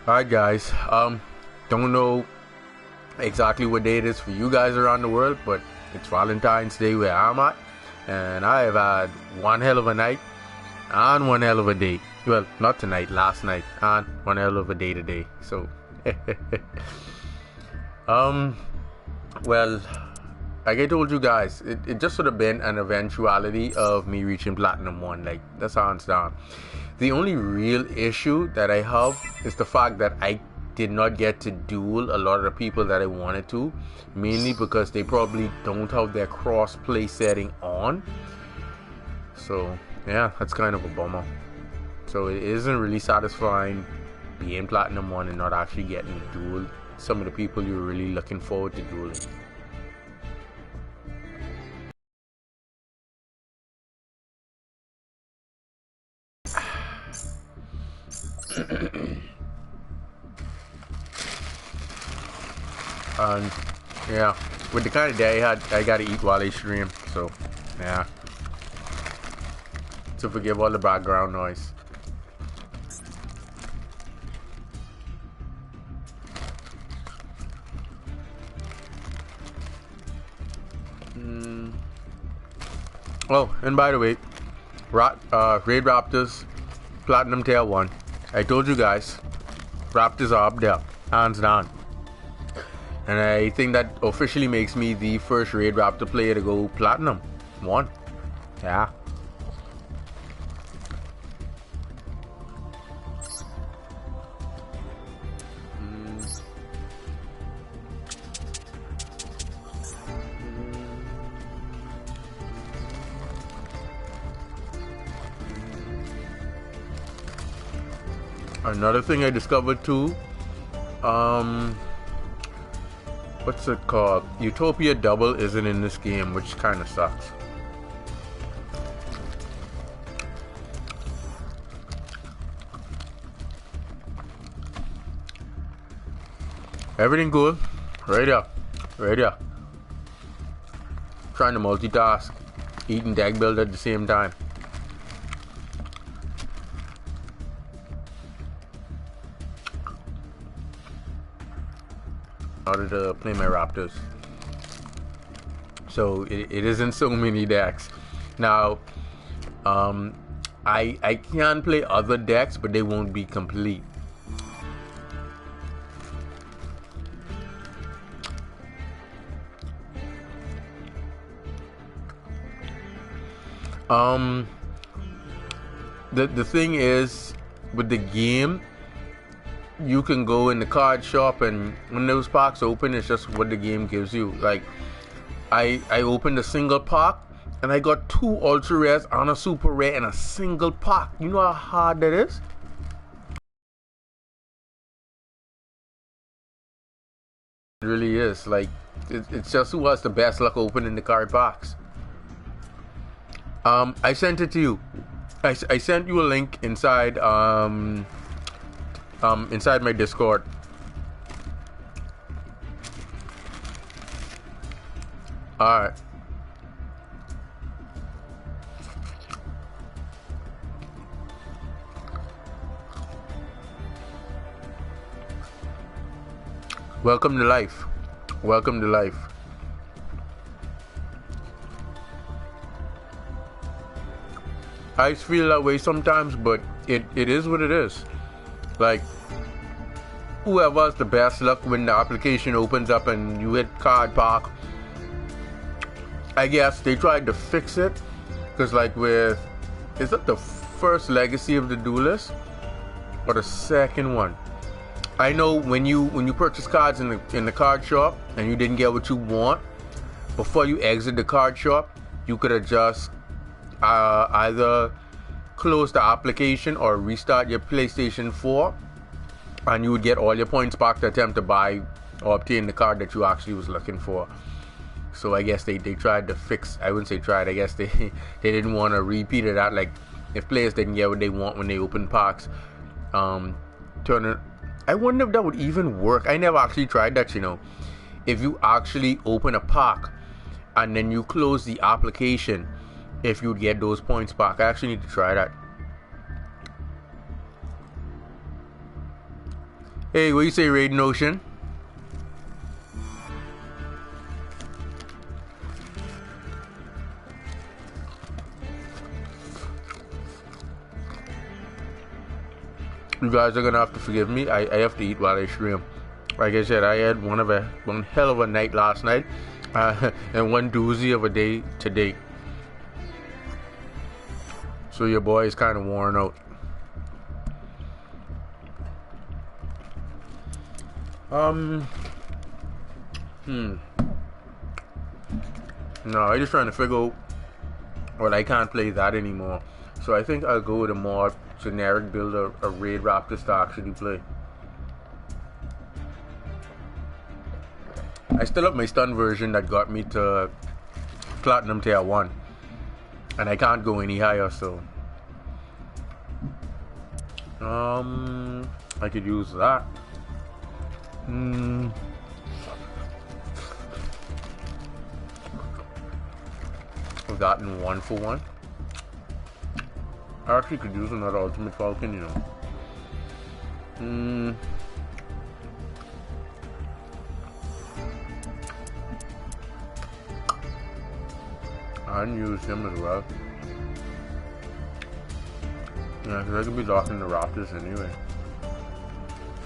Alright guys, don't know exactly what day it is for you guys around the world, but it's Valentine's Day where I'm at, and I have had one hell of a night and one hell of a day. Well, not tonight, last night, and one hell of a day today. So, well, like I told you guys, it just would have been an eventuality of me reaching Platinum 1, like, that's hands down. The only real issue that I have is the fact that I did not get to duel a lot of the people that I wanted to, mainly because they probably don't have their cross-play setting on. So, yeah, that's kind of a bummer. So it isn't really satisfying being Platinum 1 and not actually getting to duel some of the people you're really looking forward to dueling. And yeah, with the kind of day I had, I gotta eat while I stream, so yeah. So forgive all the background noise. Oh, and by the way, Raid Raptors Platinum Tier 1. I told you guys, Raptors are up there, hands down. And I think that officially makes me the first Raid Raptor player to go Platinum 1. Yeah. Another thing I discovered too, what's it called? Utopia Double isn't in this game, which kind of sucks. Everything cool? Right here. Right here. Trying to multitask, eating deck build at the same time. In order to play my Raptors. So it isn't so many decks. Now, I can play other decks, but they won't be complete. The thing is, with the game, you can go in the card shop, and when those packs open, it's just what the game gives you. Like, I opened a single pack and I got 2 ultra rares and a super rare in a single pack. You know how hard that is? It really is. Like, it's just who has the best luck opening the card packs. I sent it to you. I sent you a link inside inside my Discord. Alright. Welcome to life. Welcome to life. I feel that way sometimes, but it is what it is. Like, whoever has the best luck when the application opens up and you hit card pack, I guess they tried to fix it, because like with, is that the first legacy of the duelist or the second one? I know when you purchase cards in the card shop and you didn't get what you want, before you exit the card shop, you could adjust either close the application or restart your PlayStation 4, and you would get all your points back to attempt to buy or obtain the card that you actually was looking for. So I guess they tried to fix, I wouldn't say tried, I guess they didn't want to repeat it out. Like, if players didn't get what they want when they open packs, turn it. I wonder if that would even work. I never actually tried that, you know. If you actually open a pack and then you close the application, if you'd get those points back. I actually need to try that. Hey, what you say, Raiden Ocean? You guys are gonna have to forgive me. I have to eat while I stream. Like I said, I had one hell of a night last night, and one doozy of a day today. So your boy is kind of worn out. No, I'm just trying to figure out. Well, I can't play that anymore. So I think I'll go with a more generic build of raid raptors to actually play. I still have my stun version that got me to platinum tier 1, and I can't go any higher, so I could use that. I've gotten 1 for 1. I actually could use another ultimate falcon, you know. I can use him as well. Yeah, because I could be locking the raptors anyway.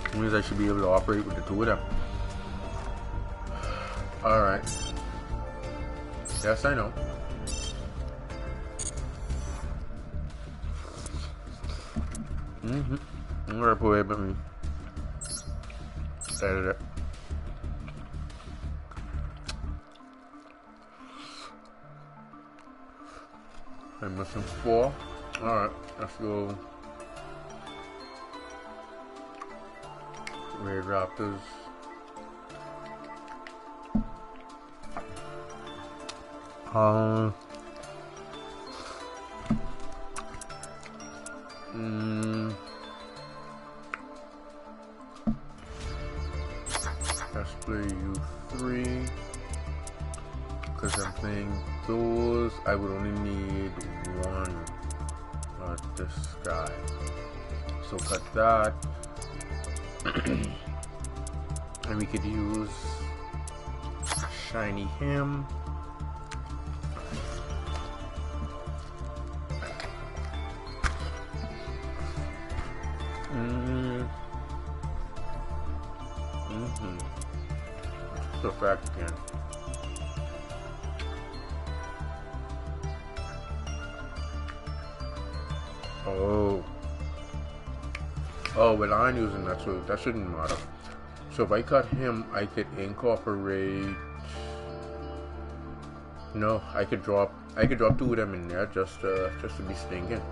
It means I should be able to operate with the two of them. Alright. Yes, I know. I'm gonna put away but me. Edit it. I'm missing 4. Alright, let's go. Raid raptors. Let's play you 3 because I'm playing those. I would only need 1 of this guy, so cut that. And we could use shiny him. So back again. Oh, well, I'm using that, so that shouldn't matter. So if I cut him, I could incorporate. No, I could drop 2 of them in there just to be stinking.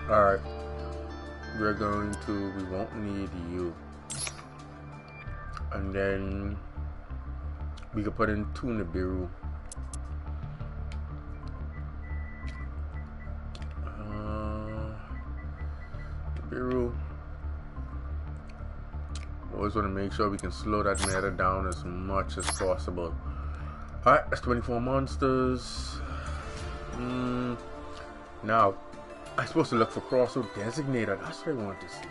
All right. We won't need you. And then we could put in 2 Nibiru. Nibiru. Always want to make sure we can slow that meta down as much as possible. Alright, that's 24 monsters. Now, I'm supposed to look for Crosso Designator. That's what I want to see.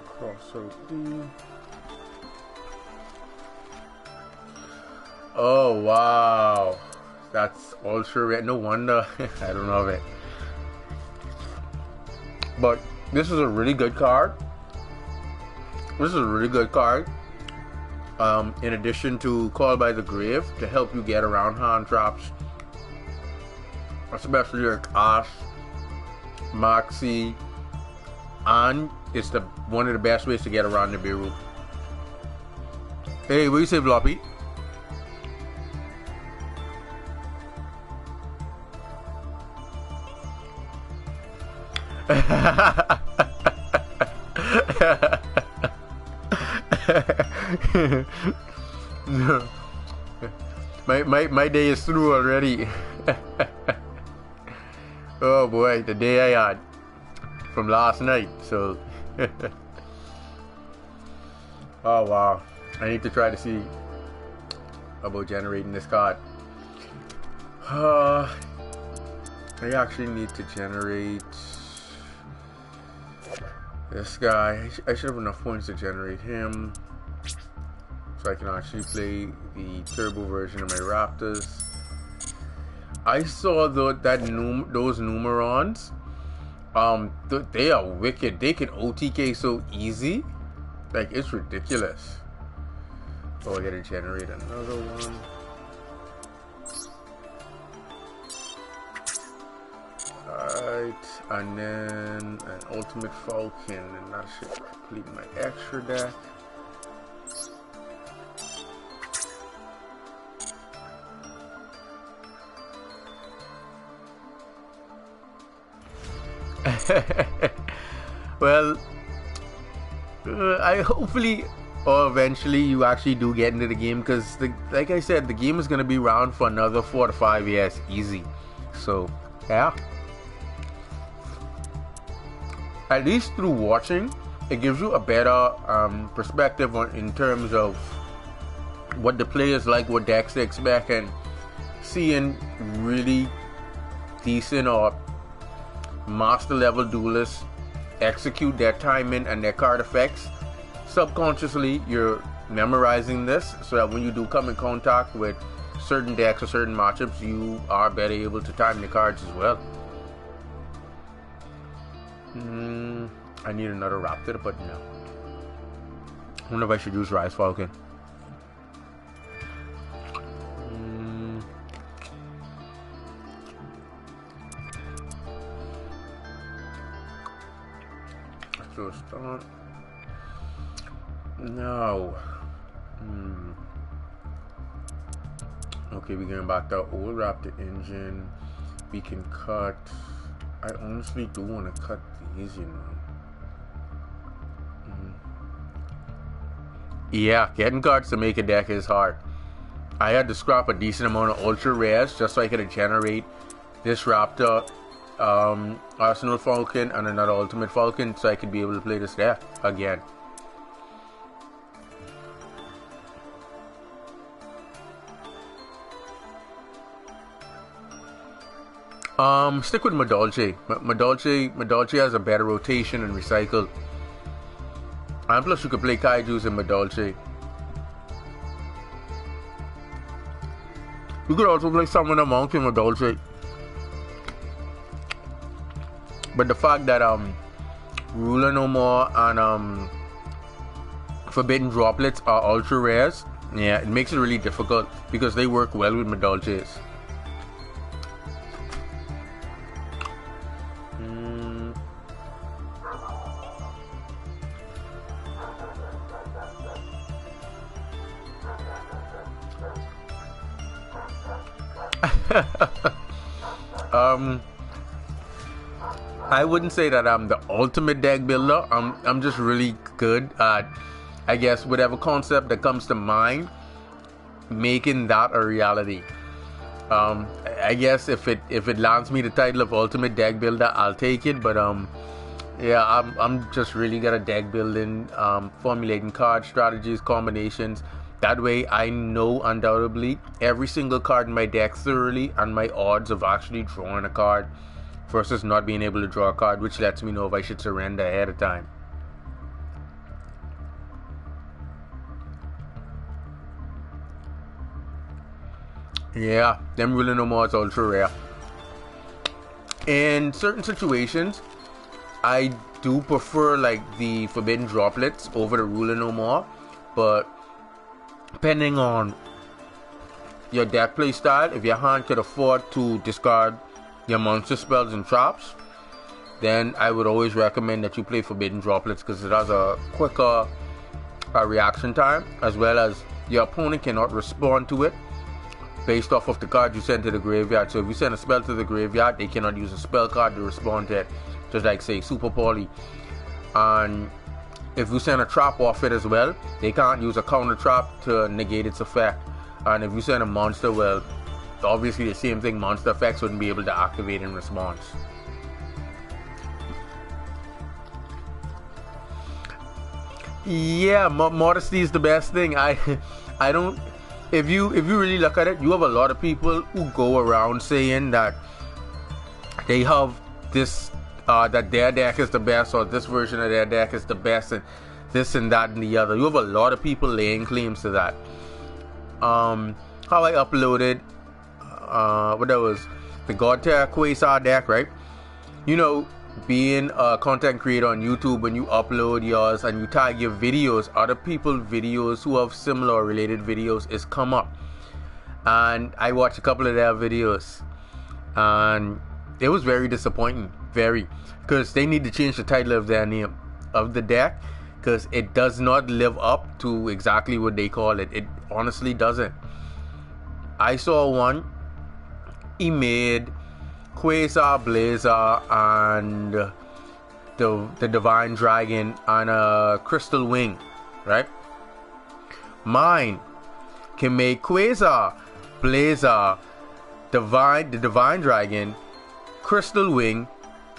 Crosso D. Oh, wow. That's ultra rare. No wonder. I don't know of it. But this is a really good card. In addition to Call by the Grave to help you get around hand traps, especially like Ash, Moxie, and it's one of the best ways to get around Nibiru. Hey, what do you say, Floppy? No. My day is through already. Oh boy, the day I had from last night. So oh wow, I need to try to see about generating this card. I actually need to generate this guy. I should have enough points to generate him, so I can actually play the turbo version of my Raptors. I saw those Numerons. They are wicked. They can OTK so easy, like it's ridiculous. Oh, I gotta generate another one. Alright, and then an Ultimate Falcon, and that should complete my extra deck. Well, I hopefully or eventually you actually do get into the game, because like I said, the game is going to be around for another 4 to 5 years easy. So yeah, at least through watching it gives you a better perspective in terms of what the players like, what decks they expect, and seeing really decent or master level duelists execute their timing and their card effects. Subconsciously you're memorizing this so that when you do come in contact with certain decks or certain matchups, you are better able to time the cards as well. I need another Raptor, but no. I wonder if I should use Rise Falcon. So start. No. Okay, we're going back to our old Raptor engine. We can cut. I honestly do want to cut these, you know. Yeah, getting cards to make a deck is hard. I had to scrap a decent amount of ultra rares just so I could generate this Raptor, Arsenal Falcon, and another Ultimate Falcon, so I could be able to play this deck again. Stick with Madolche. Madolche has a better rotation and recycle. And plus you could play Kaijus in Madolche. You could also play Summon a Monk in Madolche. But the fact that Ruler No More and Forbidden Droplets are ultra rares, yeah, it makes it really difficult because they work well with Madolches. I wouldn't say that I'm the ultimate deck builder. I'm just really good at, I guess, whatever concept that comes to mind, making that a reality. I guess if it lands me the title of ultimate deck builder, I'll take it. But yeah, I'm just really good at deck building, formulating card strategies, combinations. That way I know undoubtedly every single card in my deck thoroughly and my odds of actually drawing a card versus not being able to draw a card, which lets me know if I should surrender ahead of time. Yeah, them Ruler No More is ultra rare. In certain situations, I do prefer like the Forbidden Droplets over the Ruler No More, but depending on your deck play style, if your hand could afford to discard your monster spells and traps, then I would always recommend that you play Forbidden Droplets because it has a quicker reaction time, as well as your opponent cannot respond to it based off of the card you send to the graveyard. So if you send a spell to the graveyard, they cannot use a spell card to respond to it, just like say Super Poly. And if you send a trap off it as well, they can't use a counter trap to negate its effect. And if you send a monster, well, obviously the same thing, monster effects wouldn't be able to activate in response. Yeah, modesty is the best thing. I don't if you really look at it, you have a lot of people who go around saying that they have this that their deck is the best, or this version of their deck is the best, and this and that and the other. You have a lot of people laying claims to that. How I uploaded what that was, the Godtier Quasar deck, right? You know, being a content creator on YouTube, when you upload yours and you tag your videos, other people's videos who have similar or related videos is come up, and I watched a couple of their videos, and it was very disappointing, because they need to change the title of their name of the deck, because it does not live up to exactly what they call it. It honestly doesn't. I saw one, he made Quasar, Blazer, and the Divine Dragon and a Crystal Wing, right? Mine can make Quasar, Blazer, the Divine Dragon, Crystal Wing,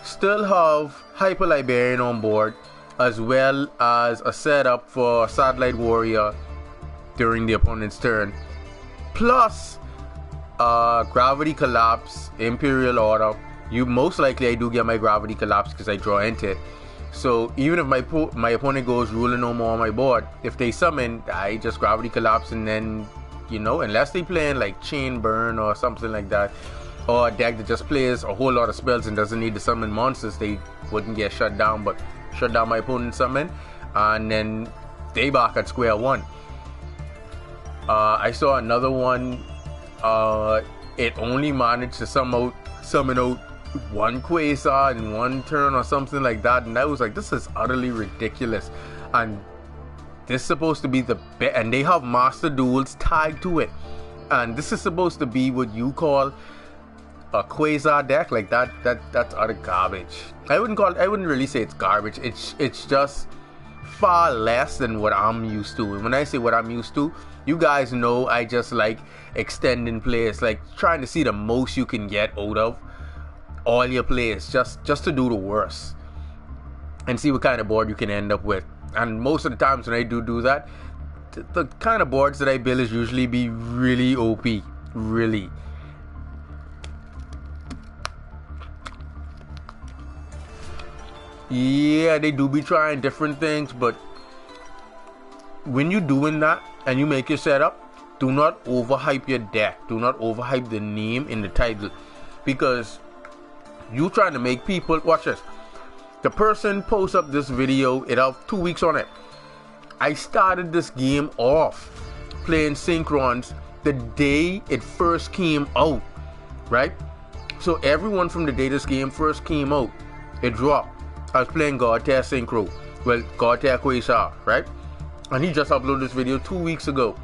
still have Hyper Liberian on board, as well as a setup for Satellite Warrior during the opponent's turn, plus Gravity Collapse, Imperial Order. You most likely, I do get my Gravity Collapse because I draw into it. So even if my opponent goes ruling no more on my board, if they summon, I just Gravity Collapse, and then, you know, unless they playing like Chain Burn or something like that, or a deck that just plays a whole lot of spells and doesn't need to summon monsters, they wouldn't get shut down. But shut down my opponent's summon, and then they back at square one. I saw another one. It only managed to summon out one Quasar in one turn or something like that, and I was like, this is utterly ridiculous. And this is supposed to be the best, and they have Master Duels tagged to it, and this is supposed to be what you call a Quasar deck. Like that's utter garbage. I wouldn't really say it's garbage. It's just far less than what I'm used to. And when I say what I'm used to, you guys know I just like extending plays, like trying to see the most you can get out of all your plays, just to do the worst and see what kind of board you can end up with. And most of the times when I do that, the kind of boards that I build is usually be really OP, really. Yeah, they do be trying different things, but when you're doing that and you make your setup, do not overhype your deck. Do not overhype the name in the title, because you trying to make people watch this. The person posts up this video, it have 2 weeks on it. I started this game off playing Synchrons the day it first came out, right? So everyone from the day this game first came out, it dropped. I was playing Godtier Synchro, well, Godtier Quasar, right? And he just uploaded this video 2 weeks ago.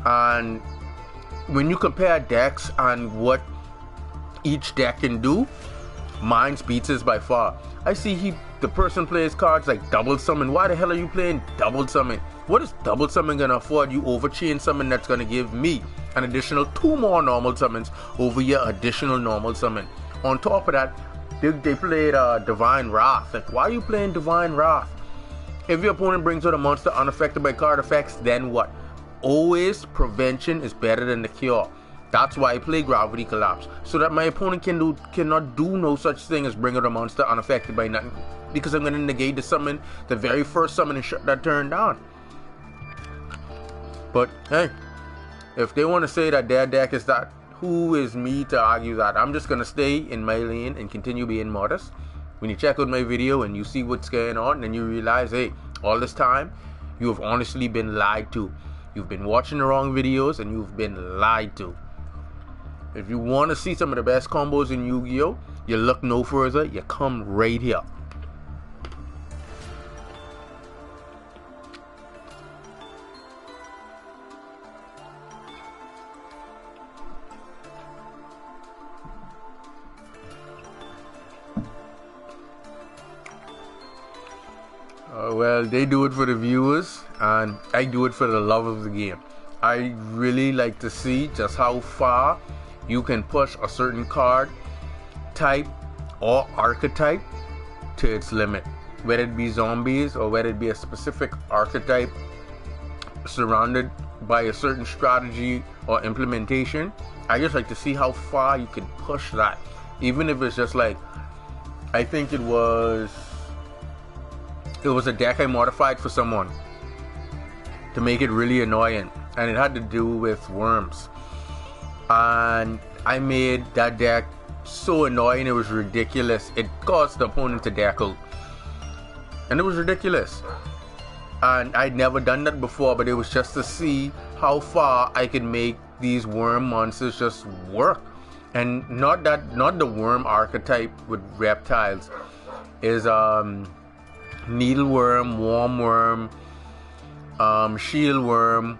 And when you compare decks and what each deck can do, mine's beats his by far. I see the person plays cards like double summon. Why the hell are you playing double summon? What is double summon gonna afford you over chain summon that's gonna give me an additional 2 more normal summons over your additional normal summon? On top of that, they played Divine Wrath. Like, why are you playing Divine Wrath? If your opponent brings out a monster unaffected by card effects, then what? Always prevention is better than the cure. That's why I play Gravity Collapse, so that my opponent cannot do no such thing as bring out a monster unaffected by nothing, because I'm going to negate the summon, the very first summon, and shut that turn down. But hey, if they want to say that their deck is that, who is me to argue that? I'm just going to stay in my lane and continue being modest. When you check out my video and you see what's going on, and you realize, hey, all this time you have honestly been lied to. You've been watching the wrong videos and you've been lied to. If you want to see some of the best combos in Yu-Gi-Oh!, you look no further, you come right here. Well, they do it for the viewers, and I do it for the love of the game. I really like to see just how far you can push a certain card type or archetype to its limit, whether it be zombies or whether it be a specific archetype surrounded by a certain strategy or implementation, I just like to see how far you can push that. Even if it's just like, I think it was a deck I modified for someone to make it really annoying, and it had to do with worms. And I made that deck so annoying it was ridiculous. It caused the opponent to deck out, and it was ridiculous. And I'd never done that before, but it was just to see how far I could make these worm monsters just work. And not the worm archetype with reptiles is needleworm, wormworm, shieldworm,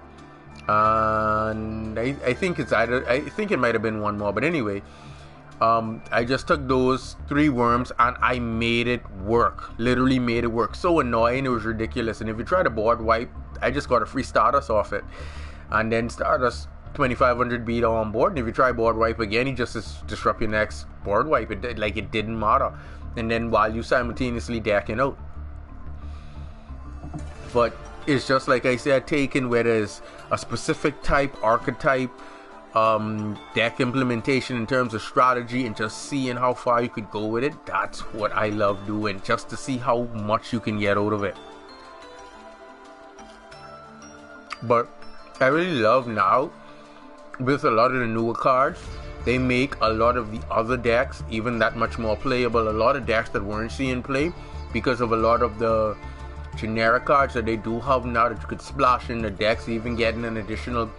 and I think it might have been one more, but anyway, I just took those 3 worms and I made it work. Literally made it work. So annoying, it was ridiculous. And if you try to board wipe, I just got a free Stardust off it, and then Stardust 2500 beat on board. And if you try board wipe again, he just disrupt your next board wipe. It didn't matter. And then while you simultaneously decking out. But it's just like I said, taking where there's a specific type, archetype, deck implementation in terms of strategy, and just seeing how far you could go with it. That's what I love doing, just to see how much you can get out of it. But I really love now, with a lot of the newer cards, they make a lot of the other decks even that much more playable. A lot of decks that weren't seeing play because of a lot of the generic cards that they do have now that you could splash in the decks, even getting an additional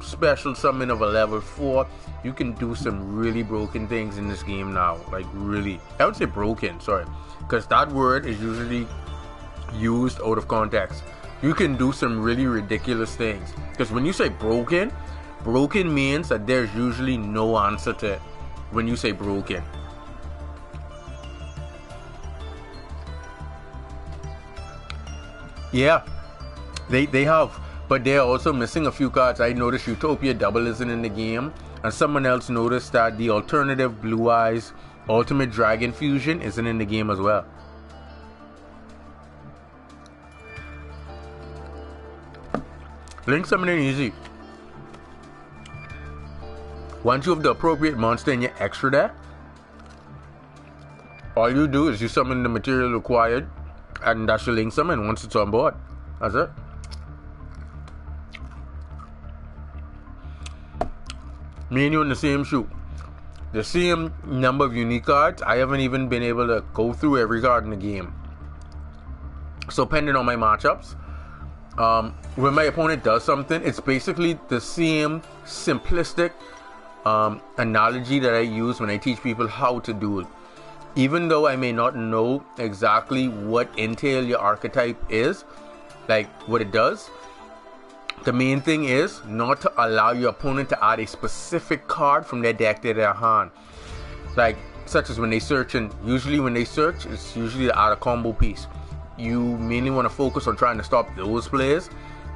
special summon of a level 4. You can do some really broken things in this game now. Like really, I would say broken, sorry, because that word is usually used out of context. You can do some really ridiculous things, because when you say broken means that there's usually no answer to it when you say broken. Yeah, they have. But they're also missing a few cards. I noticed Utopia Double isn't in the game, and someone else noticed that the alternative Blue Eyes Ultimate Dragon Fusion isn't in the game as well. Link summoning easy. Once you have the appropriate monster in your extra deck, all you do is you summon the material required, and that's your link summon once it's on board. That's it. Me and you in the same shoe. The same number of unique cards. I haven't even been able to go through every card in the game. So depending on my matchups, when my opponent does something, it's basically the same simplistic analogy that I use when I teach people how to duel. Even though I may not know exactly what entail your archetype is, like what it does, the main thing is not to allow your opponent to add a specific card from their deck to their hand. Like, such as when they search, and usually when they search, it's usually to add a combo piece. You mainly want to focus on trying to stop those players,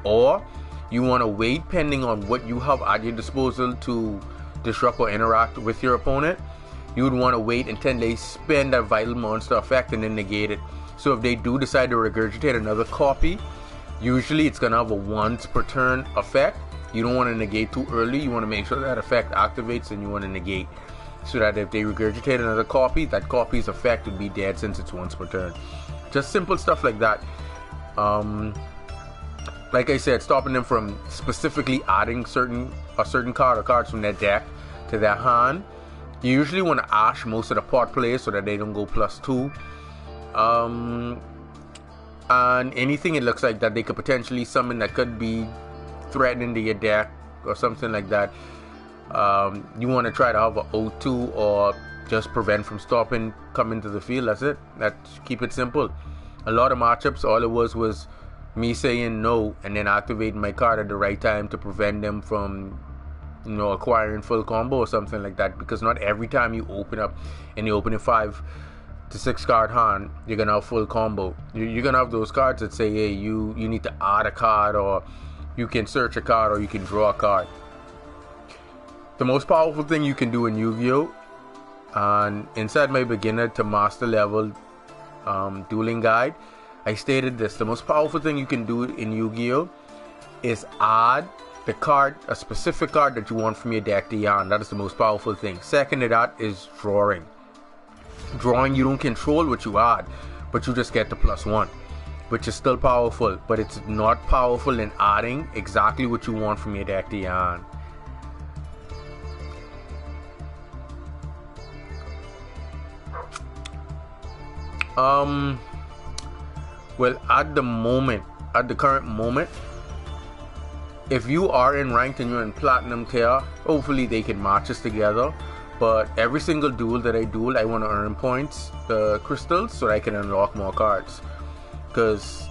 or you want to wait pending on what you have at your disposal to disrupt or interact with your opponent. You would want to wait until they spend that vital monster effect and then negate it. So if they do decide to regurgitate another copy, usually it's going to have a once per turn effect. You don't want to negate too early. You want to make sure that effect activates, and you want to negate, so that if they regurgitate another copy, that copy's effect would be dead since it's once per turn. Just simple stuff like that. Like I said, stopping them from specifically adding a certain card or cards from their deck to their hand. You usually want to ash most of the pot plays so that they don't go +2. And anything it looks like that they could potentially summon that could be threatening to your deck or something like that, you want to try to have an O2 or just prevent from stopping coming to the field. That's it. Keep it simple. A lot of matchups, all it was me saying no and then activating my card at the right time to prevent them from, acquiring full combo or something like that. Because not every time you open up in the opening 5 to 6 card hand, you're gonna have full combo. You're gonna have those cards that say, hey, you need to add a card, or you can search a card, or you can draw a card. The most powerful thing you can do in Yu-Gi-Oh! And inside my beginner to master level dueling guide, I stated this: the most powerful thing you can do in Yu-Gi-Oh! is add the card, a specific card that you want from your deck to your hand. That is the most powerful thing. Second to that is drawing. Drawing, you don't control what you add, but you just get the +1, which is still powerful, but it's not powerful in adding exactly what you want from your deck to your hand. Well, at the current moment, if you are in ranked and you're in platinum tier, hopefully they can match us together. But every single duel that I duel, I want to earn points, the crystals, so that I can unlock more cards. Because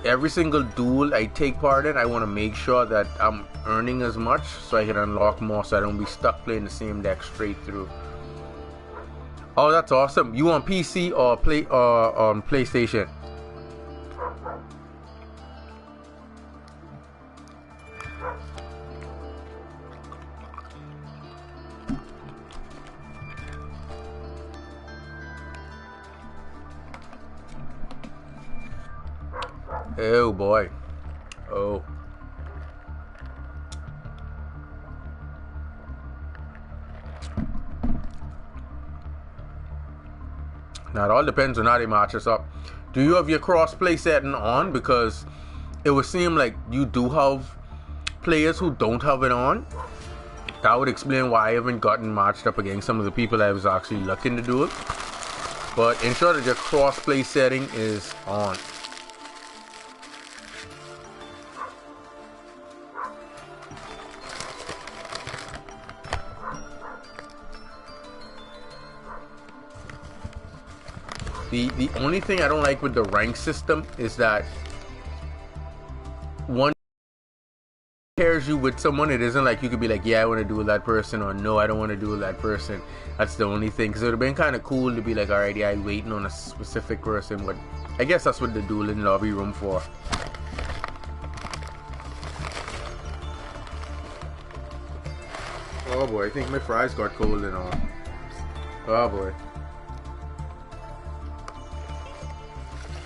every single duel I take part in, I want to make sure that I'm earning as much so I can unlock more, so I don't be stuck playing the same deck straight through. Oh, that's awesome. You on PC or on PlayStation? Oh boy. Oh. Now it all depends on how they match us up. Do you have your cross-play setting on? Because it would seem like you do have players who don't have it on. That would explain why I haven't gotten matched up against some of the people I was actually looking to do it. But ensure that your cross-play setting is on. The only thing I don't like with the rank system is that one pairs you with someone, it isn't like you could be like, yeah, I want to duel that person, or no, I don't want to duel that person. That's the only thing. Because it would have been kind of cool to be like, alright, yeah, I'm waiting on a specific person. But I guess that's what the dueling lobby room for. Oh boy, I think my fries got cold and all. Oh boy.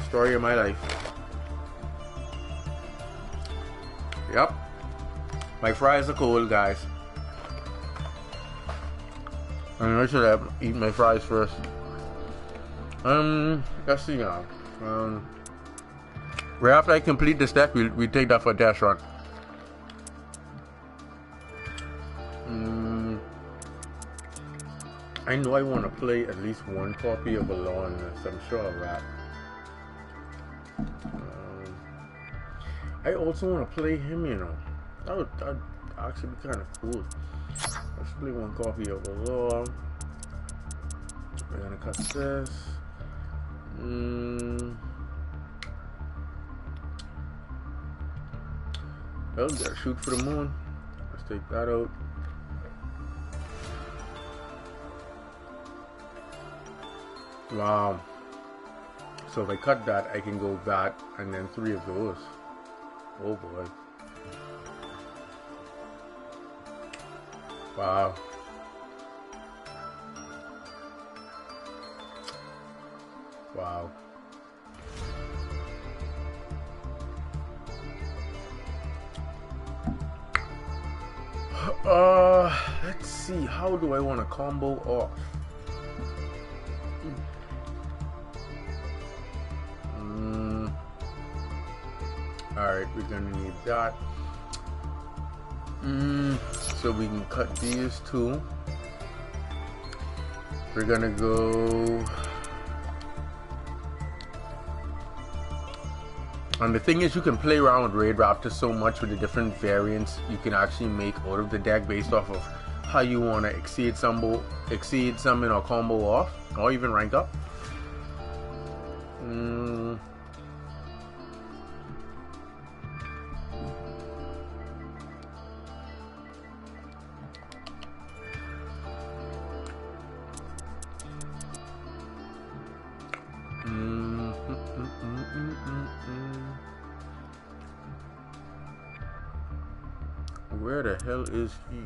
Story of my life. Yep. My fries are cold, guys. I should have eaten my fries first. Let's see now. Right after I complete this deck, we take that for a test run. I know I want to play at least one copy of Aloneness. I'm sure of that. I also want to play him, you know. That would actually be kind of cool. Let's play one copy of Alone. We're gonna cut this. Oh, gotta shoot for the moon. Let's take that out. Wow. So if I cut that, I can go that and then 3 of those. Oh boy. Wow. Wow. Let's see. How do I want to combo off? Alright, we're gonna need that. So we can cut these 2. We're gonna go. And the thing is, you can play around with Raid Raptor so much with the different variants you can actually make out of the deck based off of how you want to exceed summon or combo off, or even rank up. Where the hell is he?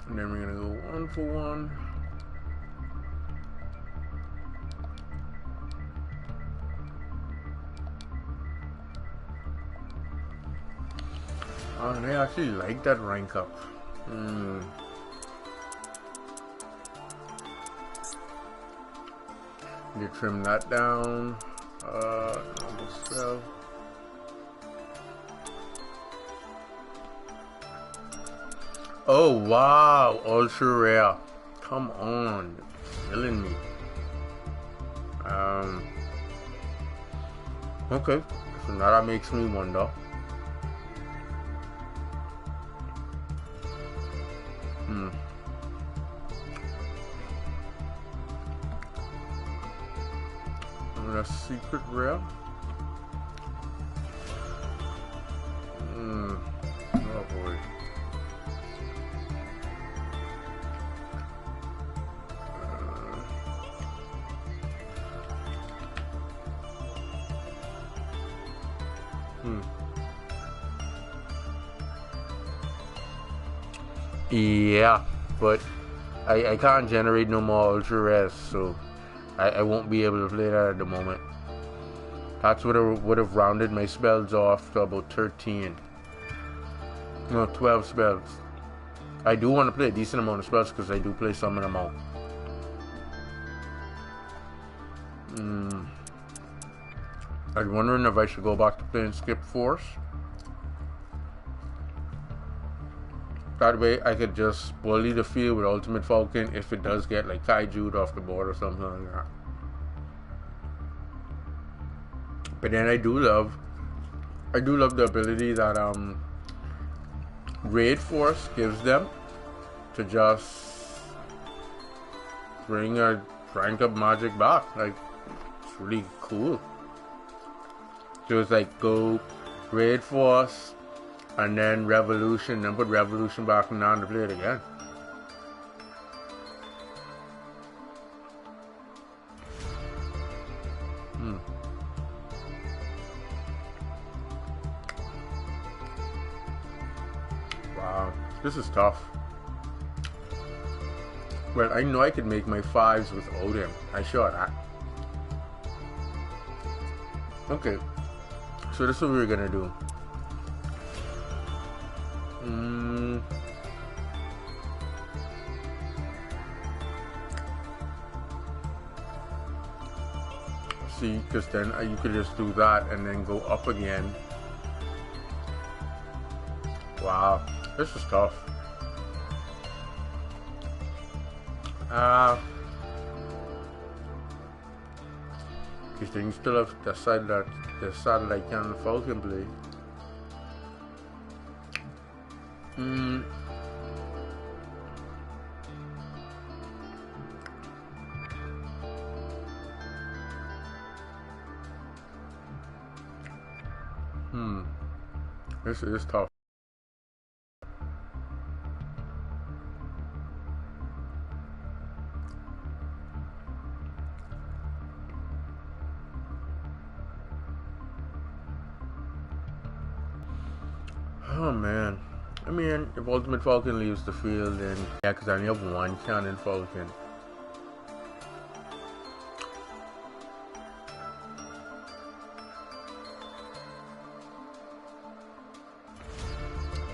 And then we're gonna go 1 for 1. Oh, and I actually like that rank up. You trim that down. Normal spell. Oh wow, ultra rare. Come on, you're killing me. Okay, so now that makes me wonder. A secret rare. Oh boy. Yeah, but I can't generate no more ultra rares, so I won't be able to play that at the moment. That's what would have rounded my spells off to about 13. No, 12 spells. I do want to play a decent amount of spells because I do play some of them out. I'm wondering if I should go back to playing Skip Force. That way I could just bully the field with Ultimate Falcon if it does get like Kaiju'd off the board or something like that. But then I do love the ability that Raid Force gives them to just bring a rank up magic back. Like, it's really cool. So it's like go Raid Force and then Revolution, then put Revolution back and on to play it again. Wow, this is tough. Well, I know I could make my 5s without him. I sure that. Okay, so this is what we're gonna do. See, because then you could just do that and then go up again. Wow, this is tough. Because then you still have the side that I can Falcon play. This is tough. Oh man. I mean, if Ultimate Falcon leaves the field, then yeah, because I only have one Cannon Falcon.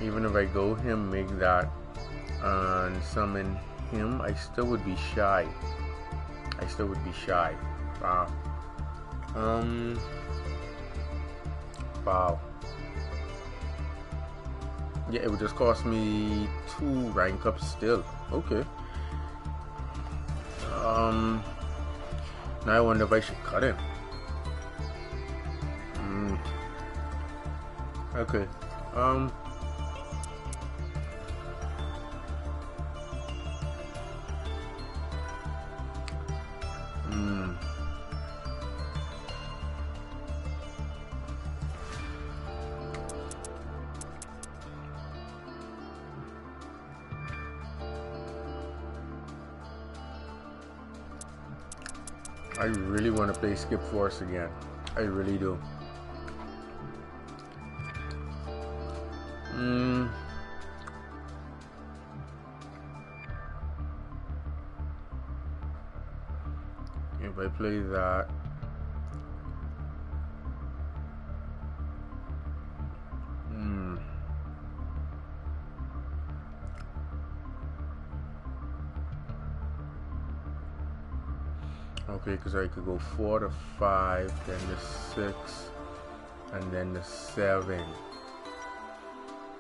Even if I go him, make that, and summon him, I still would be shy. Wow. Wow. Yeah, it would just cost me 2 rank ups still. Okay. Now I wonder if I should cut him. Okay. I really want to play Skip Force again. I really do. If I play that, Okay, because I could go 4 to 5, then the 6, and then the 7.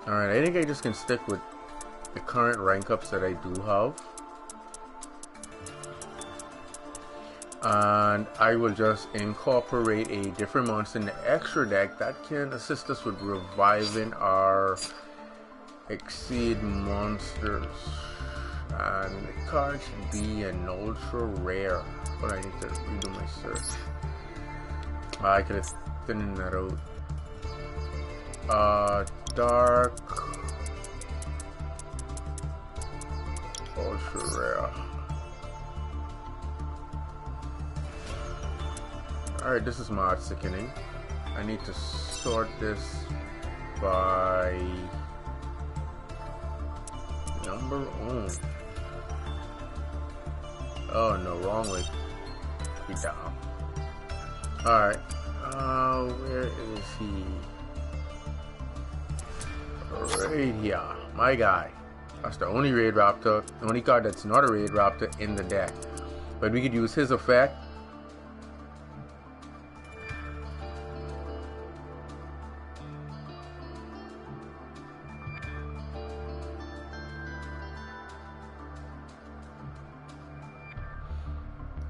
Alright, I think I just can stick with the current rank ups that I do have. And I will just incorporate a different monster in the extra deck that can assist us with reviving our exceed monsters. And the card should be an ultra rare. But I need to redo my search. I could have thinned that out. Dark ultra rare. Alright, this is mad sickening. I need to sort this by number. Oh no, wrong way. Be down. Alright. Where is he? Right here. My guy. That's the only raid raptor, the only card that's not a raid raptor in the deck. But we could use his effect.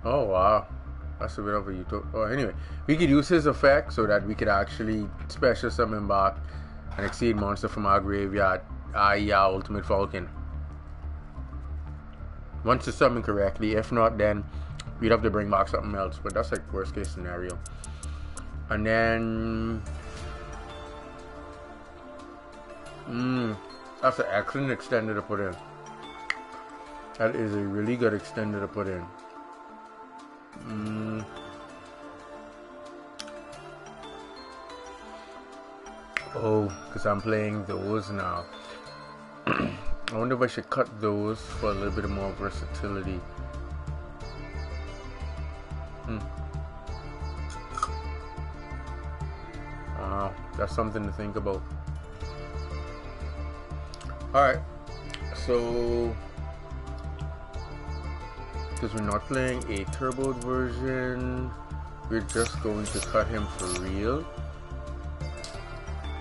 Oh wow, that's a bit of a utopia. Oh, anyway, we could use his effect so that we could actually special summon back an exceed monster from our graveyard. Ultimate Falcon. Once you summon correctly, if not, then we'd have to bring back something else. But that's like worst case scenario. And then, that's an excellent extender to put in. That is a really good extender to put in. Oh, because I'm playing those now. I wonder if I should cut those for a little bit more versatility. That's something to think about. Alright, so because we're not playing a turboed version, we're just going to cut him for real.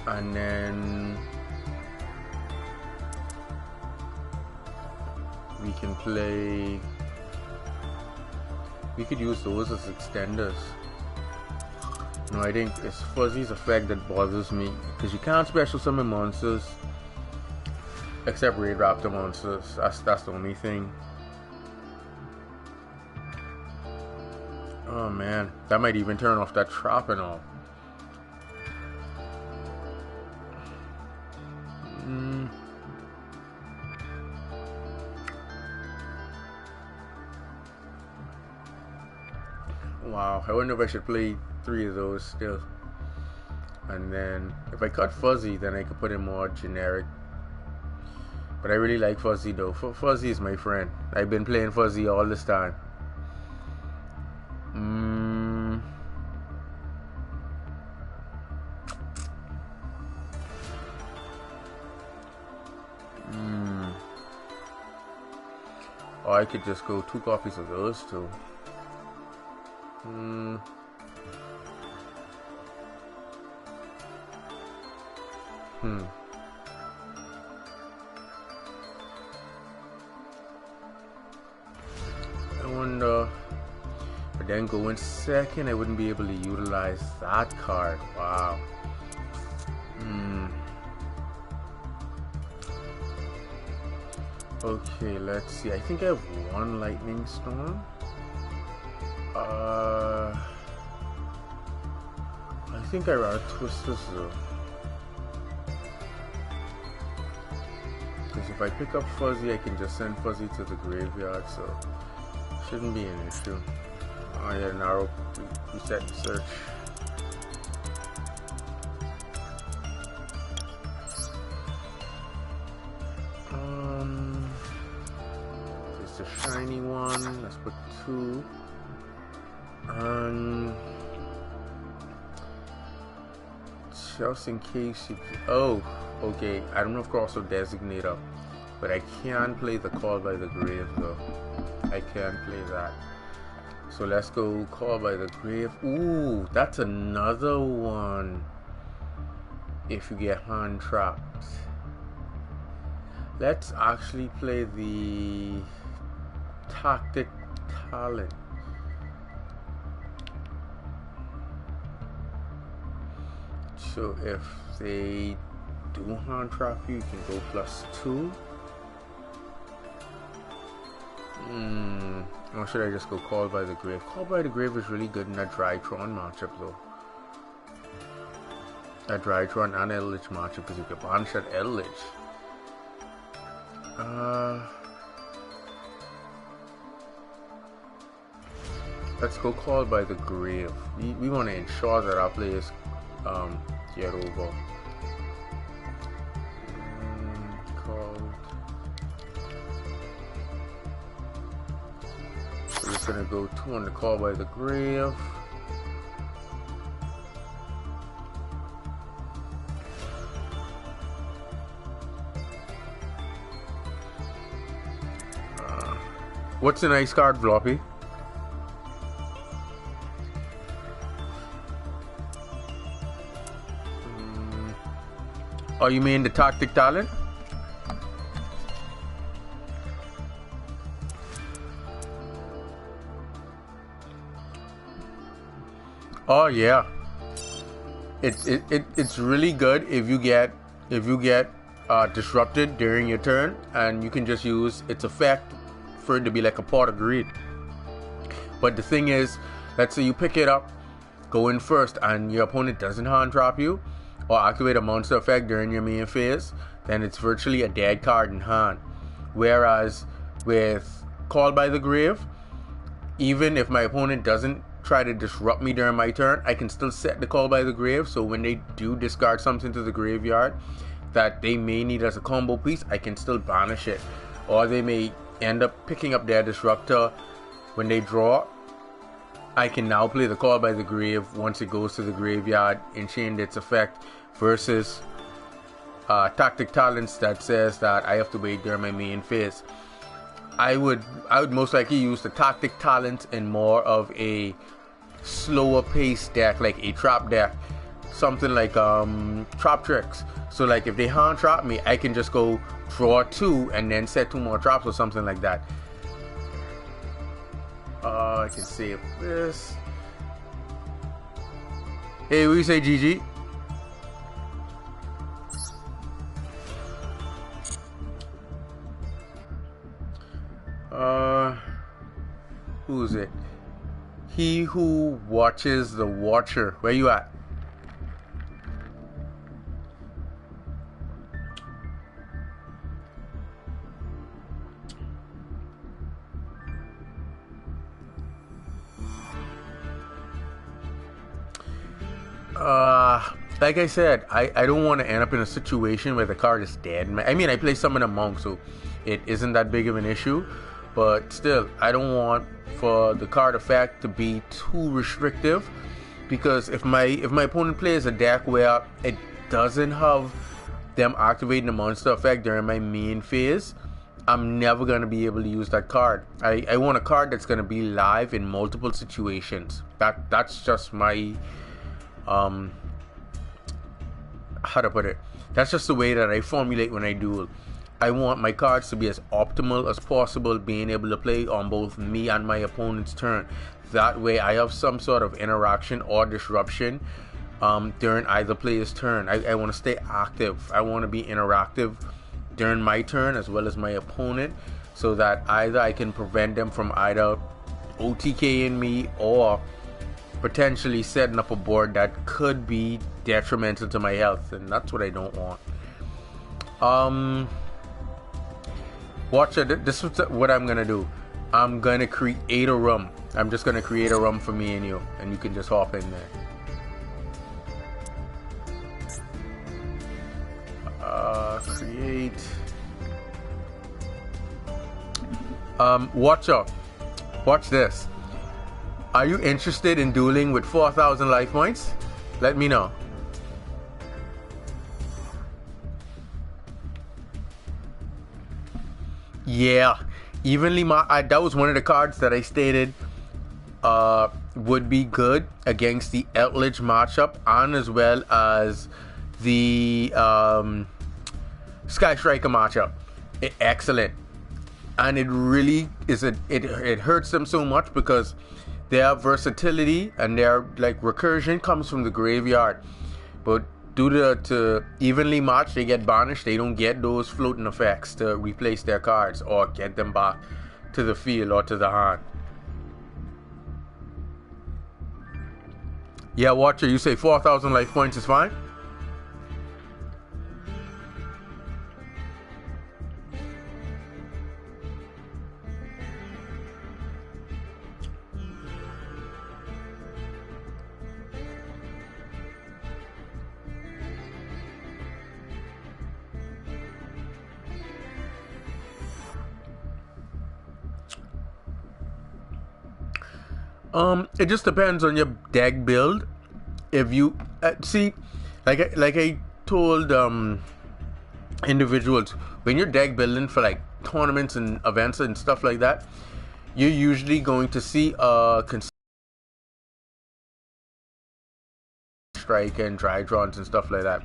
And then we can play, we could use those as extenders. No, I think it's Fuzzy's effect that bothers me, because you can't special summon monsters except raid raptor monsters. That's the only thing. Oh man, that might even turn off that trap and all. Wow, I wonder if I should play 3 of those still. And then if I cut Fuzzy, then I could put in more generic. But I really like Fuzzy though. Fuzzy is my friend. I've been playing Fuzzy all this time. Or I could just go 2 copies of those too. I wonder, but then going second, I wouldn't be able to utilize that card. Wow. Okay, let's see. I think I have 1 lightning storm. I think I rather twist this though. Because if I pick up Fuzzy, I can just send Fuzzy to the graveyard, so shouldn't be an issue. Oh yeah, now reset the search. It's a shiny one. Let's put 2. Just in case you. Oh, okay. I don't know if I also designate up, but I can play the Call by the Grave though. I can play that. So let's go Call by the Grave. Ooh, that's another one. If you get hand trapped. Let's actually play the Tactic Talent. So if they do hand trap you, you can go +2. Or should I just go Call by the Grave? Call by the Grave is really good in that Drytron matchup though. That Drytron and Eldritch matchup, because you can banish that Eldritch. Let's go Call by the Grave. We want to ensure that our players get over. Called. We're just gonna go 2 on the Call by the Grave. What's a nice card, Floppy? Oh, you mean the Tactic Talent? Oh yeah, it's really good if you get disrupted during your turn, and you can just use its effect for it to be like a pot of greed. But the thing is, let's say you pick it up, go in first, and your opponent doesn't hand trap you or activate a monster effect during your main phase, then it's virtually a dead card in hand. Whereas with Call by the Grave, even if my opponent doesn't try to disrupt me during my turn, I can still set the Call by the Grave, so when they do discard something to the graveyard that they may need as a combo piece, I can still banish it. Or they may end up picking up their disruptor when they draw. I can now play the Call by the Grave once it goes to the graveyard and change its effect, versus Tactic Talents that says that I have to wait during my main phase. I would most likely use the Tactic Talent in more of a slower pace deck, like a trap deck, something like Trap Tricks. So like if they hand trap me, I can just go draw 2 and then set 2 more traps or something like that. I can save this. Hey, what do you say, GG? Who is it? He who watches the watcher. Where you at? Like I said, I don't want to end up in a situation where the card is dead. I mean, I play Summon a Monk, so it isn't that big of an issue. But still, I don't want for the card effect to be too restrictive, because if my opponent plays a deck where it doesn't have them activating the monster effect during my main phase, I'm never going to be able to use that card. I want a card that's going to be live in multiple situations. That's just my how to put it, that's just the way that I formulate when I duel. I want my cards to be as optimal as possible, being able to play on both me and my opponent's turn. That way I have some sort of interaction or disruption during either player's turn. I want to stay active. I want to be interactive during my turn as well as my opponent, so that either I can prevent them from either OTKing me or potentially setting up a board that could be detrimental to my health, and that's what I don't want. Watch it. This is what I'm gonna do. I'm gonna create a room. I'm just gonna create a room for me and you can just hop in there. Create. Watch out. Watch this. Are you interested in dueling with 4,000 life points? Let me know. Yeah, evenly that was one of the cards that I stated would be good against the Eldritch matchup, and as well as the Sky Striker matchup. Excellent. And it really is it hurts them so much because their versatility and their like recursion comes from the graveyard, but due to evenly match, they get banished. They don't get those floating effects to replace their cards or get them back to the field or to the hand. Yeah, Watcher, you say 4,000 life points is fine? It just depends on your deck build. If you see, like I told individuals, when you're deck building for like tournaments and events and stuff like that, you're usually going to see strike and Drytrons and stuff like that.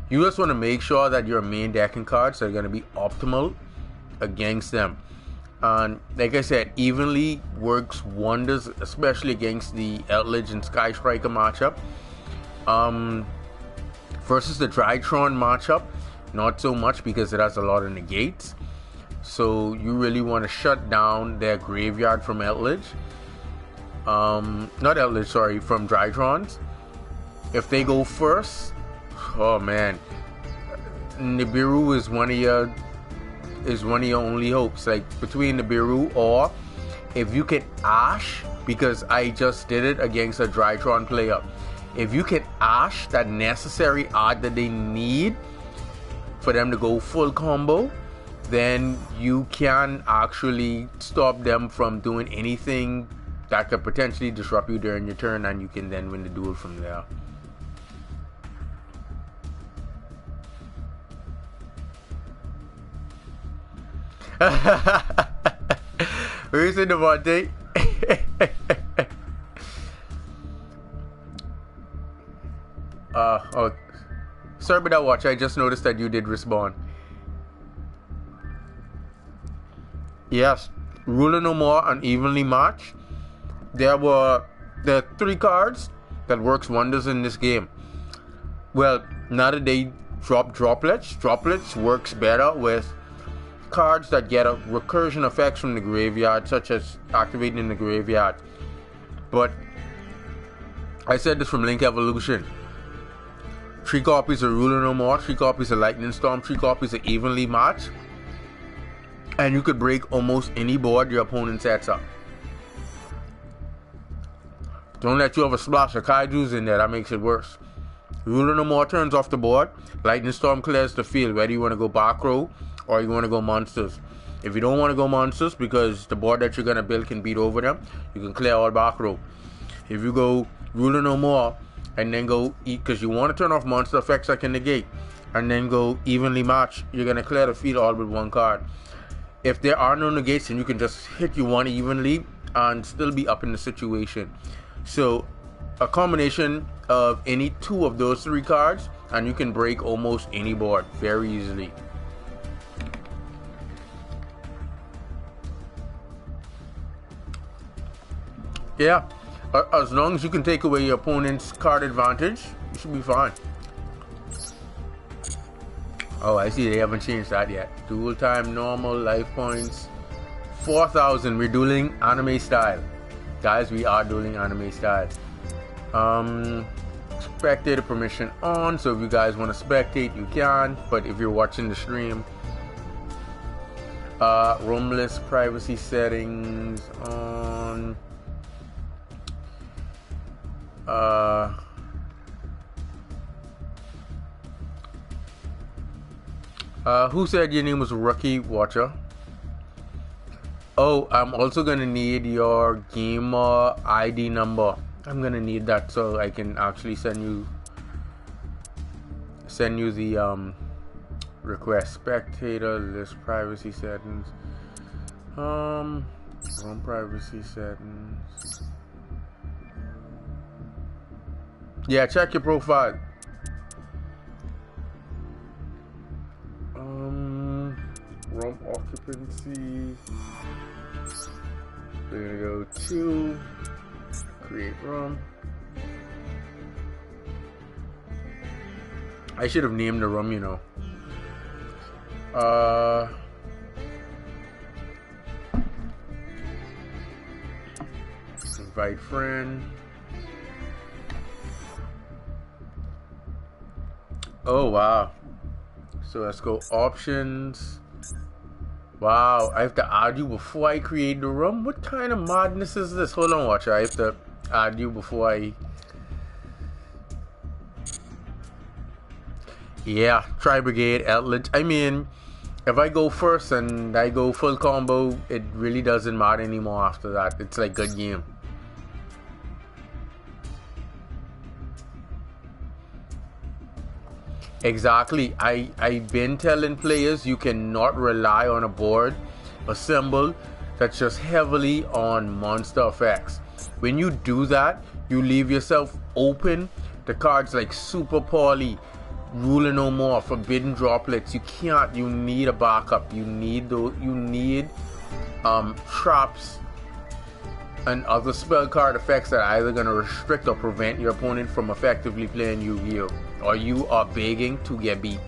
You just want to make sure that your main decking cards are going to be optimal against them. And like I said, evenly works wonders, especially against the Eldritch and Sky Striker matchup. Versus the Drytron matchup, not so much because it has a lot of negates. So you really want to shut down their graveyard from Eldritch. Not Eldritch, sorry, from Drytrons. If they go first, oh man, Nibiru is one of your only hopes, like between Nibiru or if you can Ash, because I just did it against a Drytron player. If you can Ash that necessary art that they need for them to go full combo, then you can actually stop them from doing anything that could potentially disrupt you during your turn, and you can then win the duel from there. Where is it, Devontae? Oh, sorry about that, watch. I just noticed that you did respond. Yes, Ruler No More and Evenly Match. There are 3 cards that works wonders in this game. Well, now that they drop Droplets, Droplets works better with cards that get a recursion effects from the graveyard, such as activating in the graveyard. But I said this from Link Evolution. 3 copies of Ruler No More, 3 copies of Lightning Storm, 3 copies of Evenly Match, and you could break almost any board your opponent sets up. Don't let you have a splash of kaijus in there, that makes it worse. Ruler No More turns off the board, Lightning Storm clears the field, whether you want to go back row or you want to go monsters. If you don't want to go monsters because the board that you're going to build can beat over them, you can clear all back row. If you go Ruler No More and then go eat, because you want to turn off monster effects that can negate, and then go Evenly Match, you're going to clear the field all with 1 card. If there are no negates, then you can just hit you 1 evenly and still be up in the situation. So a combination of any 2 of those 3 cards and you can break almost any board very easily. Yeah, as long as you can take away your opponent's card advantage, you should be fine. Oh, I see they haven't changed that yet. Duel time, normal, life points, 4,000. We're dueling anime style. Guys, we are dueling anime style. Spectator permission on, so if you guys want to spectate, you can. But if you're watching the stream, roamless privacy settings on. Who said your name was Rookie Watcher? Oh, I'm also gonna need your gamer ID number. I'm gonna need that so I can actually send you the request. Spectator list privacy settings. Room privacy settings. Yeah, check your profile. Room occupancy. We're gonna go to create room. I should have named the room, you know. Invite friend. Oh wow. So let's go options. Wow, I have to add you before I create the room? What kind of madness is this? Hold on, watch. I have to add you before I... Yeah, Tri Brigade, Outlet. I mean, if I go first and I go full combo, it really doesn't matter anymore after that. It's like good game. Exactly. I've been telling players you cannot rely on a board, a symbol that's just heavily on monster effects. When you do that, you leave yourself open to cards like Super Poly, Ruler No More, Forbidden Droplets. You can't. You need a backup. You need those. You need traps and other spell card effects that are either going to restrict or prevent your opponent from effectively playing Yu-Gi-Oh! Or you are begging to get beat.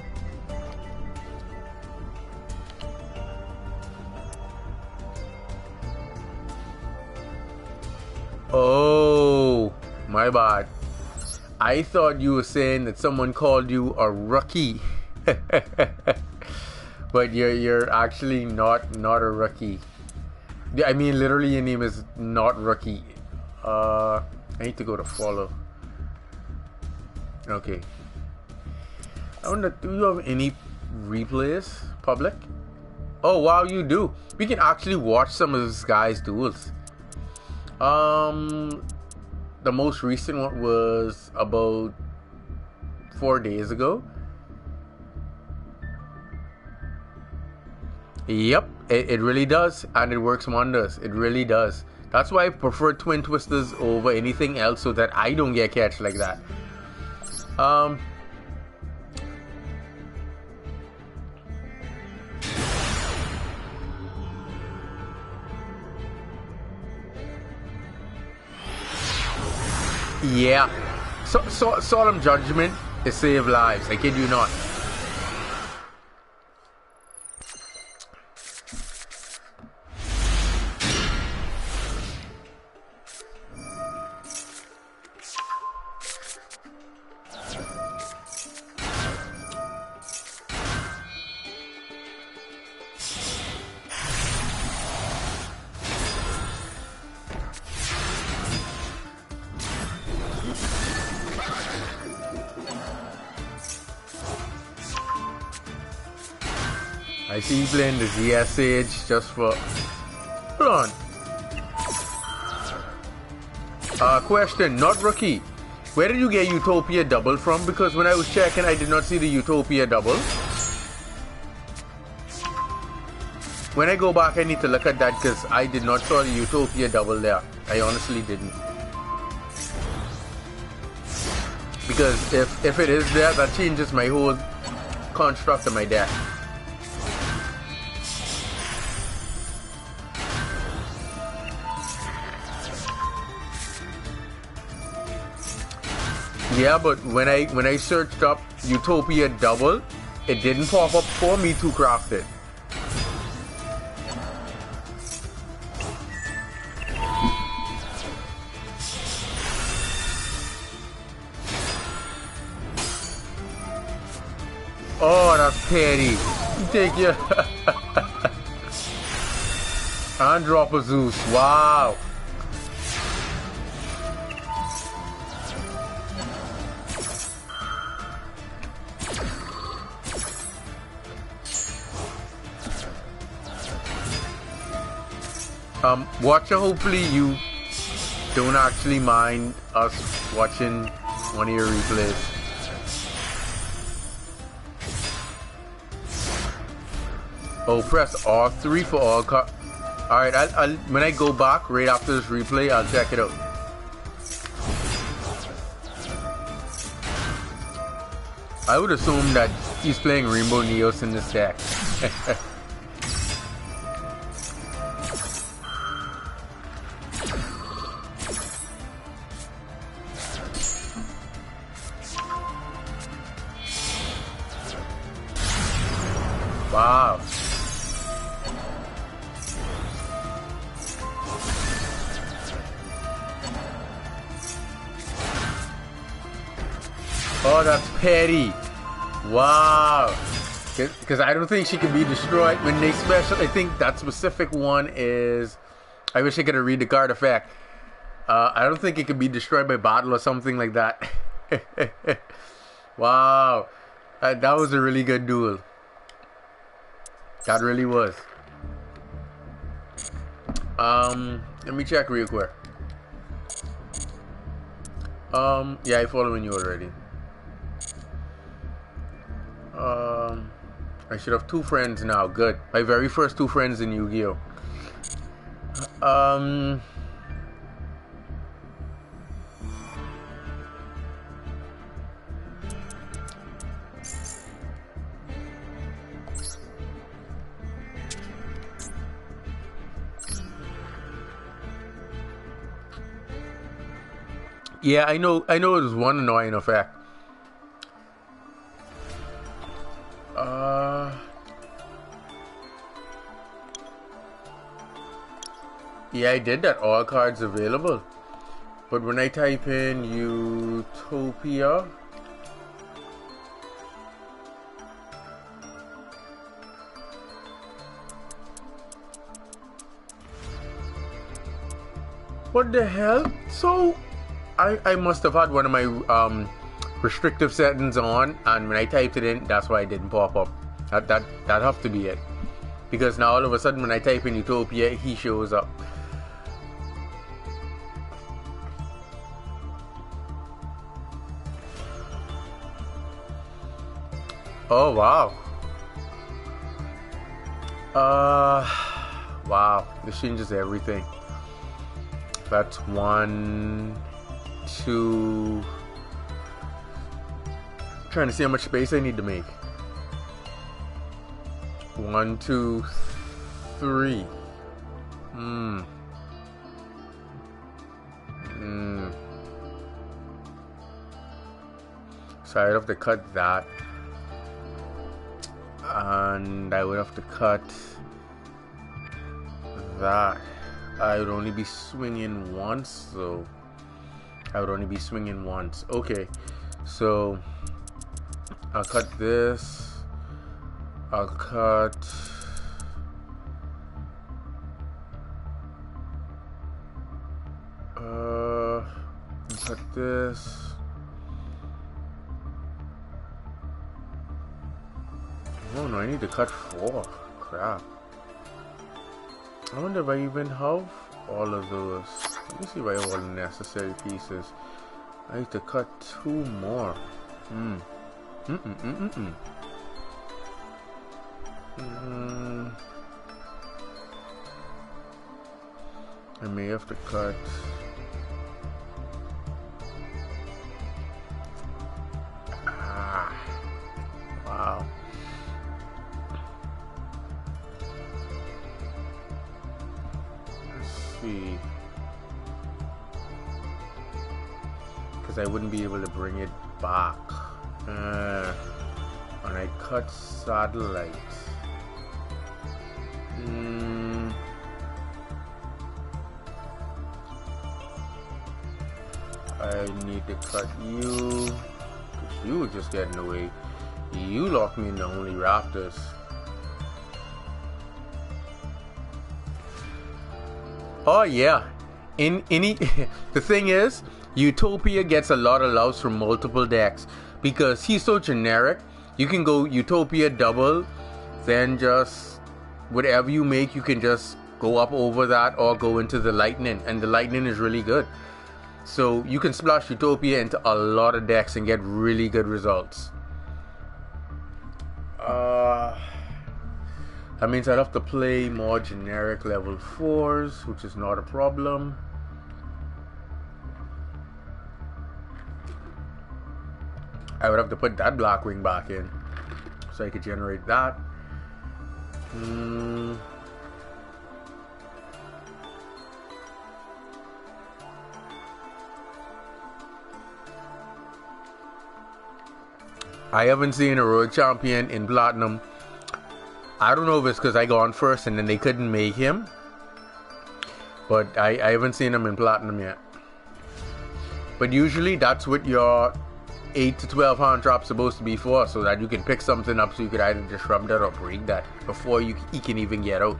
Oh, my bad. I thought you were saying that someone called you a rookie. But you're actually not a rookie. I mean, literally your name is not rookie. I need to go to follow. Okay. I wonder, do you have any replays public? Oh wow, you do. We can actually watch some of this guy's duels. The most recent one was about 4 days ago. Yep, it really does, and it works wonders. It really does. That's why I prefer Twin Twisters over anything else, so that I don't get catch like that. Yeah, solemn judgment is save lives. I kid you not. I see you playing the ZS Sage just for... Hold on. Question, not rookie. Where did you get Utopia double from? Because when I was checking, I did not see the Utopia double. When I go back, I need to look at that because I did not saw the Utopia double there. I honestly didn't. Because if it is there, that changes my whole construct of my deck. Yeah, but when I searched up Utopia double, it didn't pop up for me to craft it. Oh, that's petty. You take your and drop a Zeus. Wow. Watcher, hopefully you don't actually mind us watching one of your replays. Oh, press R3 for all cards. Alright, I'll when I go back right after this replay, I'll check it out. I would assume that he's playing Rainbow Neos in this deck. Wow. Oh, that's petty. Wow. Because I don't think she can be destroyed when they special. I think that specific one is... I wish I could have read the card effect. I don't think it could be destroyed by battle or something like that. Wow. That was a really good duel. That really was. Let me check real quick. Yeah, I'm following you already. I should have 2 friends now. Good. My very first 2 friends in Yu-Gi-Oh. Yeah, I know it was one annoying effect. Yeah, I did that. All cards available. But when I type in Utopia, what the hell? So I must have had one of my restrictive settings on, and when I typed it in, that's why it didn't pop up. That have to be it. Because now all of a sudden when I type in Utopia, he shows up. Oh wow. Wow, this changes everything. That's 1, 2. Trying to see how much space I need to make. 1, 2, 3. So I'd have to cut that. And I would have to cut that. I would only be swinging once, so I would only be swinging once. Okay, so I'll cut this. I'll cut this. Oh no, I need to cut 4. Crap. I wonder if I even have all of those. Let me see if I have all the necessary pieces. I need to cut 2 more. I may have to cut. Wow. See, because I wouldn't be able to bring it back, and I cut satellite. I need to cut you because you were just getting away. You locked me in the only raptors. Oh yeah, in any the thing is, Utopia gets a lot of loves from multiple decks because he's so generic. You can go Utopia double, then just whatever you make, you can just go up over that or go into the lightning, and the lightning is really good. So you can splash Utopia into a lot of decks and get really good results. That means I'd have to play more generic level 4s, which is not a problem. I would have to put that black wing back in so I could generate that. I haven't seen a road champion in platinum. I don't know if it's because I got on first and then they couldn't make him, but I haven't seen him in platinum yet. But usually that's what your 8 to 12 hand trap's supposed to be for, so that you can pick something up so you could either disrupt that or break that before he can even get out.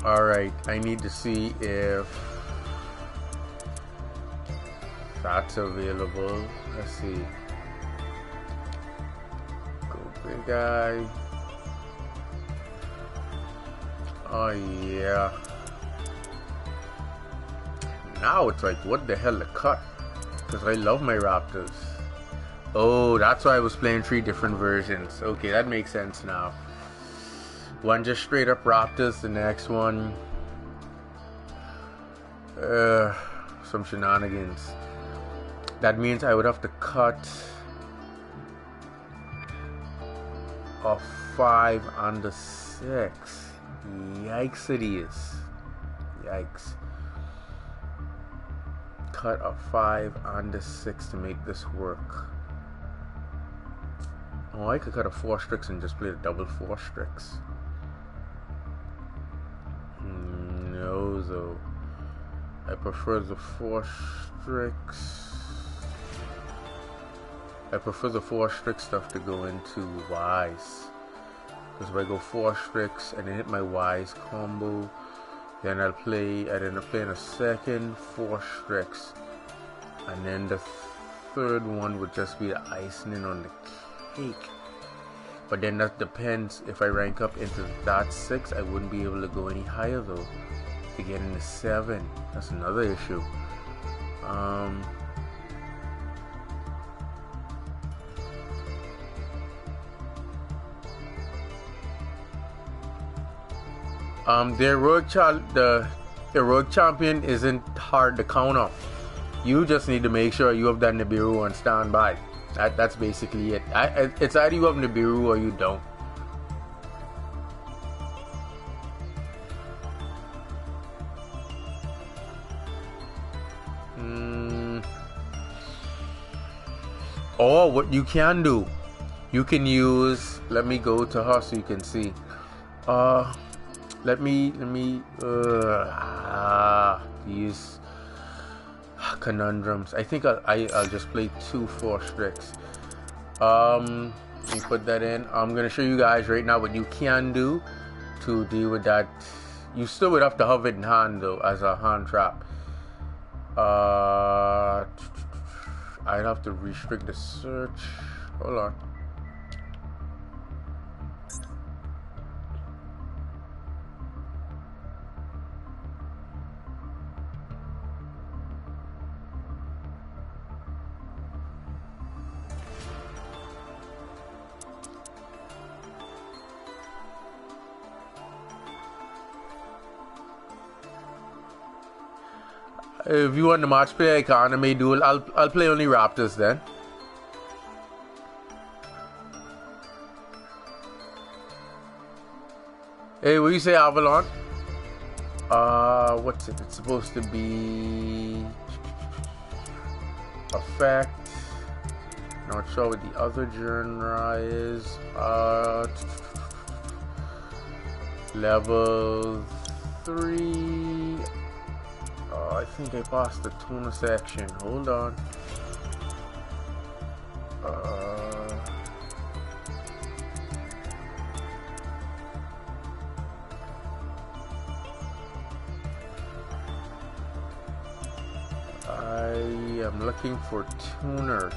Alright, I need to see if that's available. Let's see. Go big guy. Oh yeah. Now it's like, what the hell to cut? Because I love my raptors. Oh, that's why I was playing 3 different versions. Okay, that makes sense now. One just straight up raptors, the next one some shenanigans. That means I would have to cut a 5 and a 6. Yikes it is. Yikes. Cut a 5 and a 6 to make this work. Oh, I could cut a 4 Strix and just play the double 4 Strix. No, though. I prefer the 4 Strix. I prefer the 4 Strix stuff to go into Wise. Because if I go 4 Strix and then hit my Wise combo, then I'd end up playing a second 4 Strix. And then the third one would just be the icing on the cake. But then that depends. If I rank up into that 6, I wouldn't be able to go any higher though. To get into 7. That's another issue. The rogue champion isn't hard to counter. You just need to make sure you have that Nibiru on standby. That's basically it. It's either you have Nibiru or you don't. Or what you can do, you can use. Let me go to her so you can see. These conundrums. I think I'll just play 2 4 Strix. Let me put that in. I'm gonna show you guys right now what you can do to deal with that. You still would have to have it in hand though as a hand trap. I'd have to restrict the search. Hold on. If you want the match play economy duel, I'll play only raptors then. Hey, what do you say, Avalon? What's it? It's supposed to be effect. Not sure what the other genre is. Level 3. I think I passed the tuner section. Hold on. I am looking for tuner.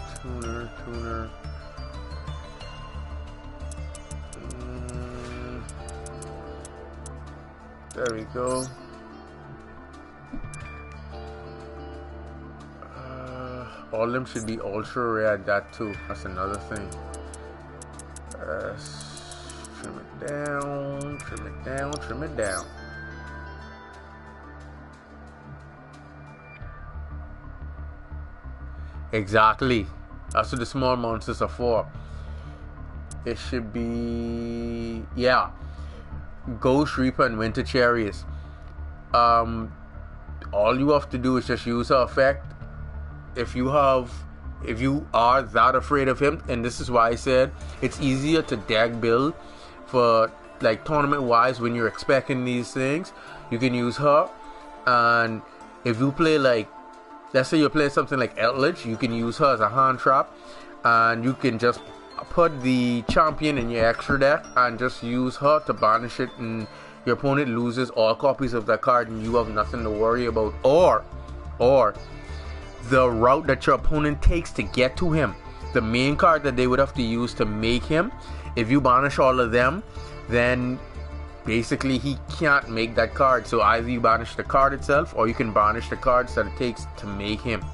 There we go. All of them should be ultra rare at that too. That's another thing. Trim it down, trim it down, trim it down. Exactly. That's what the small monsters are for. It should be, yeah, Ghost Reaper and Winter Chariots. All you have to do is just use her effect. If you are that afraid of him, and this is why I said it's easier to deck build for like tournament wise when you're expecting these things. You can use her, and if you play like, let's say you're playing something like Eldritch, you can use her as a hand trap, and you can just put the champion in your extra deck and just use her to banish it, and your opponent loses all copies of that card and you have nothing to worry about. Or the route that your opponent takes to get to him, the main card that they would have to use to make him, if you banish all of them, then basically he can't make that card. So either you banish the card itself, or you can banish the cards that it takes to make him.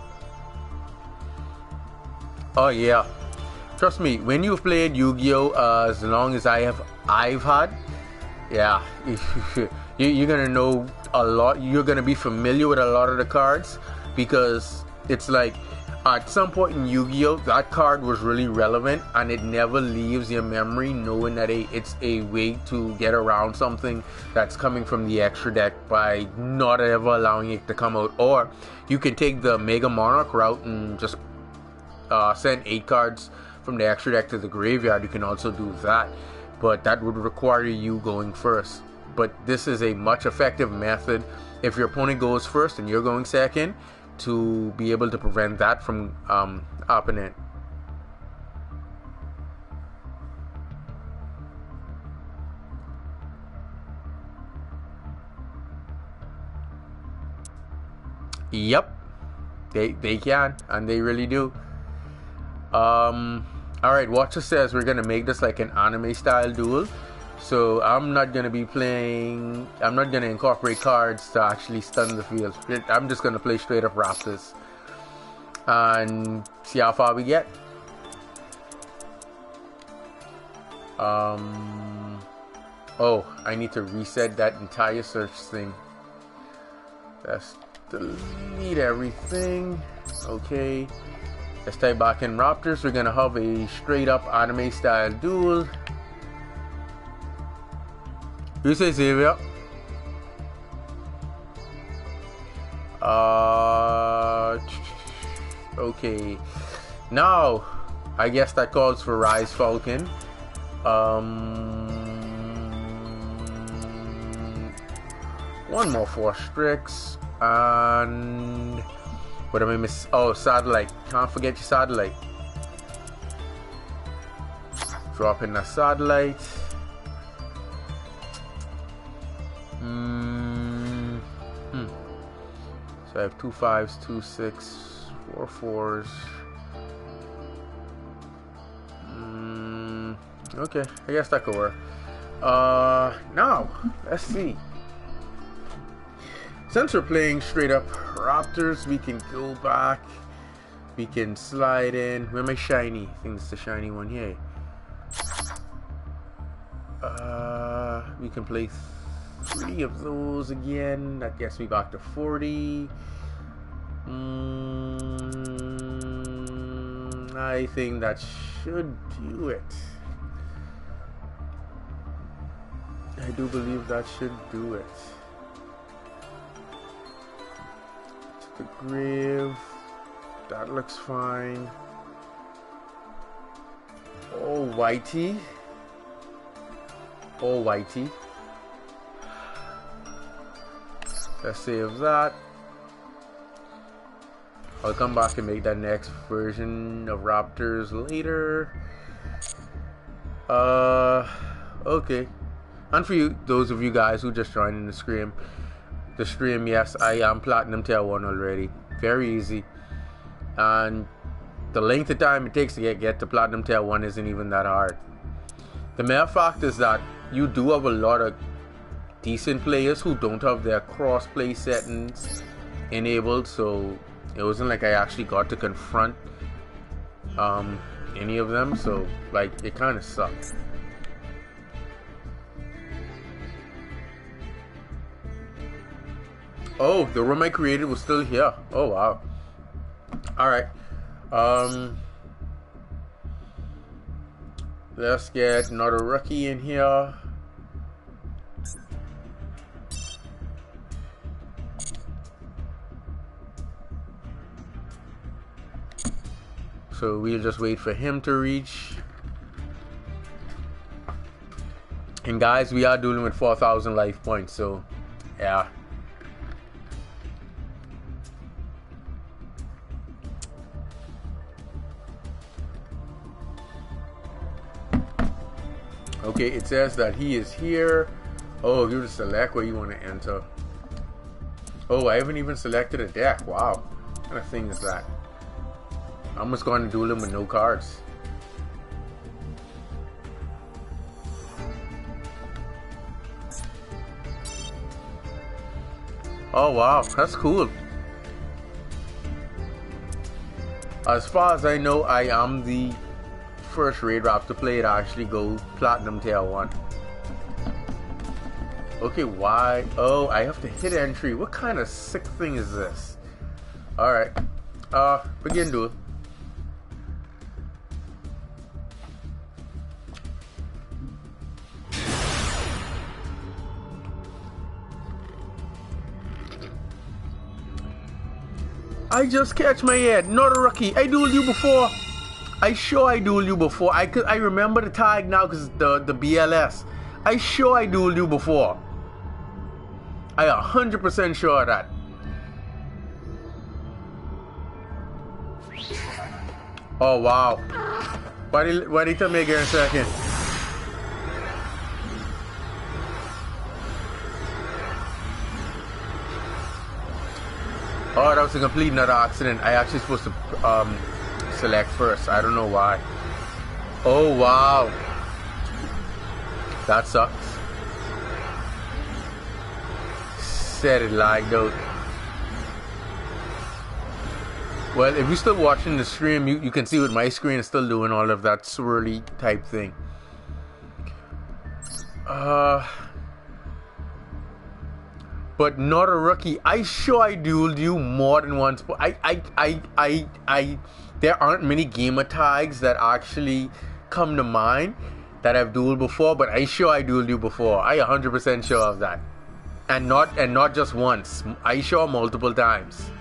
Oh yeah, trust me, when you've played Yu-Gi-Oh as long as I've had, yeah, you're gonna know a lot. You're gonna be familiar with a lot of the cards, because it's like at some point in Yu-Gi-Oh that card was really relevant, and it never leaves your memory, knowing that it's a way to get around something that's coming from the extra deck by not ever allowing it to come out. Or you can take the Mega Monarch route and just send 8 cards from the extra deck to the graveyard. You can also do that, but that would require you going first. But this is a much effective method if your opponent goes first and you're going second, to be able to prevent that from happening. Yep, they can, and they really do. Alright, Watcher says we're gonna make this like an anime style duel. So I'm not gonna incorporate cards to actually stun the field. I'm just gonna play straight up Raptors and see how far we get. Oh, I need to reset that entire search thing. Let's delete everything. Okay, let's type back in Raptors. We're gonna have a straight up anime style duel. You say Xavier? Okay. Now, I guess that calls for Rise Falcon. One more Force Strix, and what am I miss? Oh, Satellite. Can't forget your Satellite. Drop in the Satellite. So I have 2 5s, 2 6, 4 4s. Okay, I guess that could work. Now let's see. Since we're playing straight up Raptors, we can go back. We can slide in. Where my shiny? I think it's the shiny one here. We can play 3 of those again. That gets me back to 40. I think that should do it. I do believe that should do it. To the grave. That looks fine. Oh, Whitey. Oh, Whitey. Let's save that. I'll come back and make that next version of Raptors later. Okay. And for you, those of you guys who just joined in the stream, yes, I am Platinum Tier 1 already. Very easy. And the length of time it takes to get to Platinum Tier 1 isn't even that hard. The mere fact is that you do have a lot of decent players who don't have their cross-play settings enabled, so it wasn't like I actually got to confront any of them, so like it kind of sucked. Oh, the room I created was still here. Oh wow. Alright. Let's get another rookie in here. So we'll just wait for him to reach. And guys, we are dueling with 4,000 life points, so yeah. Okay, it says that he is here. Oh, you just select where you want to enter. Oh, I haven't even selected a deck. Wow. What kind of thing is that? I'm just going to duel him with no cards. Oh wow, that's cool. As far as I know, I am the first raid raptor player to actually go platinum tier 1. Okay, why? Oh, I have to hit entry. What kind of sick thing is this? Alright. Begin duel. I just catch my head. Not a rookie. I dueled you before. I dueled you before. I remember the tag now because the BLS. I dueled you before. I 100% sure of that. Oh wow. Why did you tell me again in a second? Oh, that was a complete nut accident. I actually supposed to select first. I don't know why. Oh wow. That sucks. Said it like though. Well, if you're still watching the stream, you can see with my screen is still doing all of that swirly type thing. But not a rookie. I dueled you more than once. But there aren't many gamer tags that actually come to mind that I've dueled before. But I dueled you before. I 100% sure of that, and not just once. I multiple times.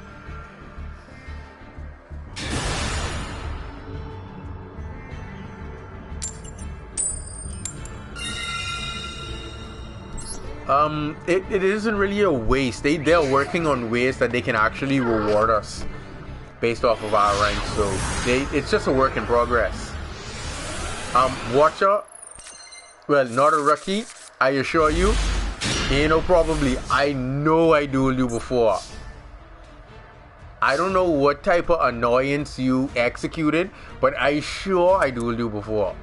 It isn't really a waste. They're working on ways that they can actually reward us based off of our rank. So it's just a work in progress. Watcher, well, not a rookie. I assure you. You know, probably. I know I dueled you before. I don't know what type of annoyance you executed, but I dueled you before.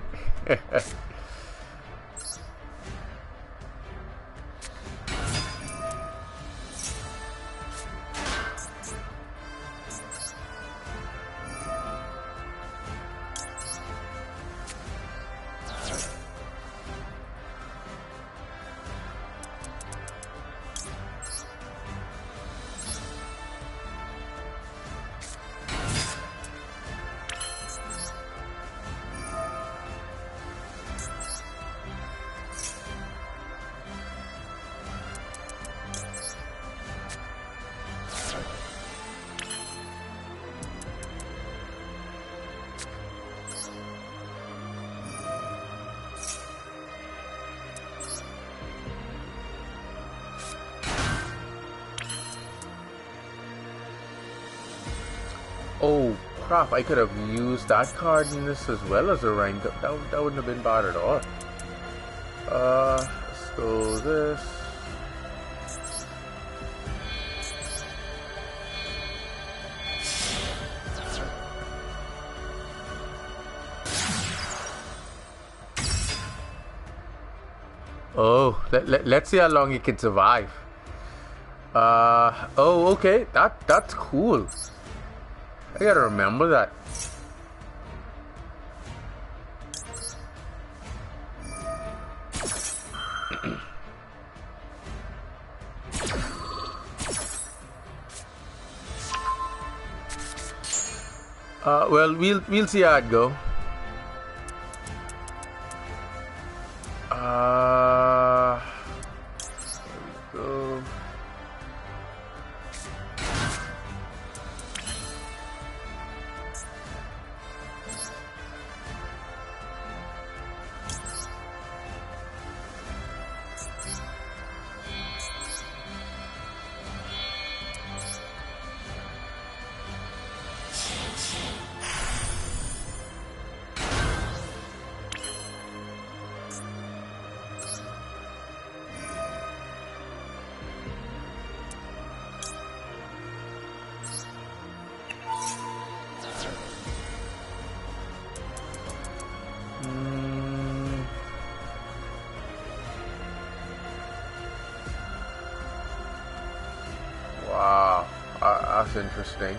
Oh crap, I could have used that card in this as well as a rank. That wouldn't have been bad at all. Let's go this. Oh, let's see how long it can survive. Oh, okay, that's cool. I gotta remember that. Well, we'll see how it go. There we go. Wow, that's interesting.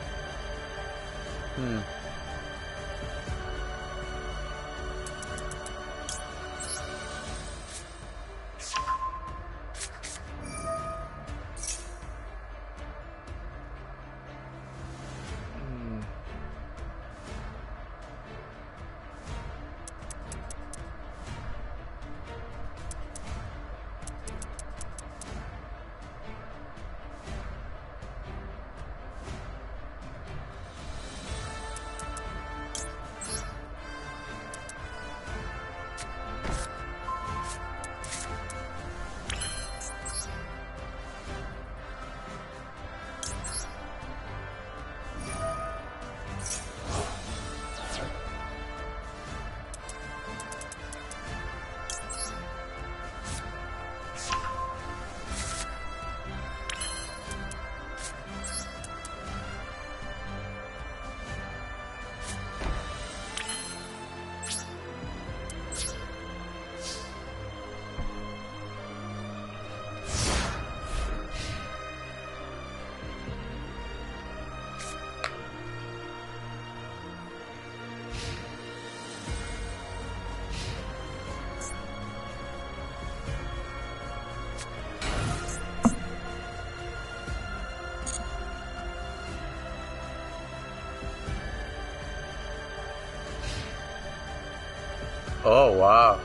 Oh, wow.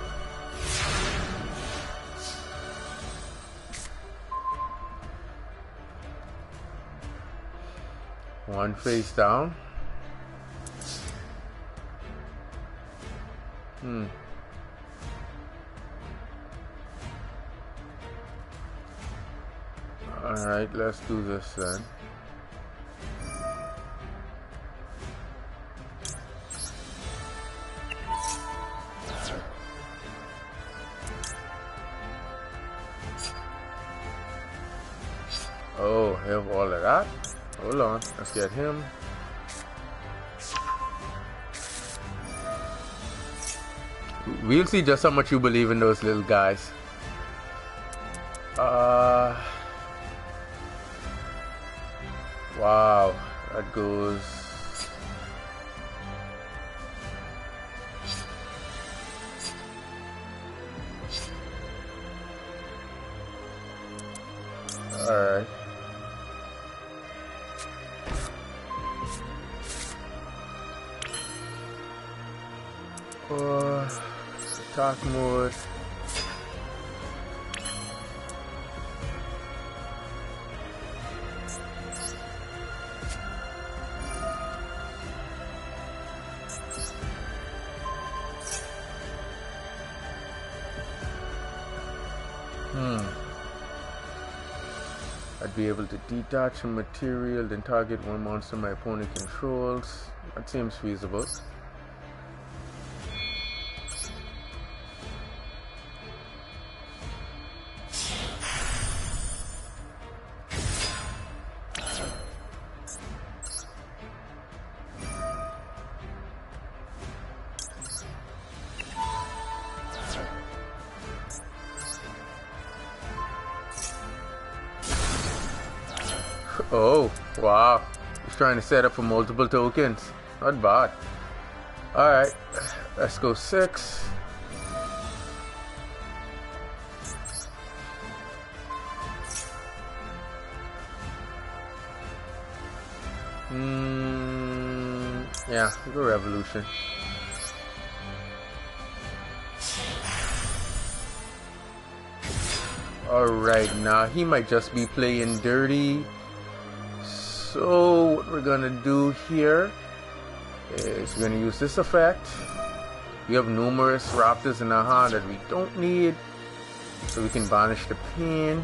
One face down. Alright, let's do this then. Oh, have all of that. Hold on, let's get him. We'll see just how much you believe in those little guys. Wow, that goes. Alright. Attack mode. I'd be able to detach a material, then target one monster my opponent controls. That seems feasible. Oh, wow. He's trying to set up for multiple tokens. Not bad. Alright, let's go 6. Yeah, go revolution. Alright, now he might just be playing dirty. So what we're gonna do here is we're gonna use this effect. We have numerous raptors in our hand that we don't need, so we can banish the pain.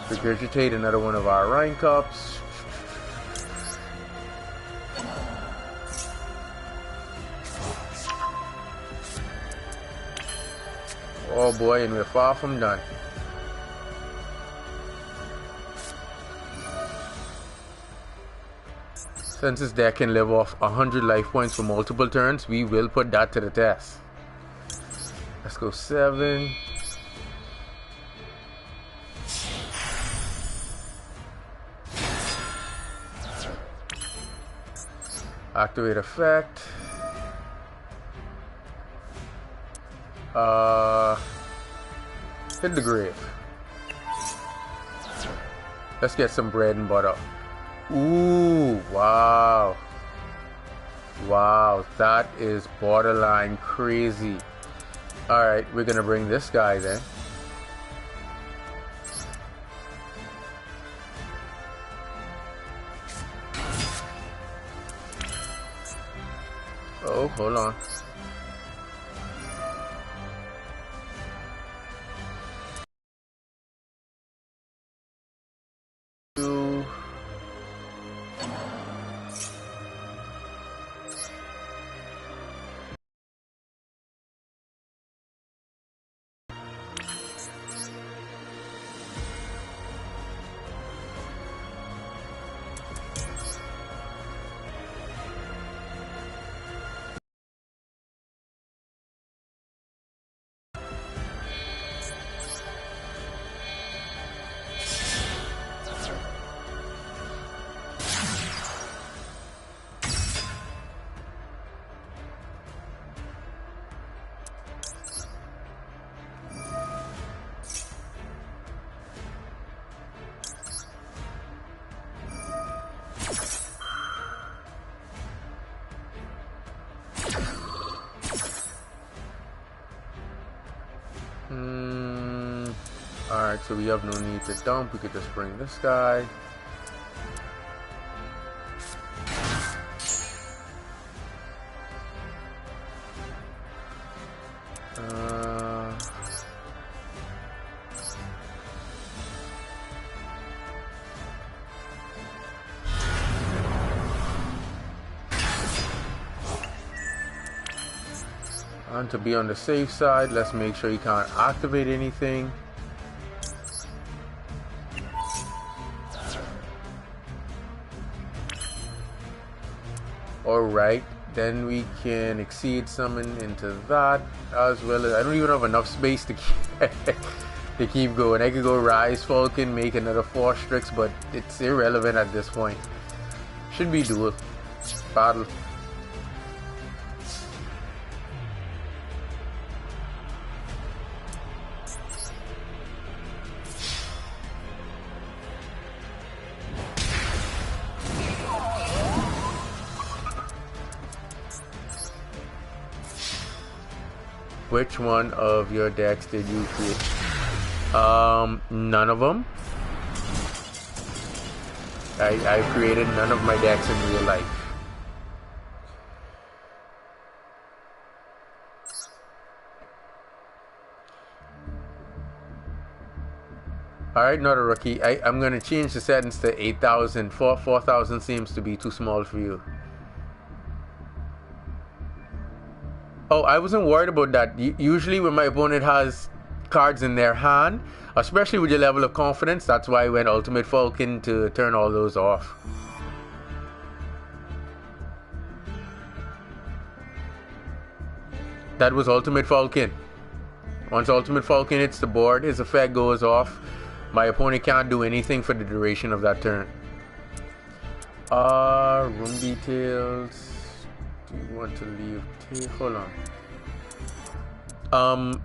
Regurgitate another one of our rank ups. Oh boy, and we're far from done. Since this deck can live off 100 life points for multiple turns, we will put that to the test. Let's go 7. Activate effect. Hit the grave. Let's get some bread and butter. Ooh, wow. Wow, that is borderline crazy. Alright, we're gonna bring this guy then. Oh, hold on. Alright, so we have no need to dump. We could just bring this guy. And to be on the safe side, let's make sure you can't activate anything. Alright, then we can exceed summon into that, as well as I don't even have enough space to keep going. I could go Rise Falcon, make another 4 Strix, but it's irrelevant at this point. Should be duel. Battle. Which one of your decks did you create? None of them. I created none of my decks in real life. Alright, not a rookie. I'm gonna change the settings to 8,000. 4,000 seems to be too small for you. Oh, I wasn't worried about that. Usually when my opponent has cards in their hand, especially with your level of confidence, that's why I went Ultimate Falcon to turn all those off. That was Ultimate Falcon. Once Ultimate Falcon hits the board, his effect goes off. My opponent can't do anything for the duration of that turn. Room details. Do you want to leave? Hold on.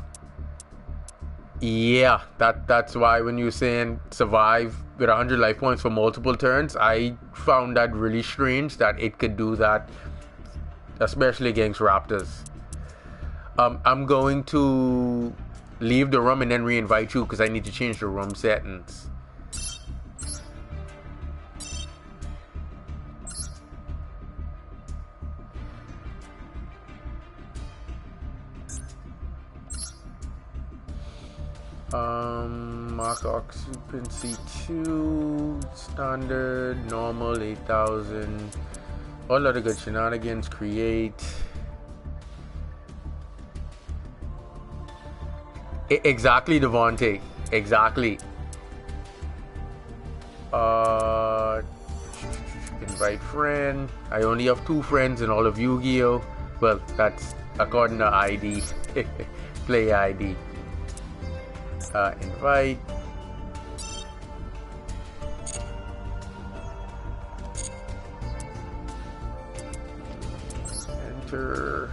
Yeah, that's why when you're saying survive with 100 life points for multiple turns, I found that really strange that it could do that especially against raptors. I'm going to leave the room and then re-invite you because I need to change the room settings. Mark occupancy 2, standard, normal 8,000, all other good shenanigans, create. Exactly, Devontae, exactly. Invite friend. I only have 2 friends in all of Yu-Gi-Oh! Well, that's according to ID. Play ID. Invite. Enter.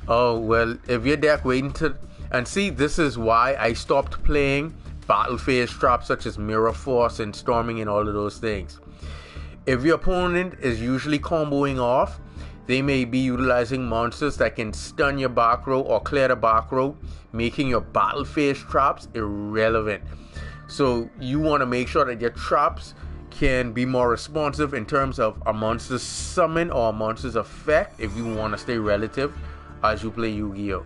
Oh, well, if your deck waiting to... And see, this is why I stopped playing battle phase traps such as Mirror Force and Storming and all of those things. If your opponent is usually comboing off, they may be utilizing monsters that can stun your back row or clear the back row, making your battle phase traps irrelevant. So you want to make sure that your traps can be more responsive in terms of a monster's summon or a monster's effect if you want to stay relative as you play Yu-Gi-Oh!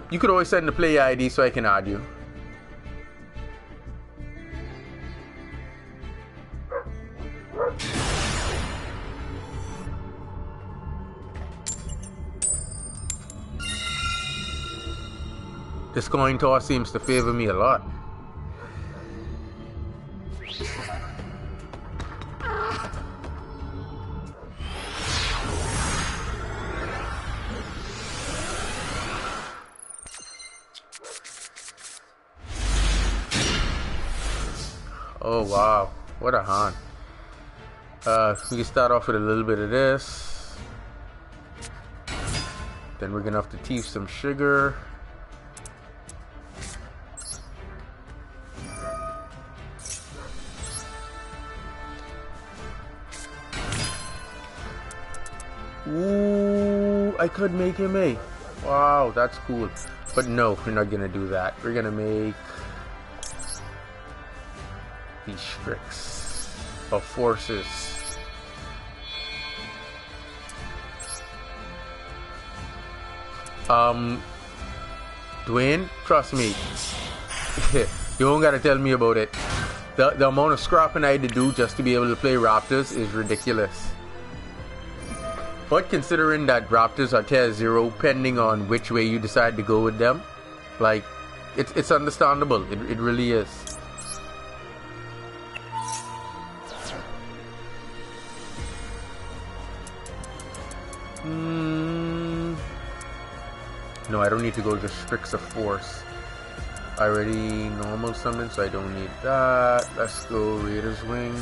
You could always send the play ID so I can add you. This coin toss seems to favor me a lot. Oh wow, what a hand. We can start off with a little bit of this. Then we're gonna have to tease some sugar. Ooh, I could make him a. Wow, that's cool. But no, we're not gonna do that. We're gonna make these tricks of forces. Dwayne, trust me. You don't gotta tell me about it. The amount of scrapping I had to do just to be able to play Raptors is ridiculous. But considering that Raptors are tier 0, pending on which way you decide to go with them, like, it's understandable. It really is. No, I don't need to go just Strix of Force. I already normal summon, so I don't need that. Let's go Raider's Wing.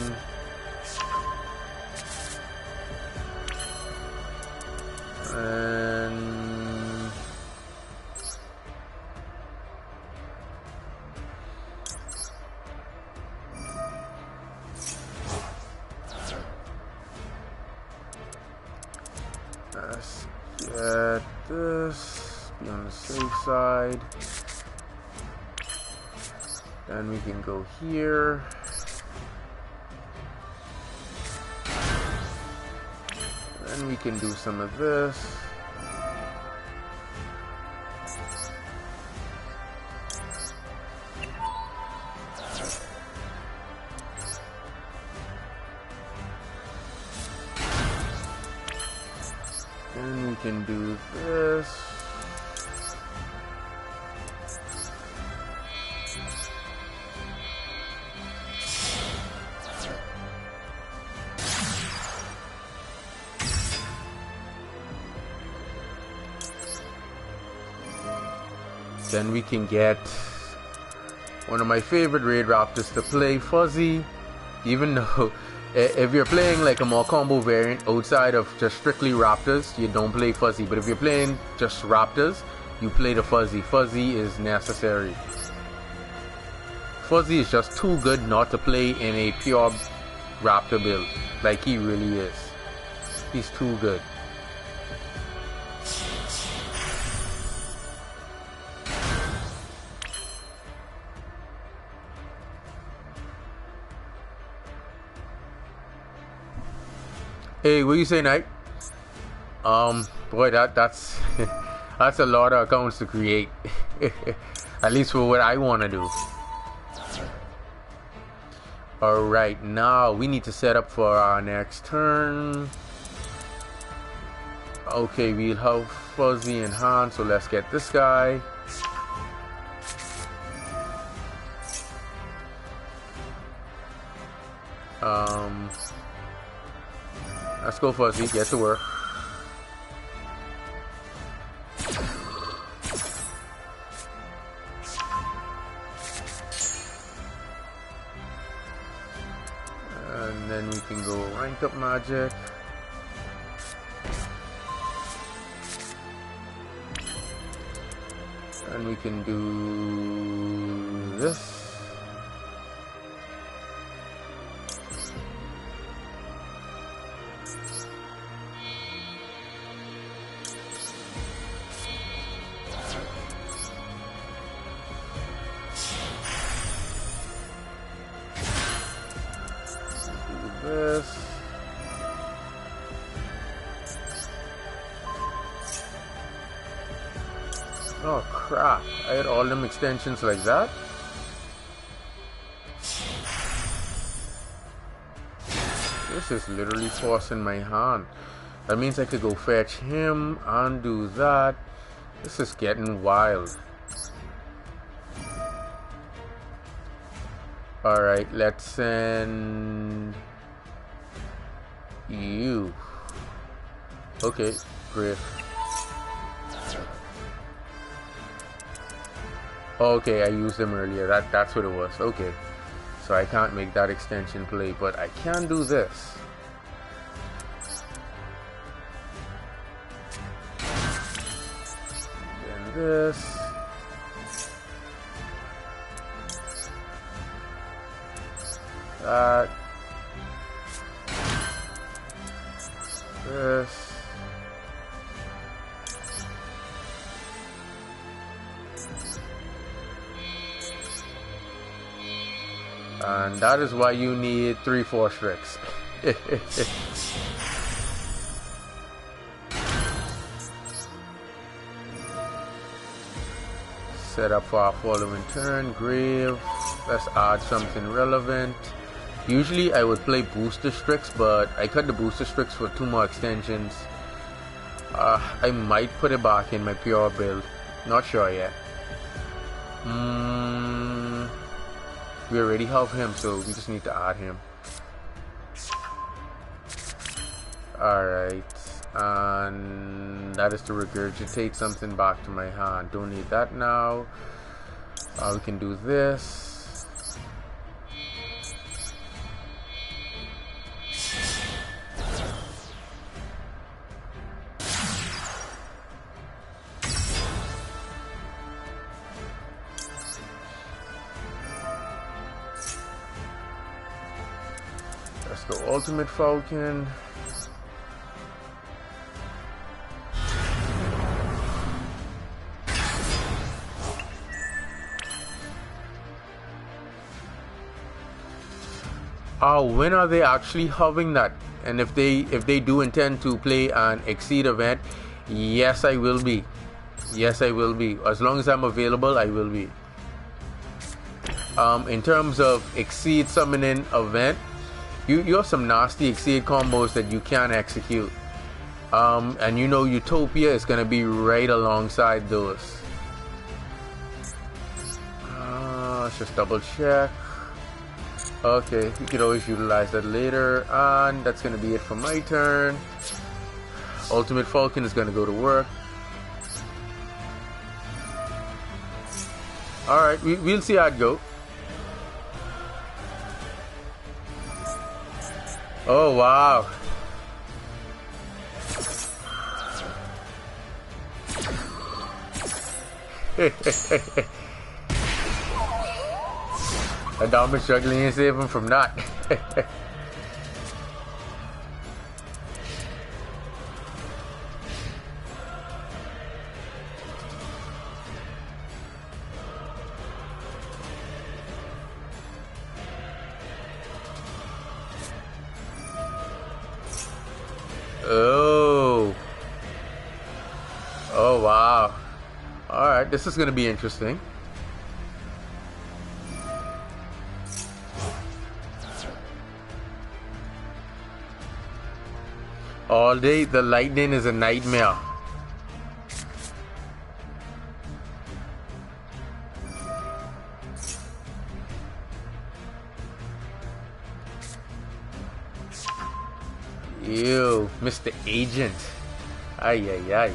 And let's get this, be on the safe side. Then we can go here. Then we can do some of this. Then we can do this. Then we can get One of my favorite raid raptors to play. Fuzzy, even though if you're playing like a more combo variant outside of just strictly raptors, you don't play Fuzzy. But if you're playing just raptors, you play the Fuzzy. Fuzzy is necessary. Fuzzy is just too good not to play in a pure raptor build. Like he really is. He's too good. Hey, what you say, Knight? Boy, that's that's a lot of accounts to create. At least for what I want to do. Alright, now we need to set up for our next turn. Okay, we'll have Fuzzy in hand, so let's get this guy. Let's go Fuzzy, get to work. And then we can go rank up magic. And we can do this. Oh crap, I had all them extensions like that. This is literally forcing my hand. That means I could go fetch him and do that. This is getting wild. Alright, let's send you. Okay, great. Okay, I used them earlier. That's what it was. Okay. So I can't make that extension play, but I can do this. Then this. That. This. And that is why you need 3-4 tricks. Set up for our following turn. Grave. Let's add something relevant. Usually I would play booster tricks, but I cut the booster tricks for 2 more extensions. I might put it back in my pure build. Not sure yet. We already have him, so we just need to add him. Alright, and that is to regurgitate something back to my hand. Don't need that now. We can do this. Let's go Ultimate Falcon. When are they actually having that? And if they do intend to play an Exceed event, yes I will be. Yes I will be. As long as I'm available, I will be. In terms of Exceed summoning event, you have some nasty Exceed combos that you can execute. And you know Utopia is gonna be right alongside those. Let's just double check. Okay, we could always utilize that later, and that's gonna be it for my turn. Ultimate Falcon is gonna go to work. Alright, we'll see how it go. Oh wow. Dabna struggling and save him from that. Oh. Oh wow. Alright, this is gonna be interesting. All day the lightning is a nightmare. Ew, Mr. Agent. Ay ay ay.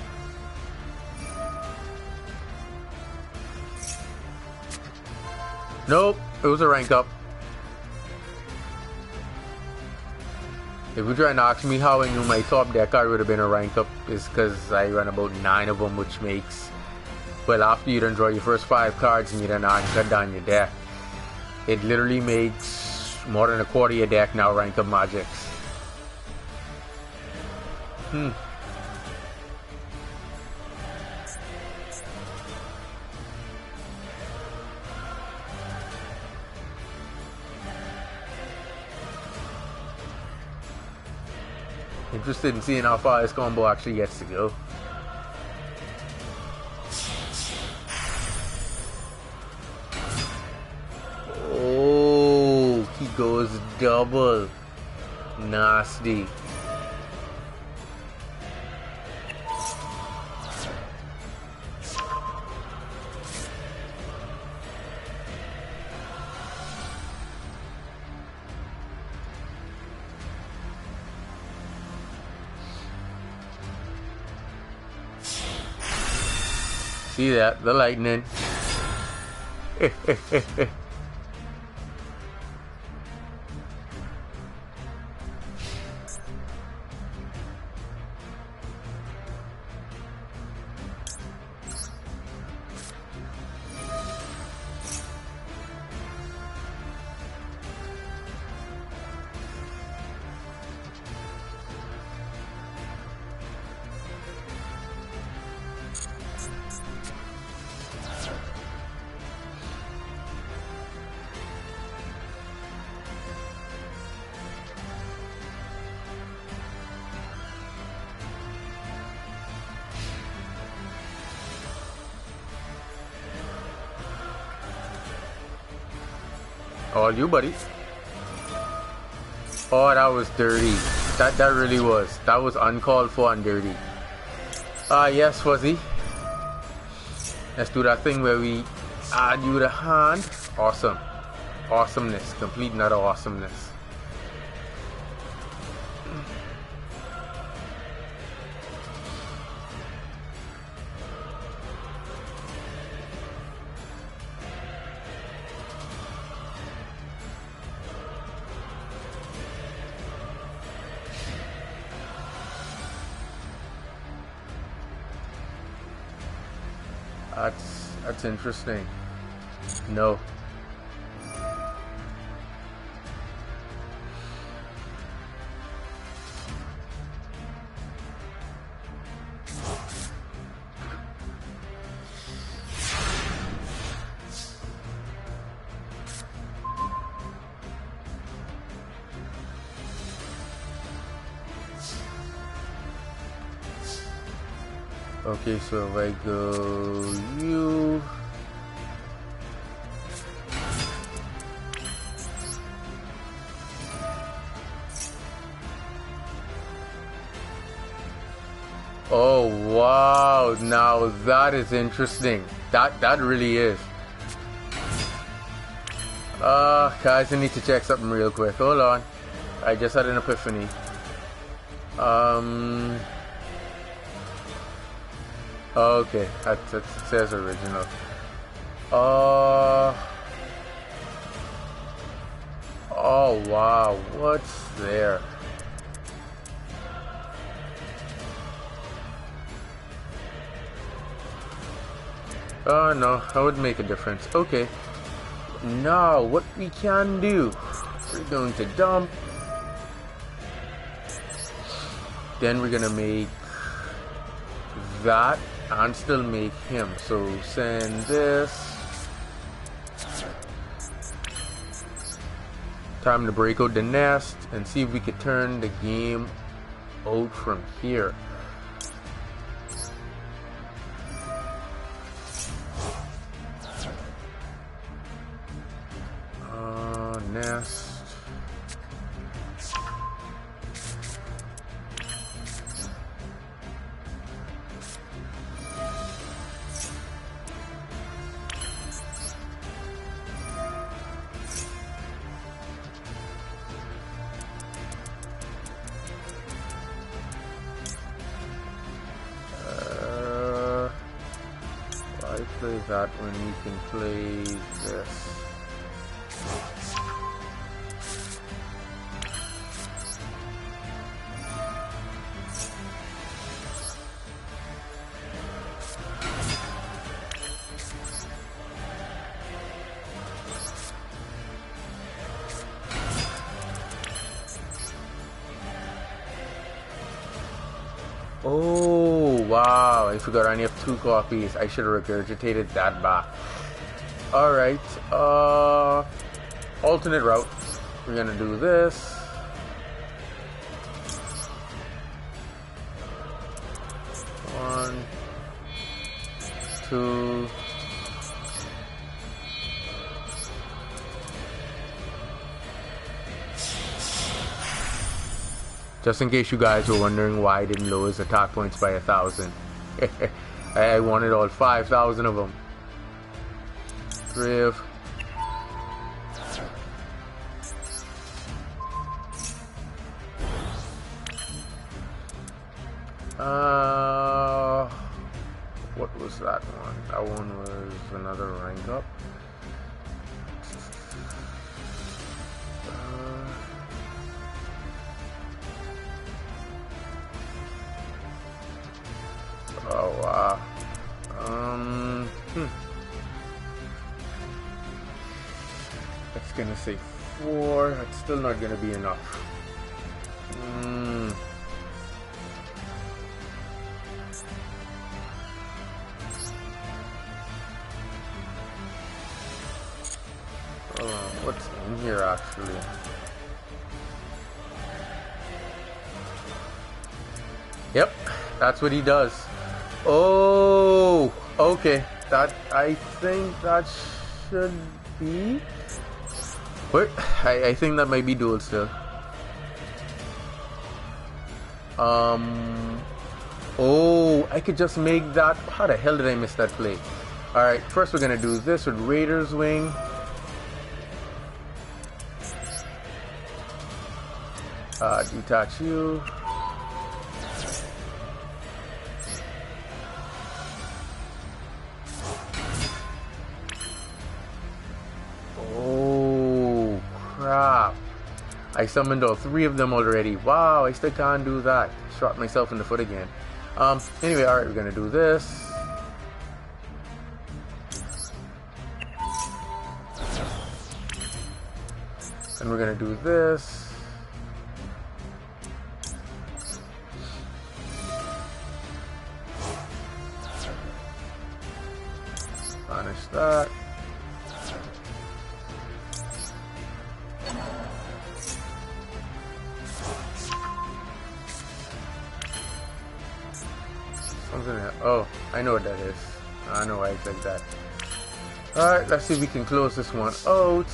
Nope, it was a rank up. If you try and ask me how I knew my top deck card would have been a rank up, is because I run about 9 of them, which makes, well, after you done draw your first 5 cards and you done cut down your deck, it literally makes more than a quarter of your deck now rank up magics. Interested in seeing how far this combo actually gets to go. Oh, he goes double. Nasty. See that? The lightning. All you, buddy. Oh, that was dirty. That really was. That was uncalled for and dirty. Yes, Fuzzy. Let's do that thing where we add you the hand. Awesome. Awesomeness. Complete another awesomeness. That's interesting. No. Okay, so if I go you. Oh wow, now that is interesting. That really is. Guys, I need to check something real quick. Hold on. I just had an epiphany. Okay, that says original. Oh wow, what's there? Oh no, that would make a difference. Okay. Now, what we can do, we're going to dump. Then we're gonna make that and still make him. So send this. Time to break out the nest and see if we could turn the game out from here. Nest. Why play that when we can play this? Oh wow, I forgot I only have 2 copies. I should have regurgitated that back. Alright, alternate route. We're gonna do this. One, 2. Just in case you guys were wondering why I didn't lower his attack points by 1,000. I wanted all 5,000 of them. Riv. What was that one? That one was another rank up. Oh wow. That's gonna say 4. That's still not gonna be enough. What's in here actually? Yep, that's what he does. Oh, okay. That, I think that should be. Wait, I think that might be duel still. Oh, I could just make that. How the hell did I miss that play? Alright, first we're gonna do this with Raider's Wing. Detach you. Oh, crap. I summoned all 3 of them already. Wow, I still can't do that. Shot myself in the foot again. Anyway, alright, we're gonna do this. And we're gonna do this. Banish that. Oh, I know what that is. I know why it's like that. Alright, let's see if we can close this one out.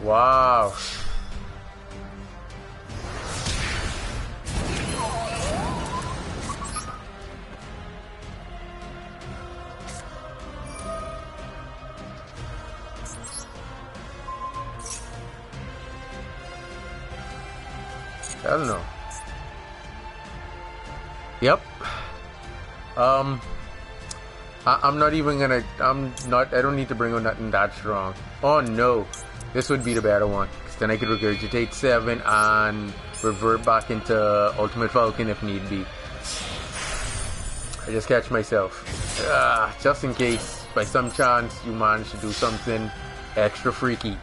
Wow. I don't know. Yep. I'm not even gonna. I don't need to bring on nothing that strong. Oh no, this would be the better one. Cause then I could regurgitate 7 and revert back into Ultimate Falcon if need be. I just catch myself. Just in case, by some chance, you manage to do something extra freaky.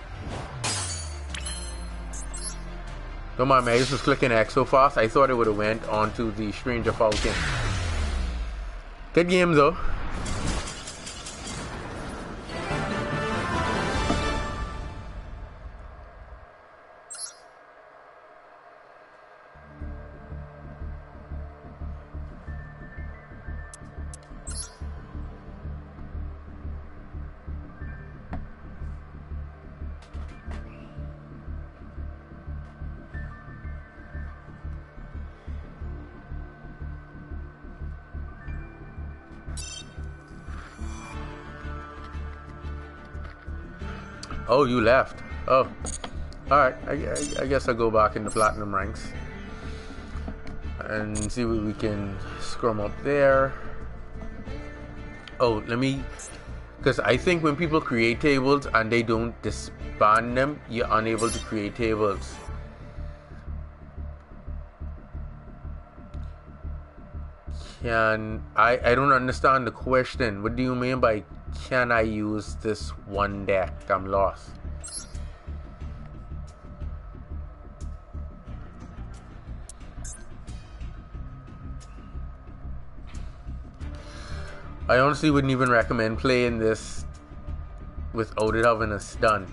Come on, man. I just was clicking X so fast, I thought it would have went onto the Stranger Falcon. Good game, though. Oh, you left. Oh, alright. I guess I'll go back in the platinum ranks and see what we can scrum up there. Oh, let me, because I think when people create tables and they don't disband them, you're unable to create tables. I don't understand the question. What do you mean by can I use this one deck? I'm lost. I honestly wouldn't even recommend playing this without it having a stun.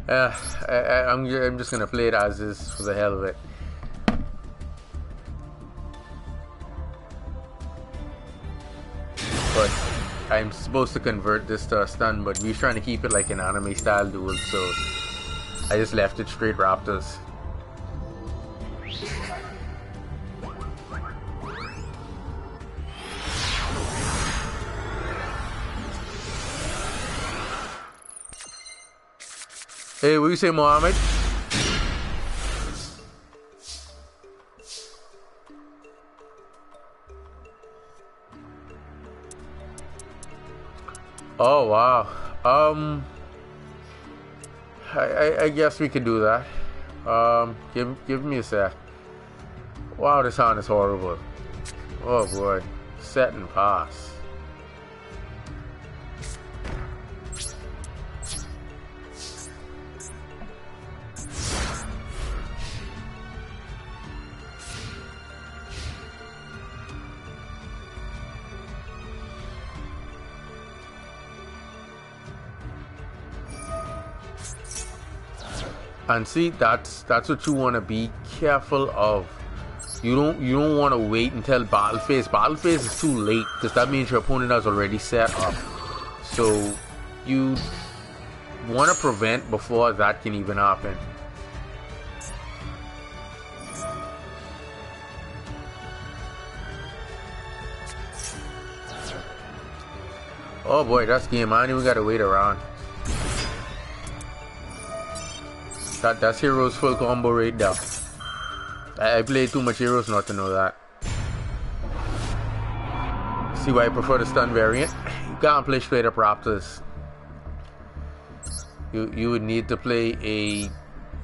I'm just gonna play it as is for the hell of it. But I'm supposed to convert this to a stun, but we're trying to keep it like an anime style duel, so I just left it straight raptors. Hey, what you say, Mohammed? Oh wow. I guess we could do that. Give me a sec. Wow, this hand is horrible. Oh boy. Set and pass. And see, that's what you want to be careful of. You don't want to wait until battle phase. Battle phase is too late because that means your opponent has already set up. So you want to prevent before that can even happen. Oh boy, that's game on. We gotta wait around. That's Heroes full combo right there. I played too much Heroes not to know that. See why I prefer the stun variant? You can't play straight up Raptors. You would need to play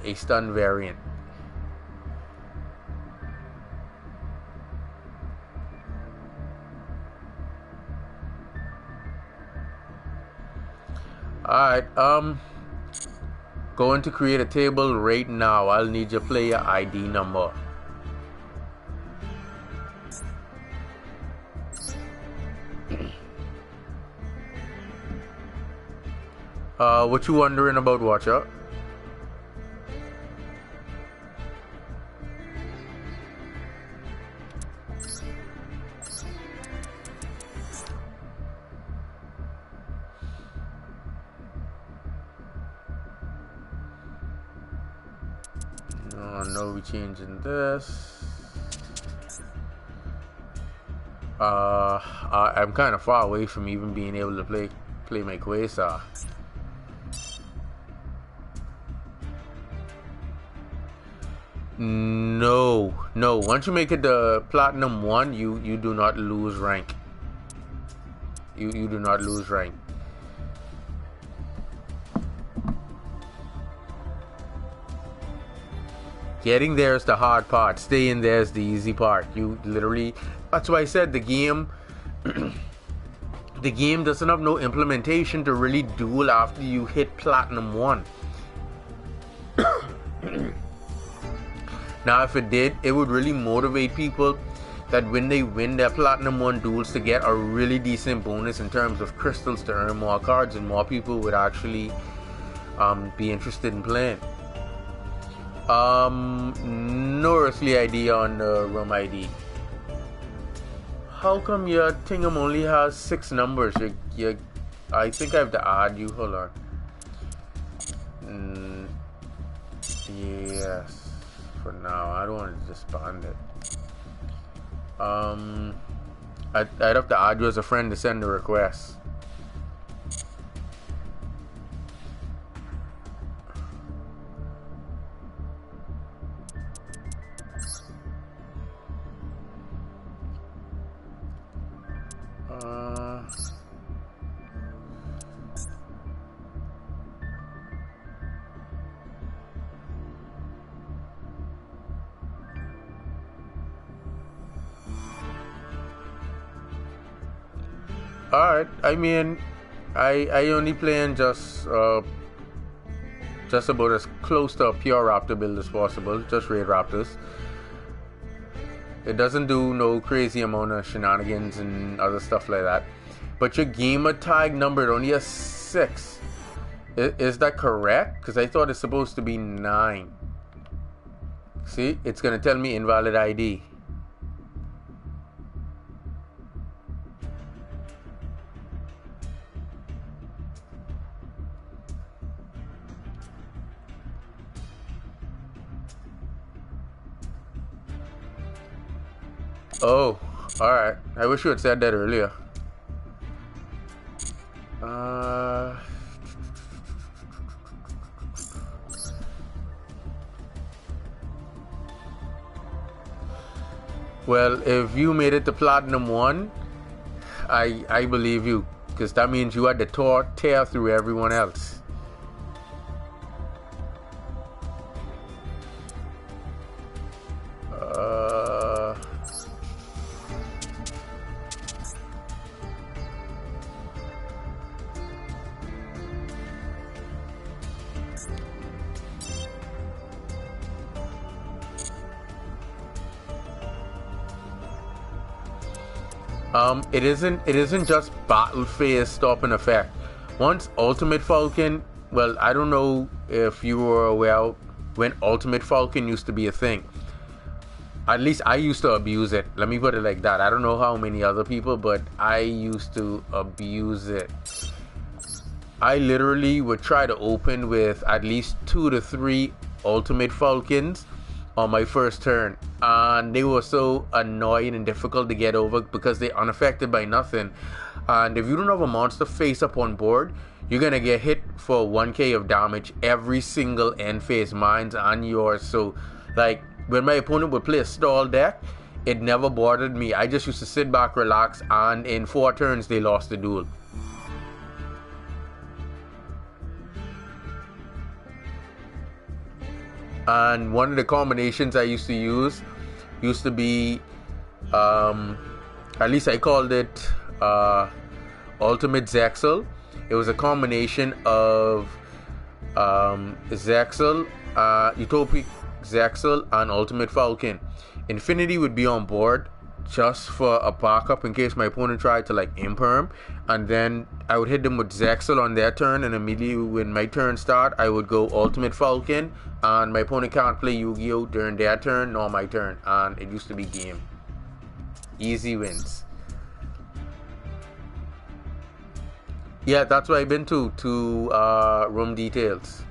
a stun variant. Alright, going to create a table right now. I'll need your player ID number. What you wondering about, Watcher? No, we changing this. I'm kind of far away from even being able to play my Quasar. No, no. Once you make it the platinum 1, you do not lose rank. You do not lose rank. Getting there is the hard part. Staying there is the easy part. You literally, that's why I said the game the game doesn't have no implementation to really duel after you hit platinum 1. Now if it did, it would really motivate people that when they win their platinum 1 duels to get a really decent bonus in terms of crystals to earn more cards, and more people would actually be interested in playing. No earthly idea on the room ID. How come your thingam only has 6 numbers? I think I have to add you. Hold on. Yes. For now, I don't want to disband it. I'd have to add you as a friend to send the request. Alright, I mean, I only playing just about as close to a pure raptor build as possible, just raid raptors. It doesn't do no crazy amount of shenanigans and other stuff like that. But your gamer tag number only has 6. Is that correct? Because I thought it's supposed to be 9. See, it's gonna tell me invalid ID. Oh, alright. I wish you had said that earlier. Well, if you made it to platinum 1, I believe you, because that means you had to tear through everyone else. It isn't just battle phase stop and effect. Once Ultimate Falcon, well, I don't know if you were aware when Ultimate Falcon used to be a thing. At least I used to abuse it. Let me put it like that. I don't know how many other people, but I used to abuse it. I literally would try to open with at least 2 to 3 Ultimate Falcons on my first turn, and they were so annoying and difficult to get over because they're unaffected by nothing. And if you don't have a monster face up on board, you're gonna get hit for 1k of damage every single end phase, mines and yours. So like when my opponent would play a stall deck, it never bothered me. I just used to sit back, relax, and in 4 turns they lost the duel. And one of the combinations I used to use used to be, at least I called it Ultimate Zexel. It was a combination of Zexel, Utopic Zexel, and Ultimate Falcon. Infinity would be on board just for a backup in case my opponent tried to like imperm, and then I would hit them with Zexel on their turn, and immediately when my turn start I would go Ultimate Falcon, and my opponent can't play Yu-Gi-Oh during their turn nor my turn, and it used to be game. Easy wins. Yeah, that's what I've been to room details.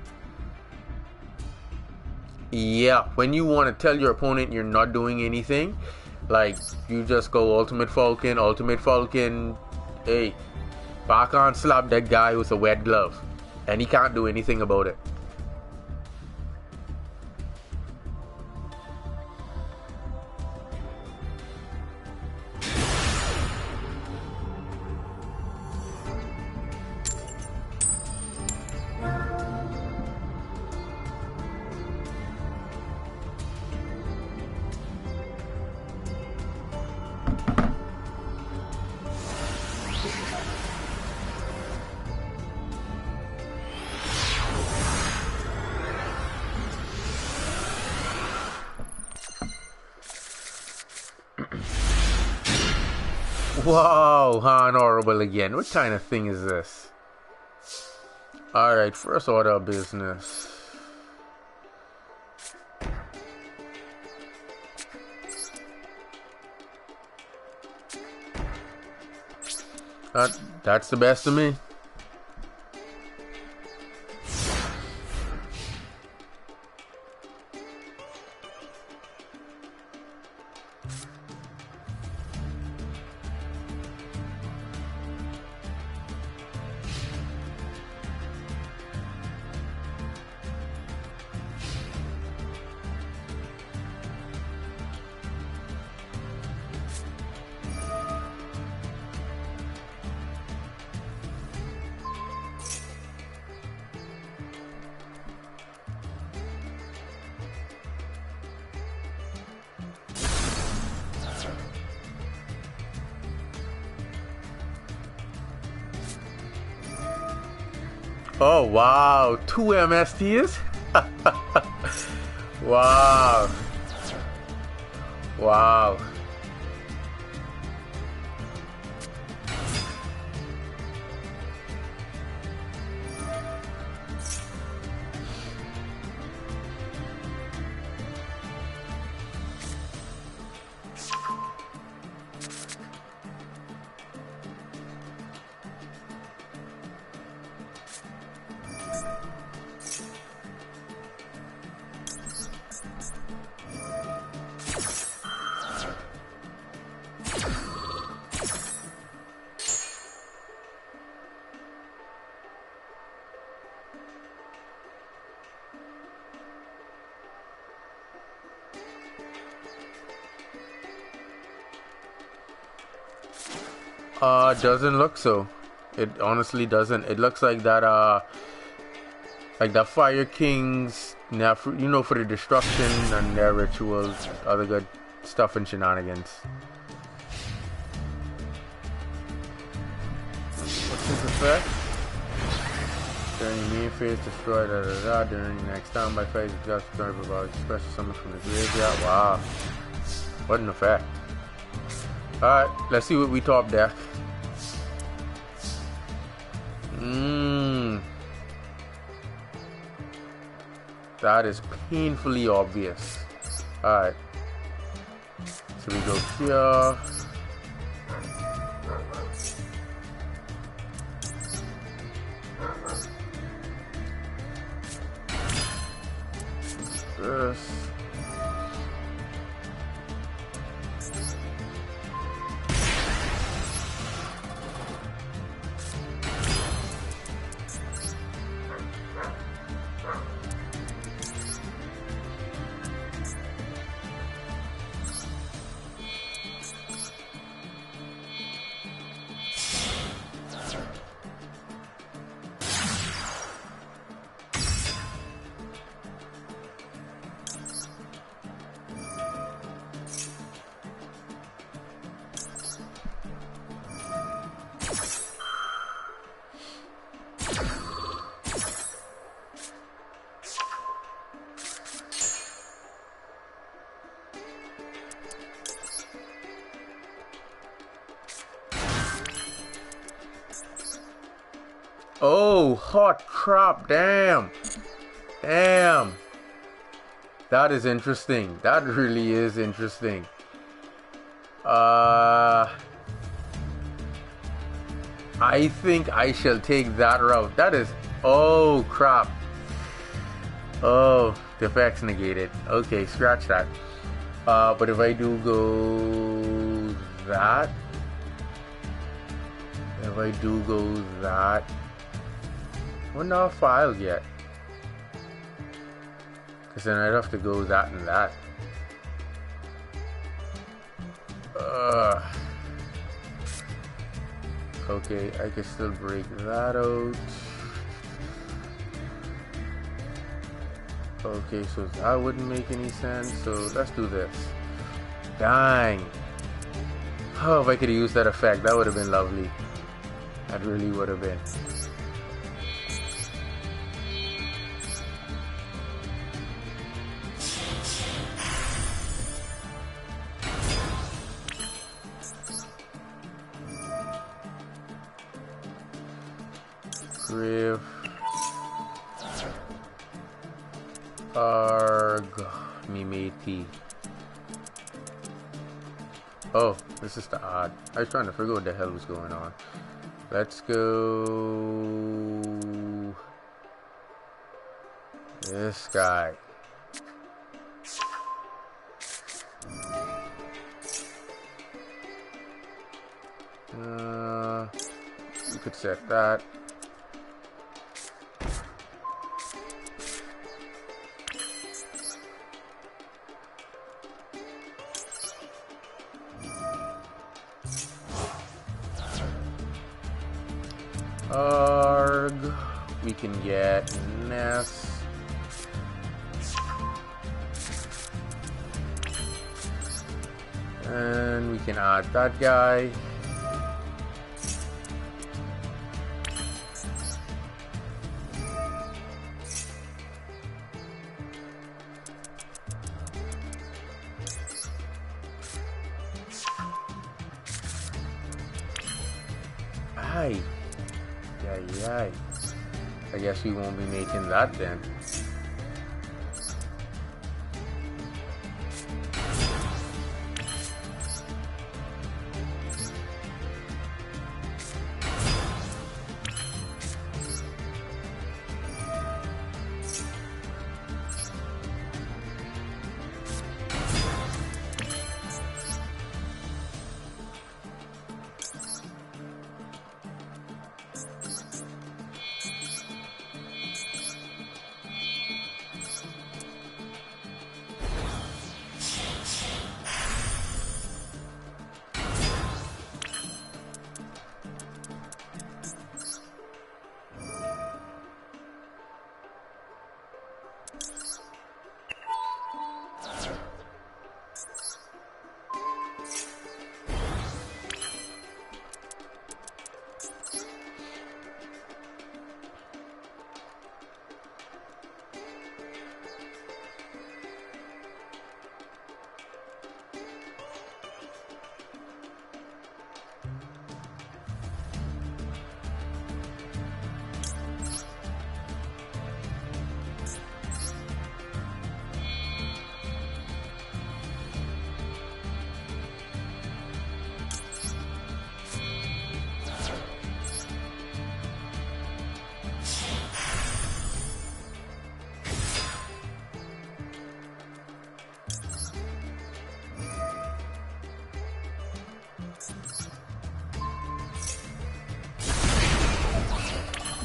Yeah, when you want to tell your opponent you're not doing anything, like you just go Ultimate Falcon, hey, back on slap that guy with a wet glove, and he can't do anything about it. Wow, honorable again. What kind of thing is this? Alright, first order of business. That's the best of me. Oh wow, 2 MSTs? Wow. Wow. Doesn't look so. It honestly doesn't. It looks like that Fire Kings, you know, for the destruction and their rituals, other good stuff and shenanigans. What's his effect? During the main phase, destroy during the next time by phase, it just turn about special summon from the graveyard. Wow. What an effect. Alright, let's see what we top deck. That is painfully obvious. Alright. So we go here. This. Oh, hot crap, damn. Damn. That is interesting. That really is interesting. I think I shall take that route. That is, oh crap. Oh, the effect's negated. Okay, scratch that. But if I do go that, we're not filed yet. Because then I'd have to go that and that. Okay, I can still break that out. Okay, so that wouldn't make any sense. So let's do this. Dang. Oh, if I could have used that effect, that would have been lovely. That really would have been. grave. Arg, me matey. Oh, this is the odd. I was trying to figure out what the hell was going on. Let's go. This guy. You could set that. Arg. We can get Ness. And we can add that guy. Aye. Yay. I guess we won't be making that then.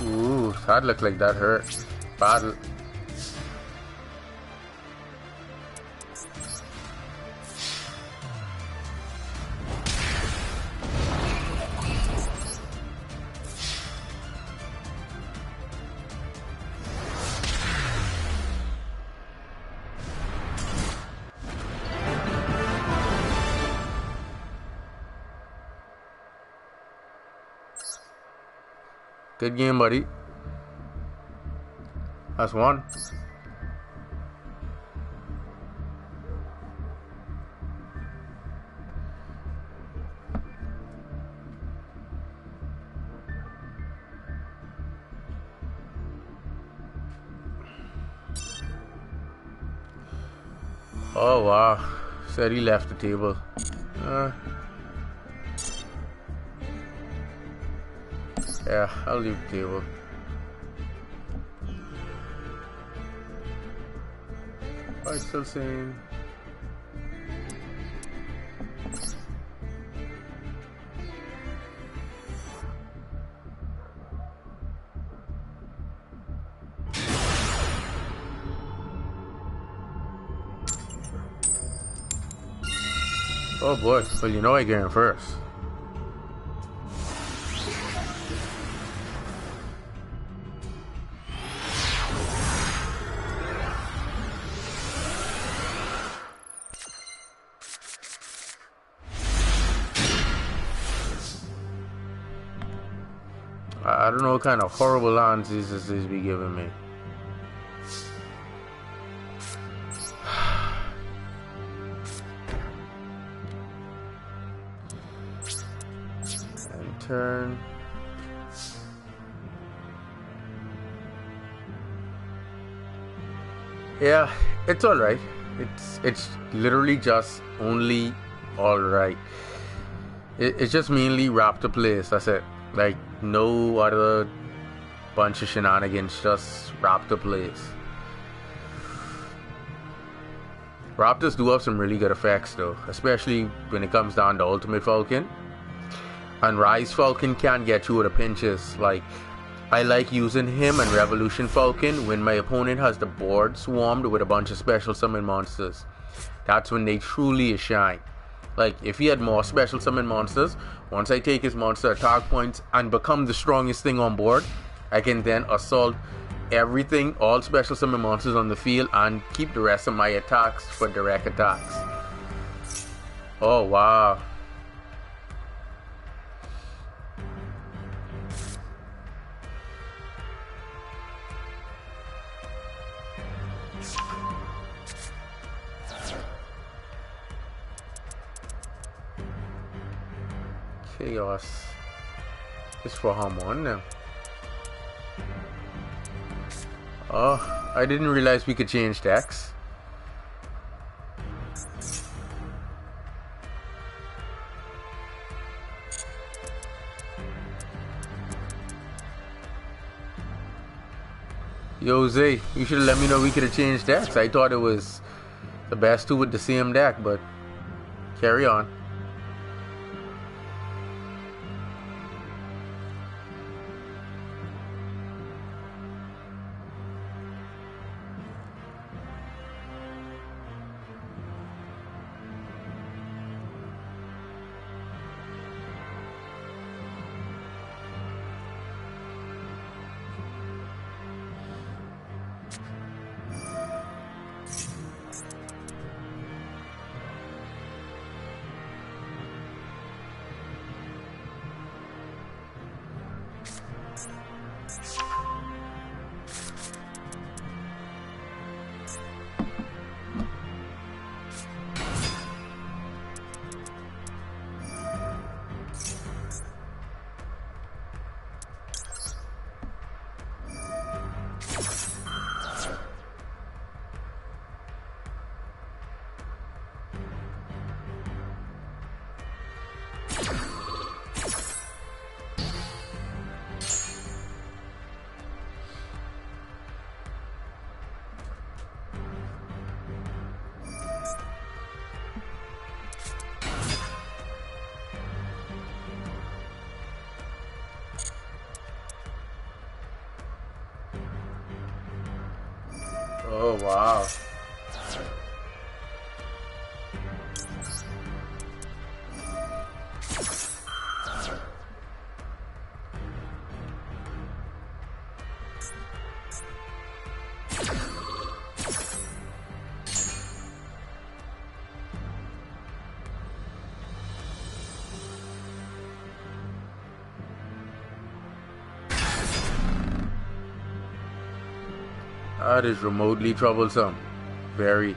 Ooh, that looked like that hurt. Bad. Good game, buddy. That's one. Oh wow. Said he left the table. Yeah, I'll leave the table. Oh, it's still saying. Oh boy, well you know I get in first. I don't know what kind of horrible answers this is be giving me. And turn. Yeah, it's all right. It's literally just only all right. It's just mainly raptor plays. That's it. Like no other bunch of shenanigans. Just raptor plays. Raptors do have some really good effects though, especially when it comes down to Ultimate Falcon. And Rise Falcon can get you with the pinches. Like, I like using him and Revolution Falcon when my opponent has the board swarmed with a bunch of special summon monsters. That's when they truly shine. Like, if he had more special summon monsters, once I take his monster attack points and become the strongest thing on board, I can then assault everything, all special summon monsters on the field, and keep the rest of my attacks for direct attacks. Oh wow. Chaos is for Harmon now. Oh, I didn't realize we could change decks. Yo, Zay, you should have let me know we could have changed decks. I thought it was the best two with the same deck, but carry on. Oh wow. That is remotely troublesome. Very.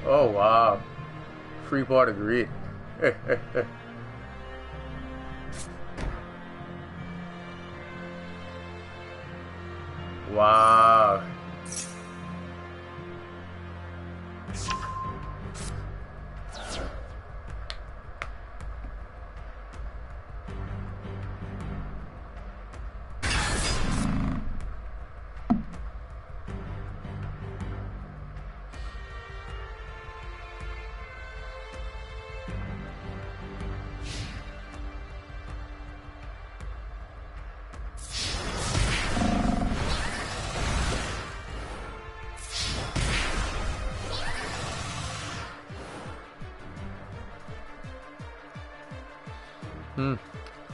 Oh wow. Freeport agreed. Wow.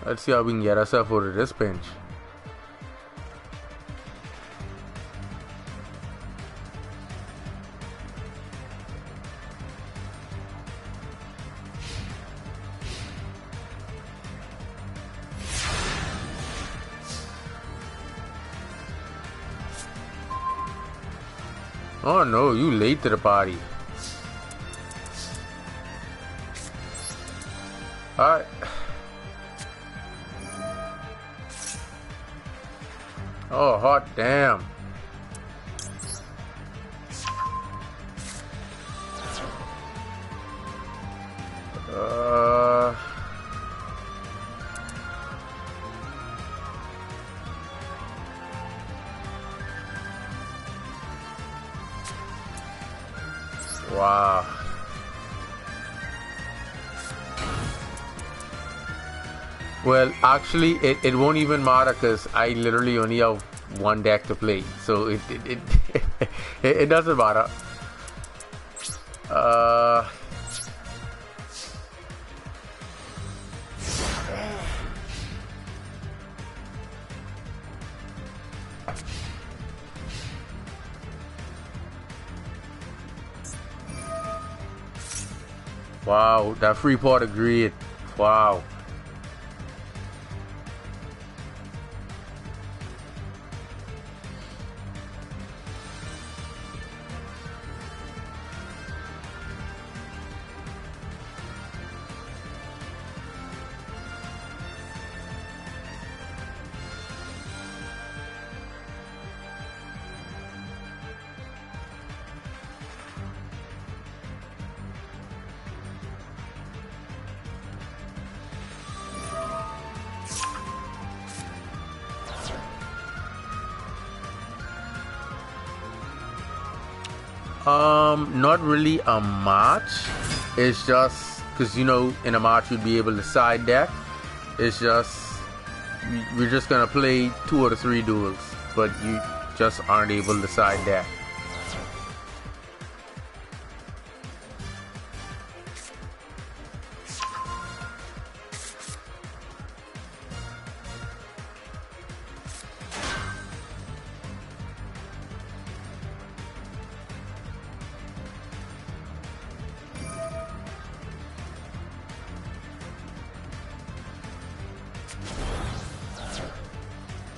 Let's see how we can get ourselves out of this pinch. Oh no, you late to the party. Alright. Oh, hot damn. Wow. Well, actually, it won't even matter because I literally only have one deck to play, so it doesn't matter. Wow, that Freeport agreed. Wow. Not really a match. It's just because, you know, in a match you'd be able to side deck. It's just we're just gonna play 2 or 3 duels, but you just aren't able to side deck.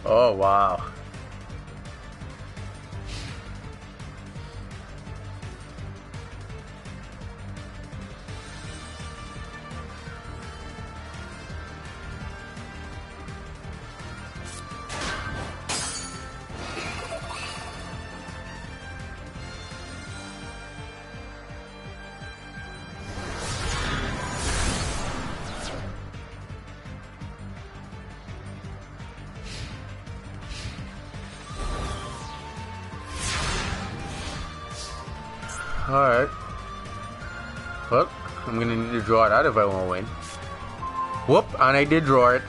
Oh wow. Alright. Well, I'm gonna need to draw it out if I want to win. Whoop, and I did draw it.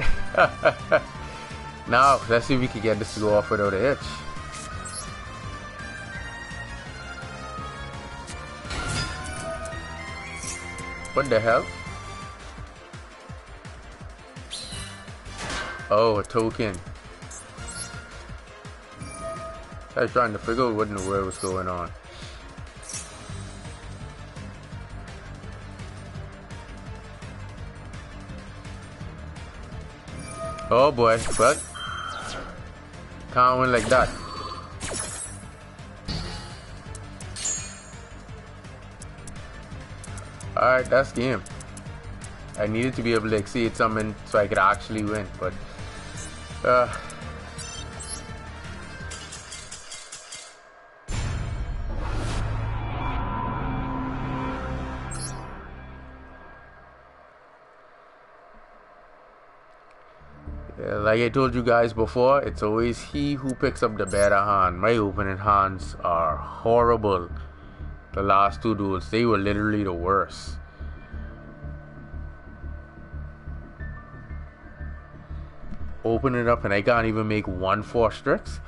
Now, let's see if we can get this to go off without a hitch. What the hell? Oh, a token. I was trying to figure out what in the world was going on. Oh boy, but can't win like that. Alright, that's game. I needed to be able to exceed something so I could actually win, but yeah, like I told you guys before, it's always he who picks up the better hand. My opening hands are horrible. The last 2 duels, they were literally the worst. Open it up and I can't even make 1 force tricks.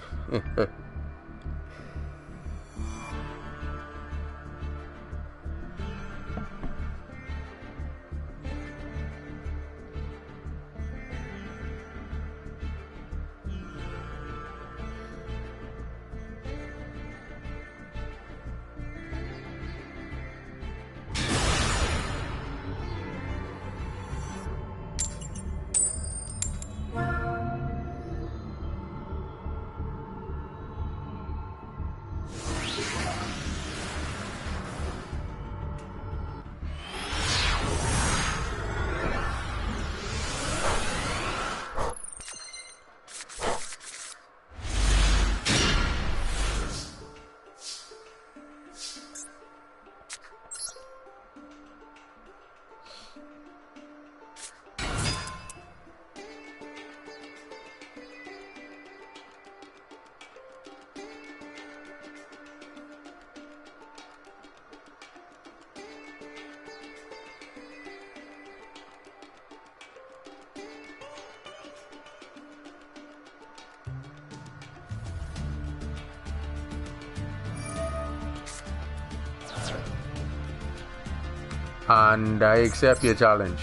And I accept your challenge.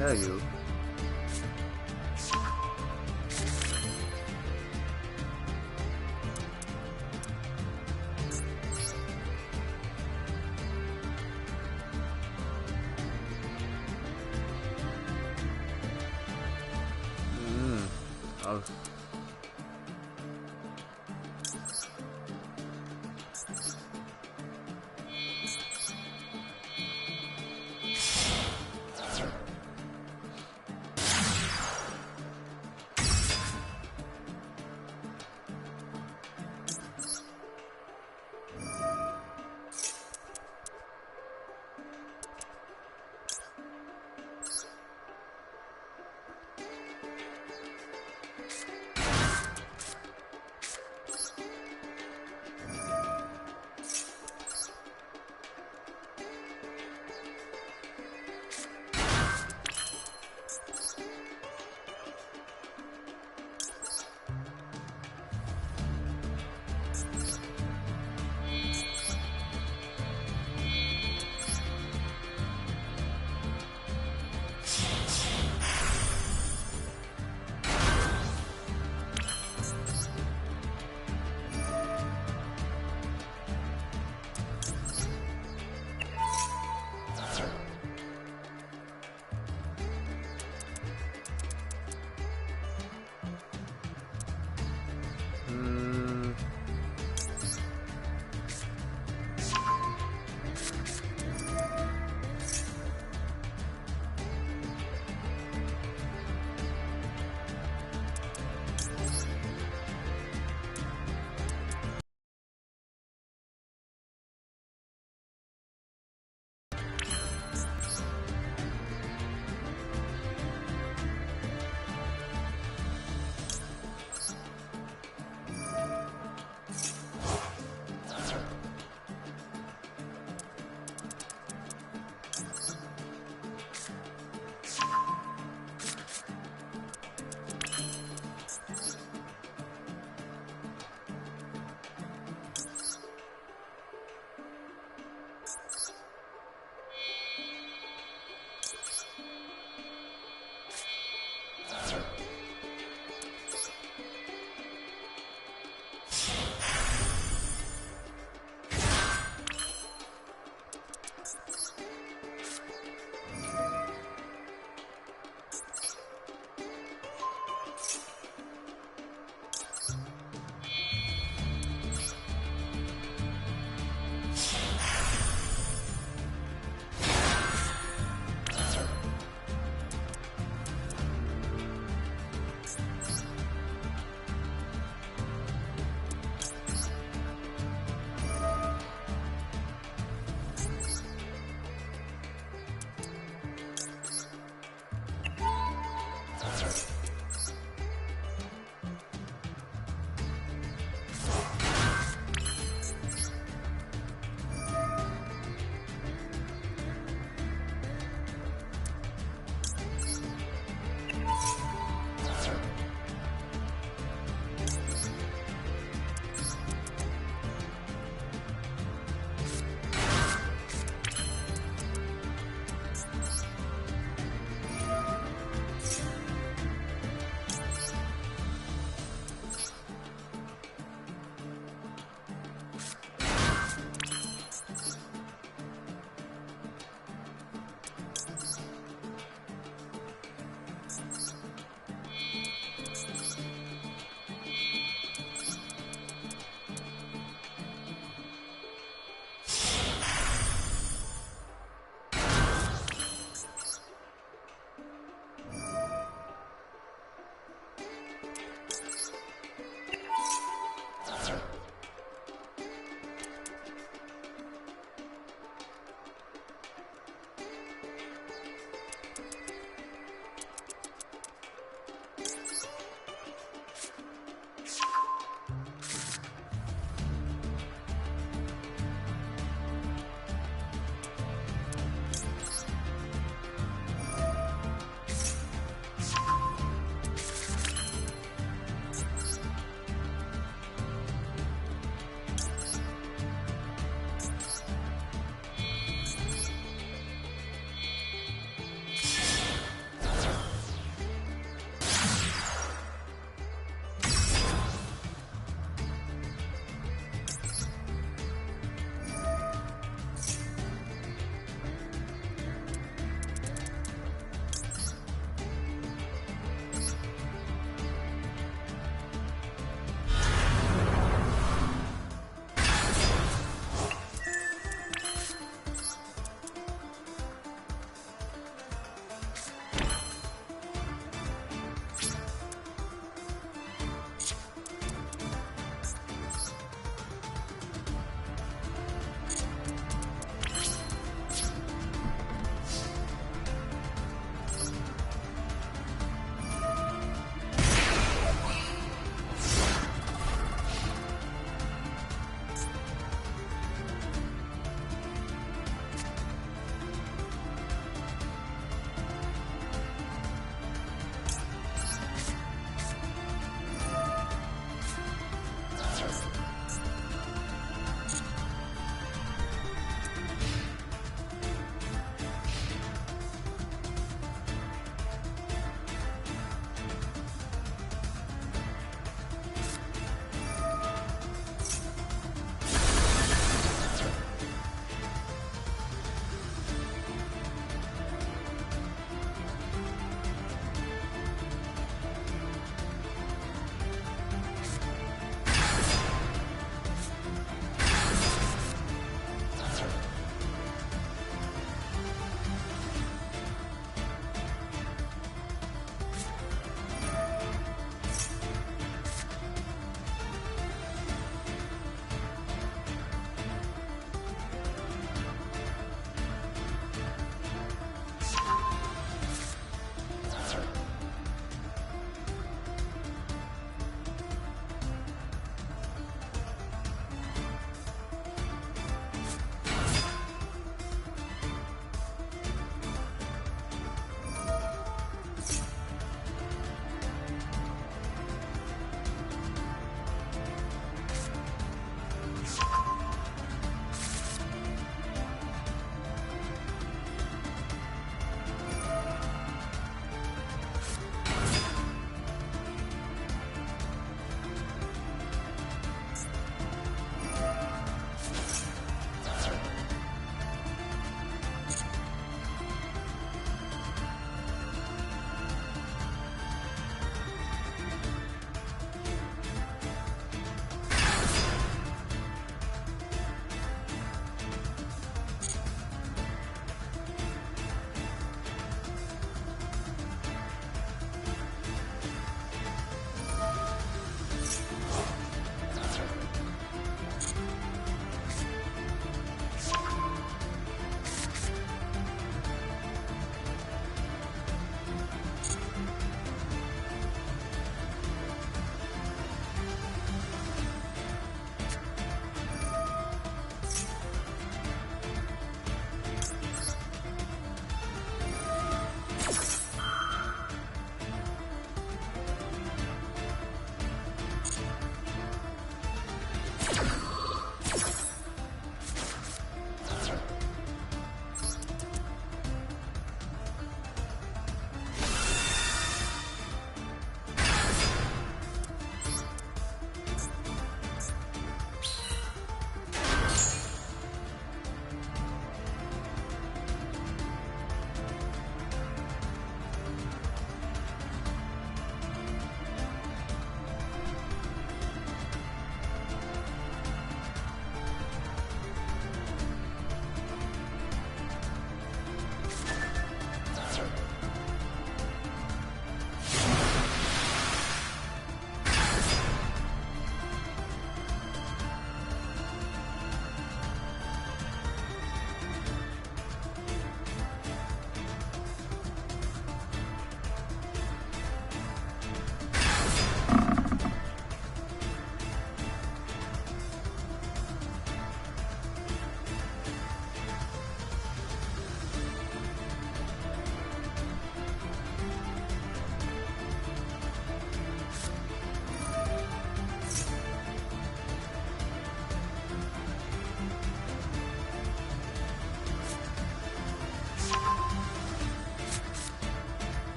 Yeah, you. Oh.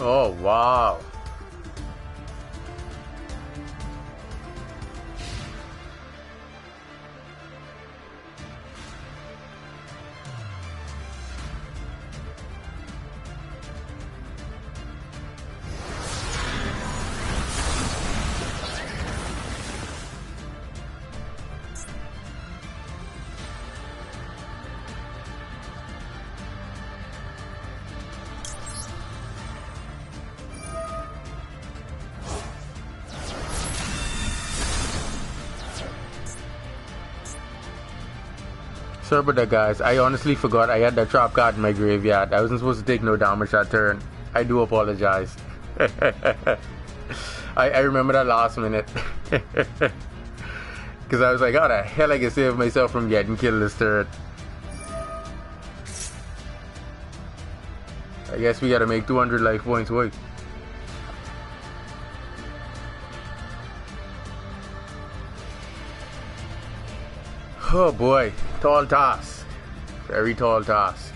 Oh, wow. Sorry about that, guys. I honestly forgot I had that trap card in my graveyard. I wasn't supposed to take no damage that turn. I do apologize. I remember that last minute. Because I was like, how the hell I can save myself from getting killed this turn? I guess we gotta make 200 life points. Wait. Oh boy, tall task. Very tall task.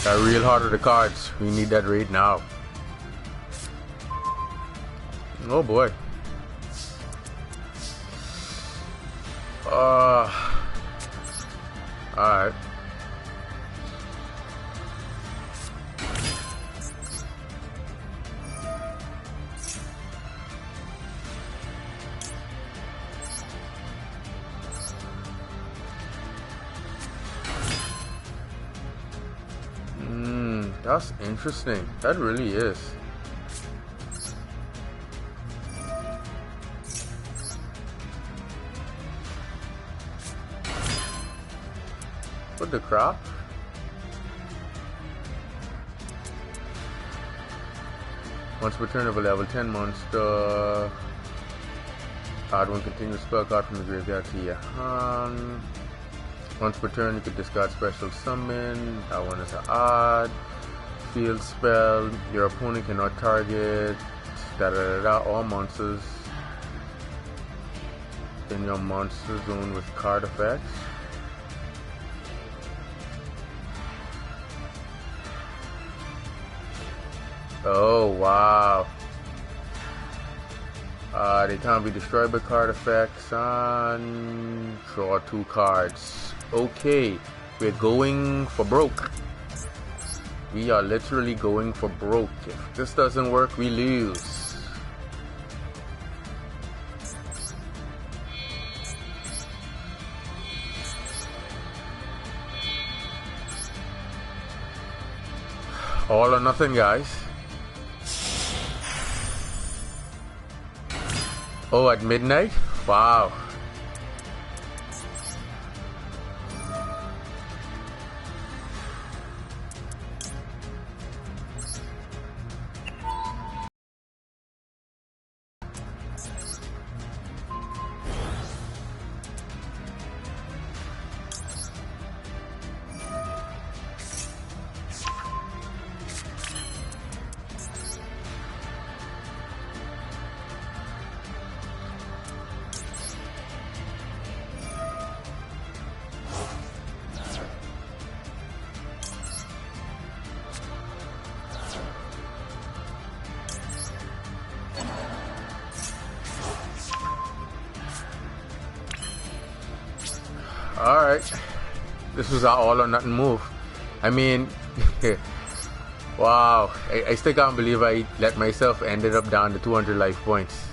Got real hard of the cards. We need that right now. Oh boy. Alright. That's interesting. That really is. What the crap? Once per turn of a level 10 monster, add one continuous spell card from the graveyard to your hand. Once per turn, you could discard special summon. That one is an odd. Field spell. Your opponent cannot target all monsters in your monster zone with card effects. Oh wow. They can't be destroyed by card effects and draw 2 cards. Okay, we're going for broke. We are literally going for broke. If this doesn't work, we lose. All or nothing, guys. Oh, at midnight? Wow. Alright, this was an all or nothing move. I mean, wow, I still can't believe I let myself ended up down to 200 life points.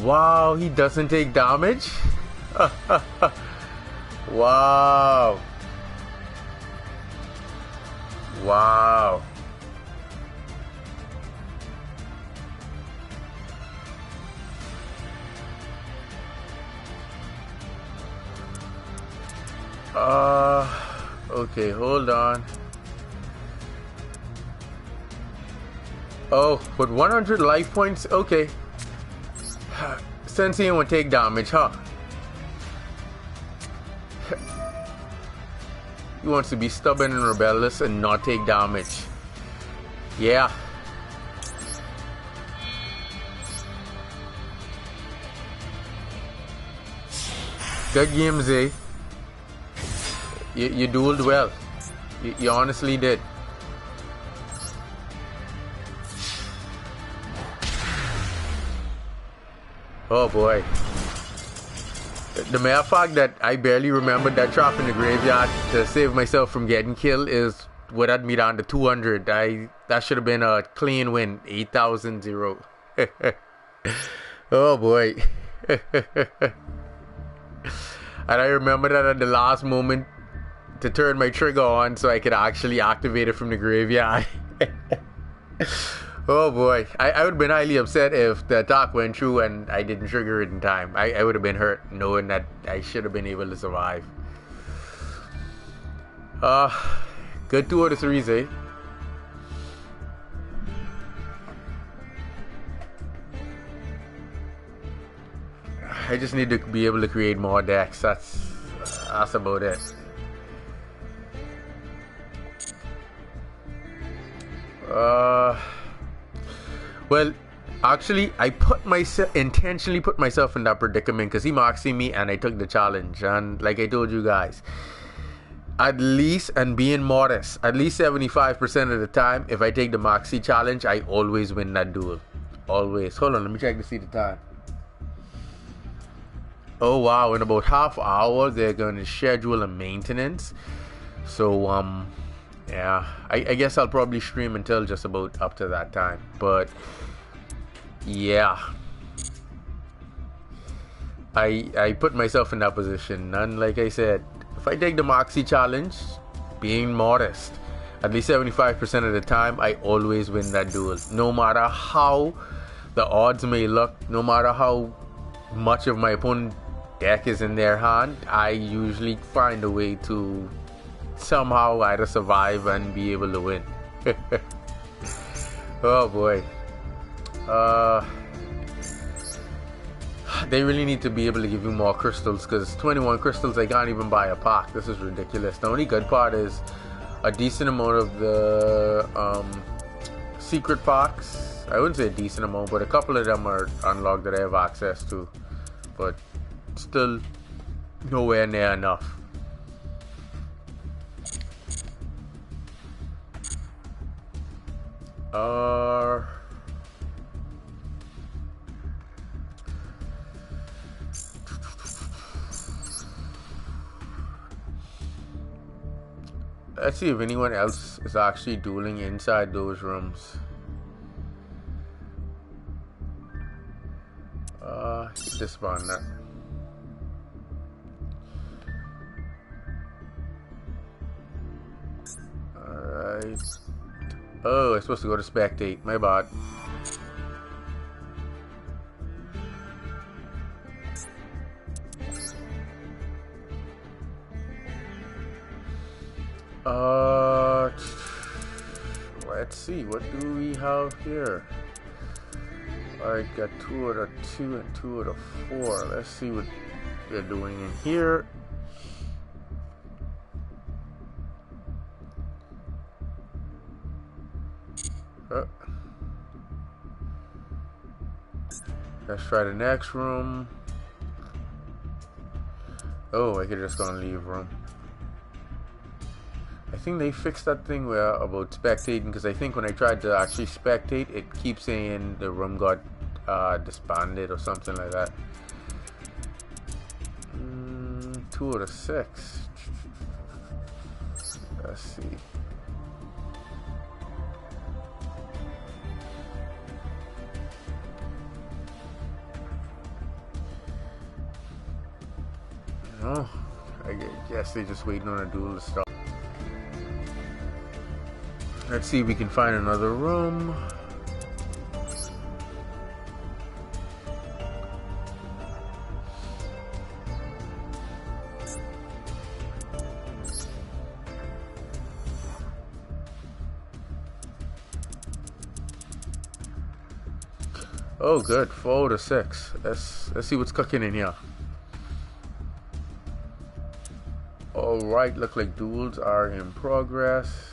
Wow, he doesn't take damage? Wow. Wow. Okay, hold on. Oh, with 100 life points? Okay. Sensei won't take damage, huh? He wants to be stubborn and rebellious and not take damage. Yeah. Good game, Zay. You dueled well. You honestly did. Oh boy. The mere fact that I barely remembered that trap in the graveyard to save myself from getting killed is what had me down to 200. That should have been a clean win. 8,000-0. Oh boy. And I remember that at the last moment to turn my trigger on so I could actually activate it from the graveyard. Oh boy. I would have been highly upset if the attack went through and I didn't trigger it in time. I would have been hurt knowing that I should have been able to survive. Good 2 out of 3s, eh? I just need to be able to create more decks. That's about it. Well, actually, I intentionally put myself in that predicament because he maxed me and I took the challenge. And like I told you guys, at least, and being modest, at least 75% of the time, if I take the maxi challenge, I always win that duel. Always. Hold on, let me check to see the time. Oh wow, in about half hour they're going to schedule a maintenance. So yeah, I guess I'll probably stream until just about up to that time. But yeah, I put myself in that position. And like I said, if I take the Moxie challenge, being modest, at least 75% of the time I always win that duel. No matter how the odds may look, no matter how much of my opponent deck is in their hand, I usually find a way to somehow either survive and be able to win. Oh boy. They really need to be able to give you more crystals, because 21 crystals I can't even buy a pack. This is ridiculous. The only good part is a decent amount of the secret packs. I wouldn't say a decent amount, but a couple of them are unlocked that I have access to, but still nowhere near enough. Let's see if anyone else is actually dueling inside those rooms. Disband that. Alright. Oh, I'm supposed to go to Spectate. My bad. Let's see. What do we have here? Alright, got 2 out of 2 and 2 out of 4. Let's see what they're doing in here. Let's try the next room. Oh, I could just go and leave room. I think they fixed that thing where about spectating, because I think when I tried to actually spectate, it keeps saying the room got disbanded or something like that. 2 out of 6. Let's see. Oh, I guess they're just waiting on a duel to start. Let's see if we can find another room. Oh, good. 4 to 6. Let's see what's cooking in here. All right, look like duels are in progress.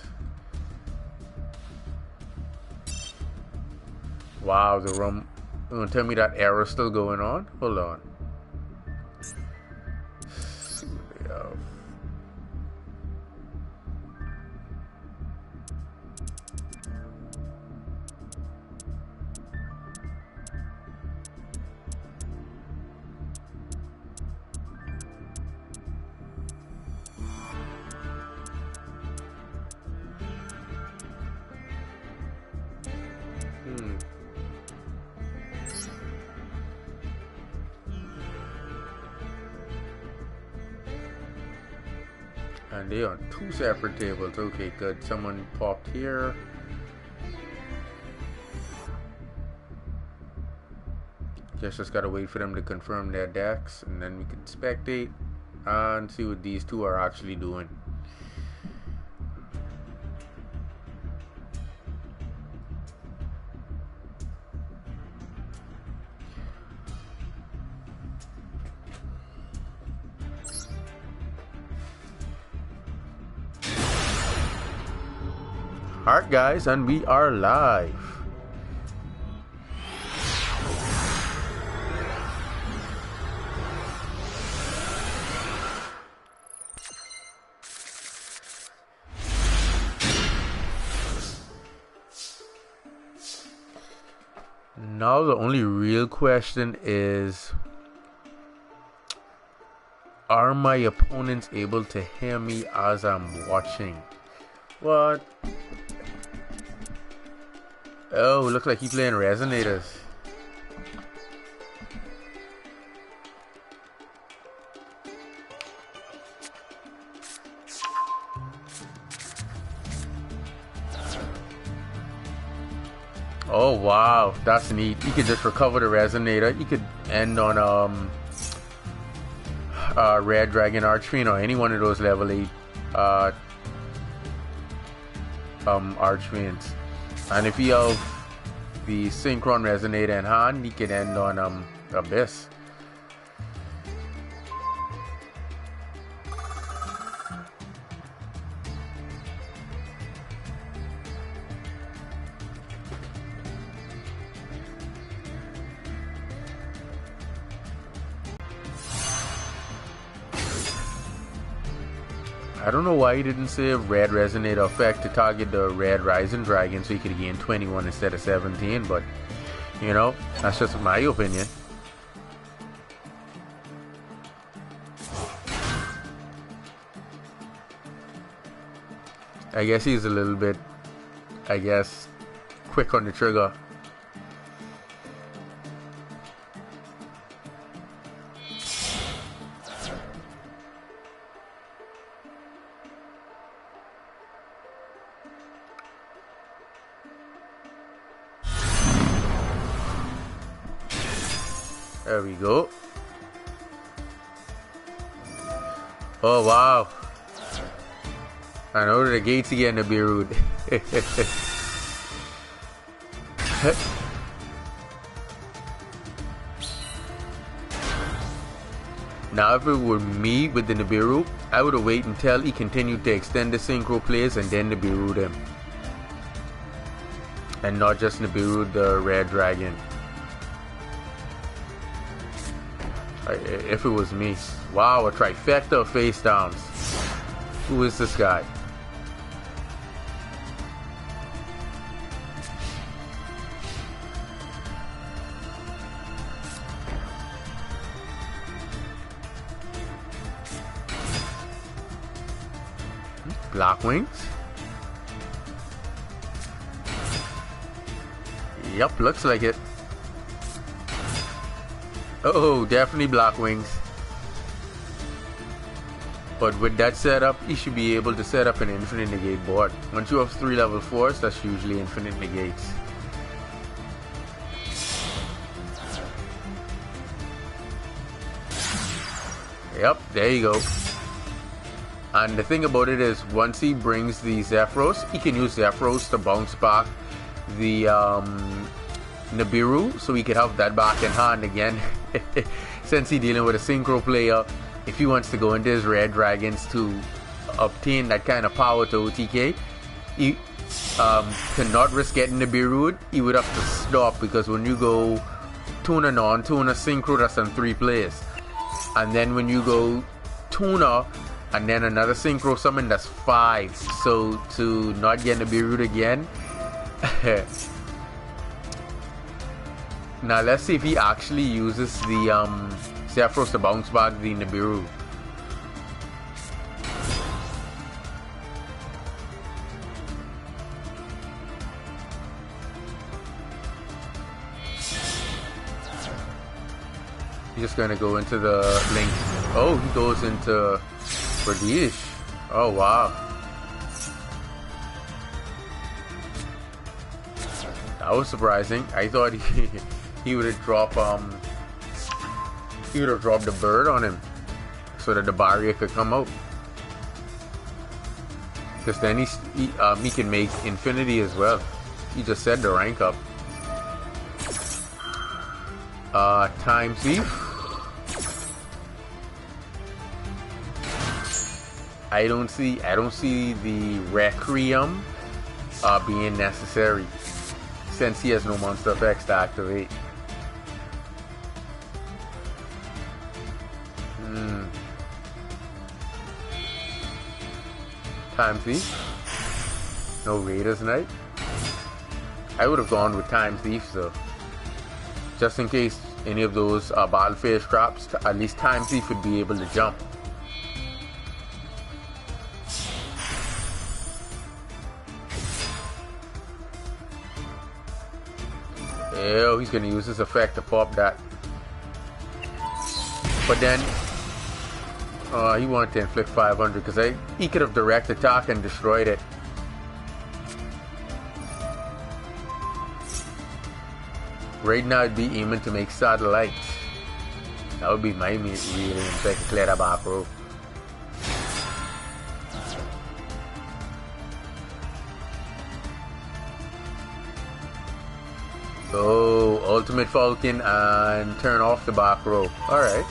Wow, the room. You gonna tell me that error's still going on? Hold on. Let's see what they have. And they on 2 separate tables. Okay, good. Someone popped here. Guess just gotta wait for them to confirm their decks, and then we can spectate and see what these two are actually doing. Alright guys, and we are live. Now the only real question is, are my opponents able to hear me as I'm watching? What? Oh, looks like he's playing resonators. Oh wow, that's neat. You could just recover the resonator. You could end on Red Dragon Archfiend or any one of those level 8 Archfiends. And if you have the Synchron Resonator in hand, you can end on Abyss. I don't know why he didn't save Red Resonator effect to target the Red Rising Dragon so he could gain 21 instead of 17, but you know, that's just my opinion. I guess he's a little bit, quick on the trigger. There we go. Oh wow. I know the gates again to be rude. Now if it were me with the Nibiru, I would have waited until he continued to extend the synchro plays and then Nibiru him. And not just Nibiru the Red Dragon. If it was me. Wow, a trifecta of face downs. Who is this guy? Black Wings? Yep, looks like it. Oh, definitely Black Wings. But with that setup, you should be able to set up an infinite negate board. Once you have 3 level 4s, that's usually infinite negates. Yep, there you go. And the thing about it is, once he brings the Zephyros, he can use Zephyros to bounce back the Nibiru, so he could have that back in hand again. Since he's dealing with a synchro player, if he wants to go into his red dragons to obtain that kind of power to OTK, he, to not risk getting Nibiru, he would have to stop, because when you go Tuna non-Tuna synchro, that's on 3 players. And then when you go Tuna and then another synchro summon, that's 5. So to not get Nibiru again. Now let's see if he actually uses the Zephyros to bounce back the Nibiru. He's just gonna go into the link. Oh, he goes into Radish. Oh wow. That was surprising. I thought he would have dropped the bird on him so that the barrier could come out. Because then he can make infinity as well. He just set the rank up. Time thief. I don't see the Requiem being necessary, since he has no monster effects to activate. Time thief. No Raiders Night. I would have gone with Time Thief though, just in case any of those battlefield traps. At least Time Thief would be able to jump. Oh, he's gonna use his effect to pop that. But then he wanted to inflict 500 because he could have direct attack and destroyed it. Right now I'd be aiming to make satellites. That would be my really so I can clear the back row. So ultimate Falcon and turn off the back row. Alright.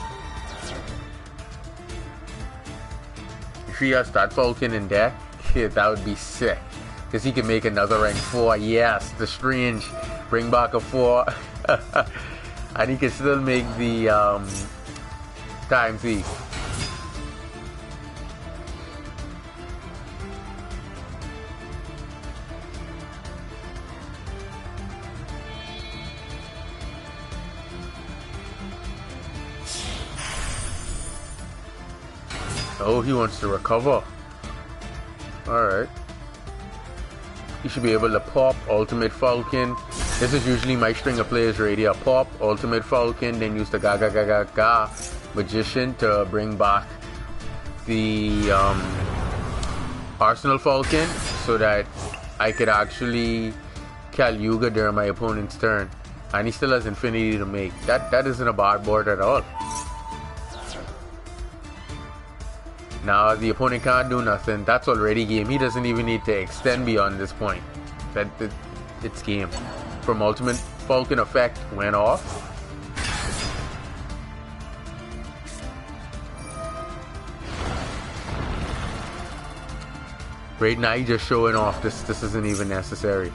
If he has that Falcon in deck, that would be sick. Because he can make another rank 4. Yes, the Strange. Bring back a 4. And he can still make the Time Thief. Oh, he wants to recover. Alright. You should be able to pop Ultimate Falcon. This is usually my string of players ready. A pop Ultimate Falcon, then use the Ga Magician to bring back the Arsenal Falcon, so that I could actually Caliuga during my opponent's turn. And he still has infinity to make. That isn't a bad board at all. Now the opponent can't do nothing. That's already game. He doesn't even need to extend beyond this point. It's game. From Ultimate Falcon effect went off. Right now he's just showing off. This isn't even necessary.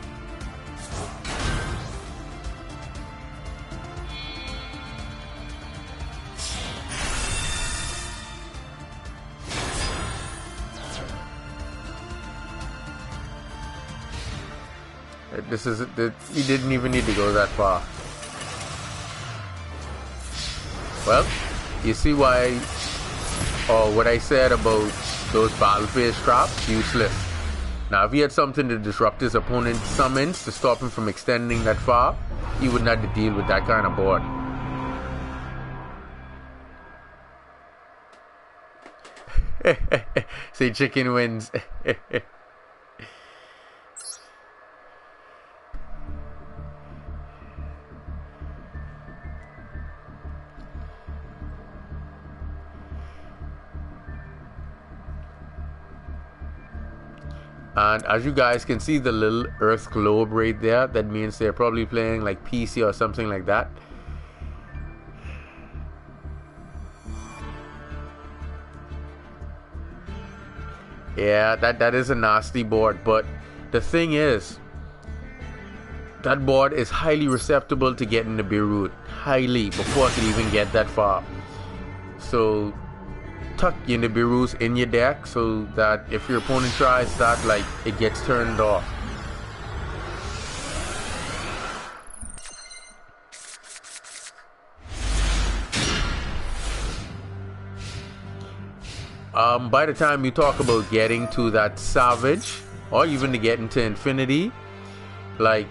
He didn't even need to go that far. Well, you see why, or what I said about those battlefield traps, useless. Now, if he had something to disrupt his opponent's summons to stop him from extending that far, he wouldn't have to deal with that kind of board. Say chicken wins. And as you guys can see the little earth globe right there, that means they're probably playing like PC or something like that. Yeah, that is a nasty board, but the thing is, that board is highly susceptible to getting the Beirut. Highly, before it could even get that far. So tuck in the Beirut's in your deck so that if your opponent tries that, like, it gets turned off. By the time you talk about getting to that Savage, or even to get into Infinity, like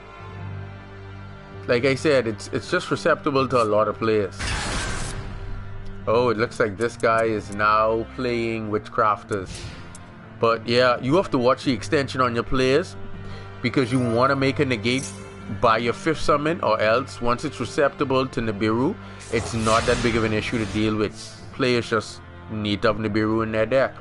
I said, it's just susceptible to a lot of players. Oh, it looks like this guy is now playing Witchcrafters. But yeah, you have to watch the extension on your players, because you want to make a negate by your 5th summon, or else once it's susceptible to Nibiru, it's not that big of an issue to deal with. Players just need to have Nibiru in their deck.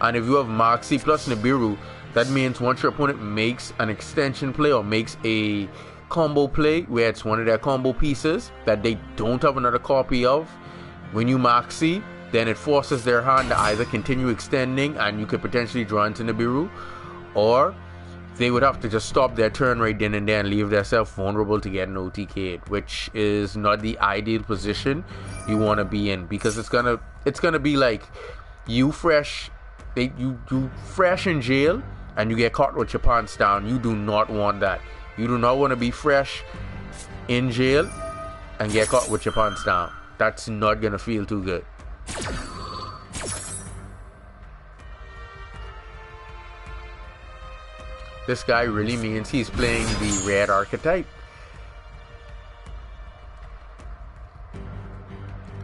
And if you have Moxie plus Nibiru, that means once your opponent makes an extension play or makes a combo play where it's one of their combo pieces that they don't have another copy of, when you Moxie, then it forces their hand to either continue extending and you could potentially draw into Nibiru, or they would have to just stop their turn right then and there and leave themselves vulnerable to get an OTK, which is not the ideal position you want to be in, because it's gonna be like you fresh in jail and you get caught with your pants down. You do not want that. You do not want to be fresh in jail and get caught with your pants down. That's not gonna feel too good. This guy really means he's playing the red archetype.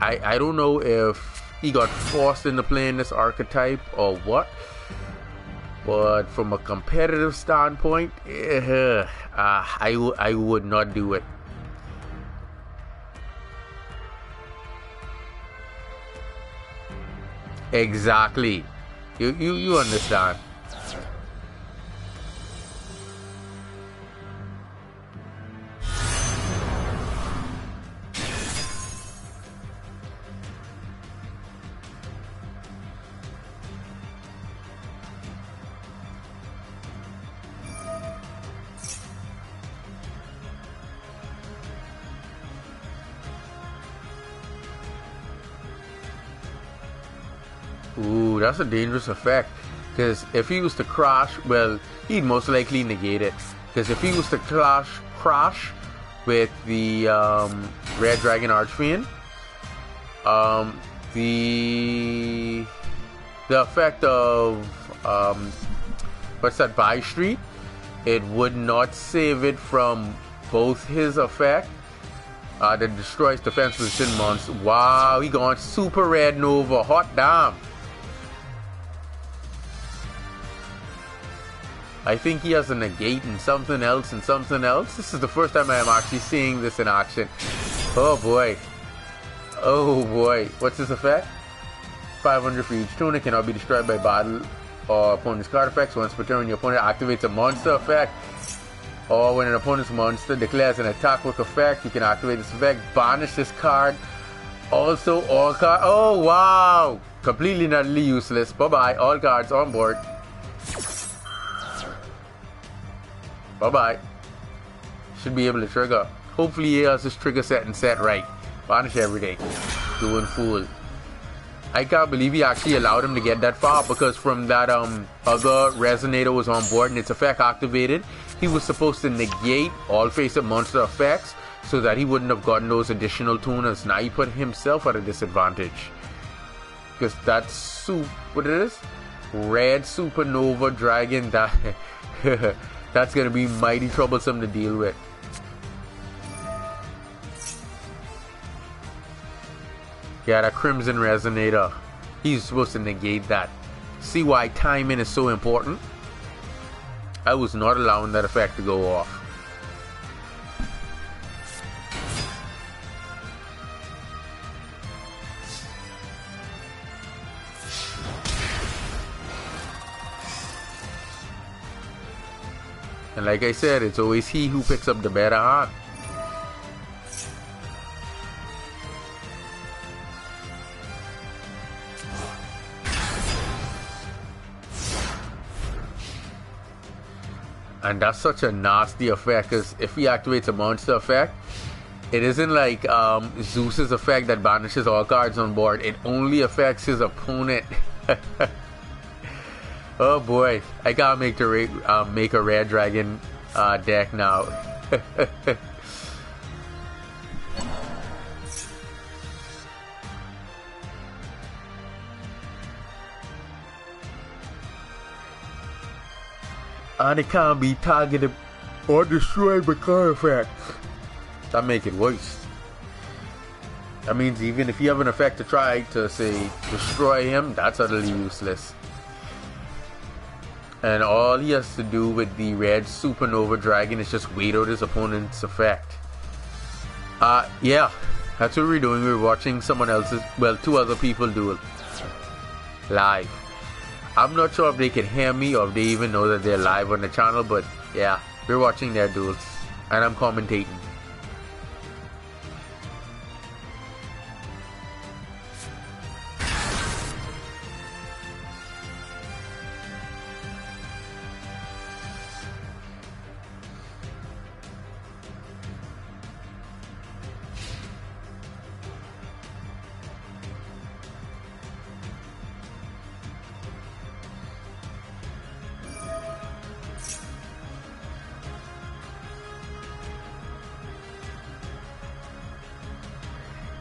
I don't know if he got forced into playing this archetype or what, but from a competitive standpoint, I would not do it. Exactly. You understand. Ooh, that's a dangerous effect, because if he was to crash, well, he'd most likely negate it, because if he was to crash with the Red Dragon Archfiend, the effect of what's that, Buy Street, it would not save it from both his effect that destroys defenseless monsters. Wow, he going super red Nova, hot damn. I think he has a negate and something else and something else. This is the first time I am actually seeing this in action. Oh boy. Oh boy. What's this effect? 500 for each tune. It cannot be destroyed by battle or opponent's card effects. Once per turn, when your opponent activates a monster effect, or when an opponent's monster declares an attack with effect, you can activate this effect. Banish this card. Also, all cards. Oh wow. Completely and utterly useless. Bye bye. All cards on board. Bye-bye. Should be able to trigger. Hopefully he has his trigger set and set right. Banish everything. Doing fool. I can't believe he actually allowed him to get that far, because from that other resonator was on board and its effect activated, he was supposed to negate all face-up monster effects so that he wouldn't have gotten those additional tuners. Now he put himself at a disadvantage, because that's what it is? Red Supernova Dragon. That that's gonna be mighty troublesome to deal with. Yeah, that Crimson Resonator. He's supposed to negate that. See why timing is so important? I was not allowing that effect to go off. And like I said, it's always he who picks up the better hand. And that's such a nasty effect, because if he activates a monster effect, it isn't like Zeus's effect that banishes all cards on board. It only affects his opponent. Oh boy, I gotta make a red dragon deck now. And it can't be targeted or destroyed by card effects. That make it worse. That means even if you have an effect to try to, say, destroy him, that's utterly useless. And all he has to do with the red supernova dragon is just wait out his opponent's effect. Yeah, that's what we're doing. We're watching someone else's, well, two other people duel live. I'm not sure if they can hear me or if they even know that they're live on the channel, but yeah, we're watching their duels and I'm commentating.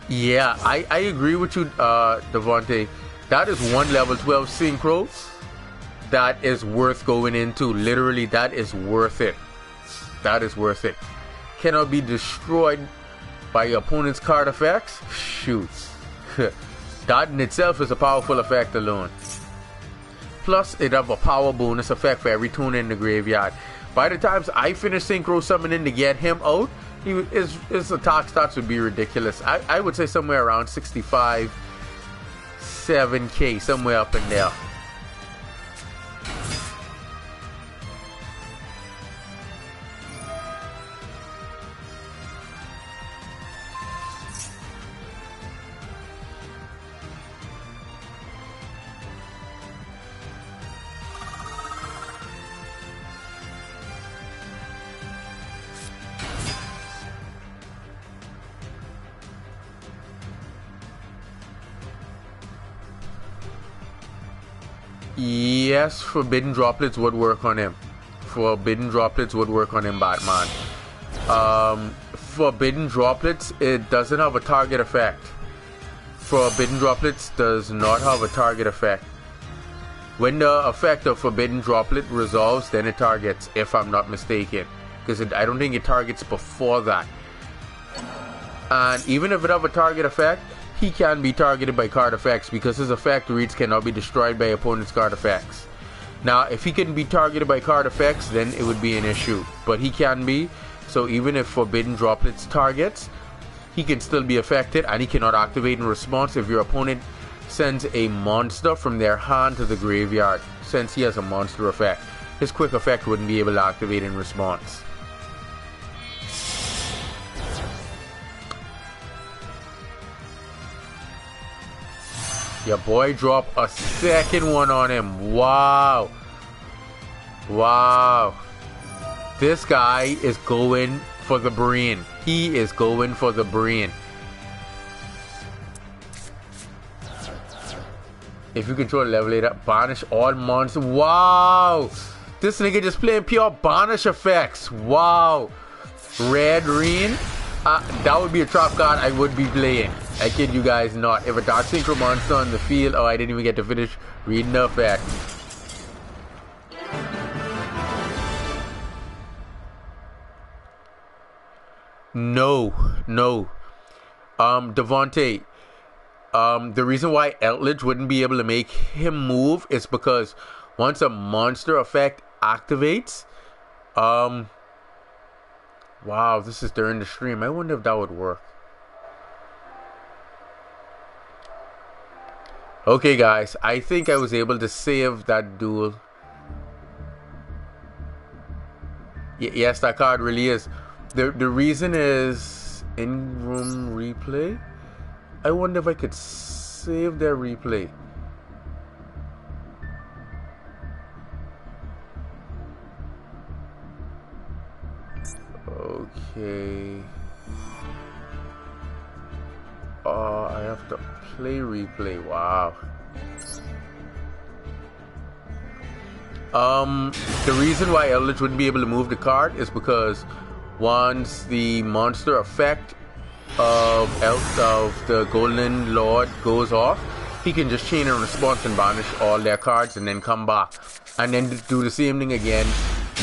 Yeah, I agree with you, Devontae. That is one level 12 synchro that is worth going into. Literally, that is worth it. That is worth it. Cannot be destroyed by your opponent's card effects? Shoot. That in itself is a powerful effect alone. Plus, it have a power bonus effect for every tune in the graveyard. By the times I finish synchro summoning to get him out, his attack stats would be ridiculous. I would say somewhere around 65, 7k, somewhere up in there. Yes, forbidden droplets would work on him. Forbidden droplets would work on him, Batman. Forbidden droplets, it doesn't have a target effect. Forbidden droplets does not have a target effect. When the effect of forbidden droplet resolves, then it targets, if I'm not mistaken. Because I don't think it targets before that. And even if it have a target effect, he can be targeted by card effects because his effect reads cannot be destroyed by opponent's card effects. Now, if he can be targeted by card effects, then it would be an issue. But he can be, so even if forbidden droplets targets, he can still be affected and he cannot activate in response if your opponent sends a monster from their hand to the graveyard. Since he has a monster effect, his quick effect wouldn't be able to activate in response. Your boy dropped a second one on him. Wow. Wow. This guy is going for the brain. He is going for the brain. If you control level 8 up, banish all monsters. Wow. This nigga just playing pure banish effects. Wow. Red Rain. That would be a trap card I would be playing. I kid you guys not. If a Dark Synchro monster on the field, oh, I didn't even get to finish reading the effect. No. Devontae, The reason why Eldritch wouldn't be able to make him move is because once a monster effect activates, wow, this is during the stream. I wonder if that would work. Okay, guys, I think I was able to save that duel. Yes, that card really is. The reason is in-room replay. I wonder if I could save their replay. Okay. I have to play replay. Wow. The reason why Eldritch wouldn't be able to move the card is because once the monster effect of the Golden Lord goes off, he can just chain a response and banish all their cards and then come back. And then do the same thing again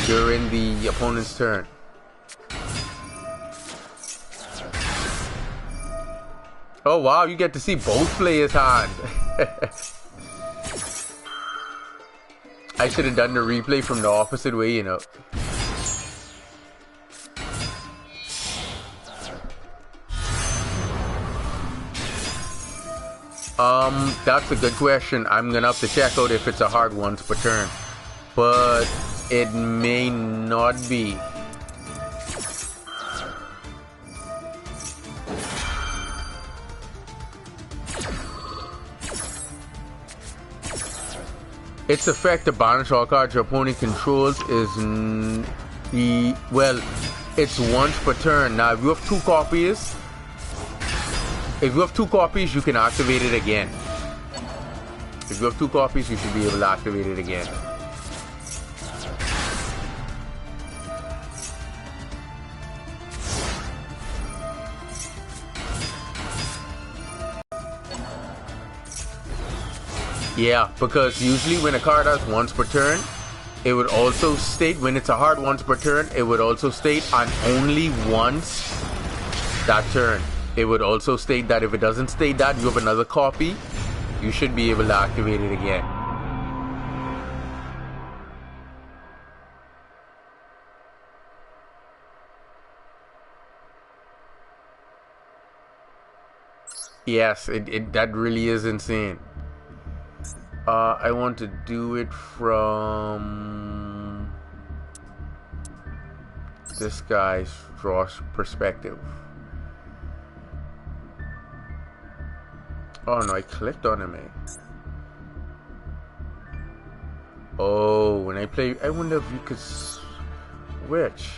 during the opponent's turn. Oh wow, you get to see both players' hand. I should have done the replay from the opposite way, you know. That's a good question. I'm gonna have to check out if it's a hard once per turn. But it may not be. Its effect to banish all cards your opponent controls is it's once per turn. Now if you have two copies, you can activate it again. If you have two copies, you should be able to activate it again. Yeah, because usually when a card has once per turn, it would also state, when it's a hard once per turn, it would also state on only once that turn. It would also state that if it doesn't state that, you have another copy, you should be able to activate it again. Yes, that really is insane. I want to do it from this guy's perspective. Oh no, I clicked on him, eh? Oh, when I play, I wonder if you could switch.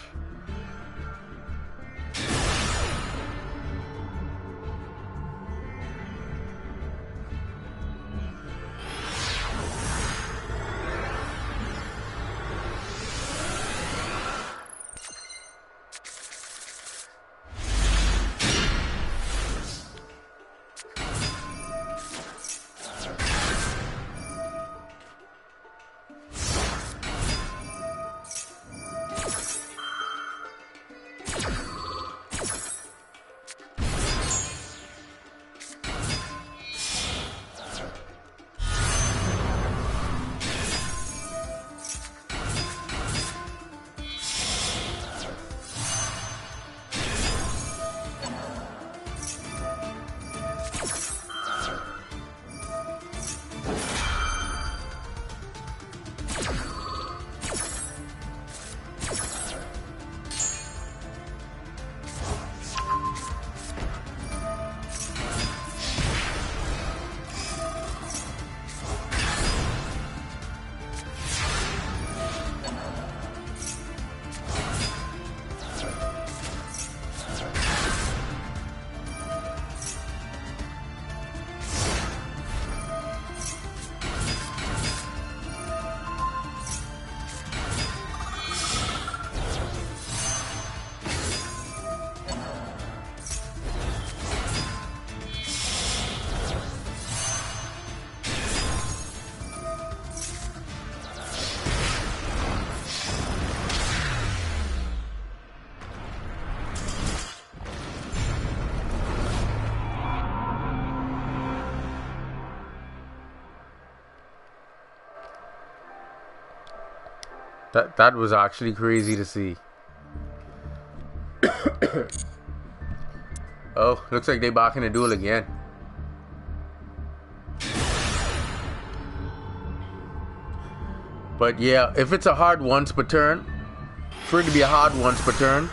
That was actually crazy to see. Oh, looks like they back in the duel again. But yeah, if it's a hard once per turn, for it to be a hard once per turn,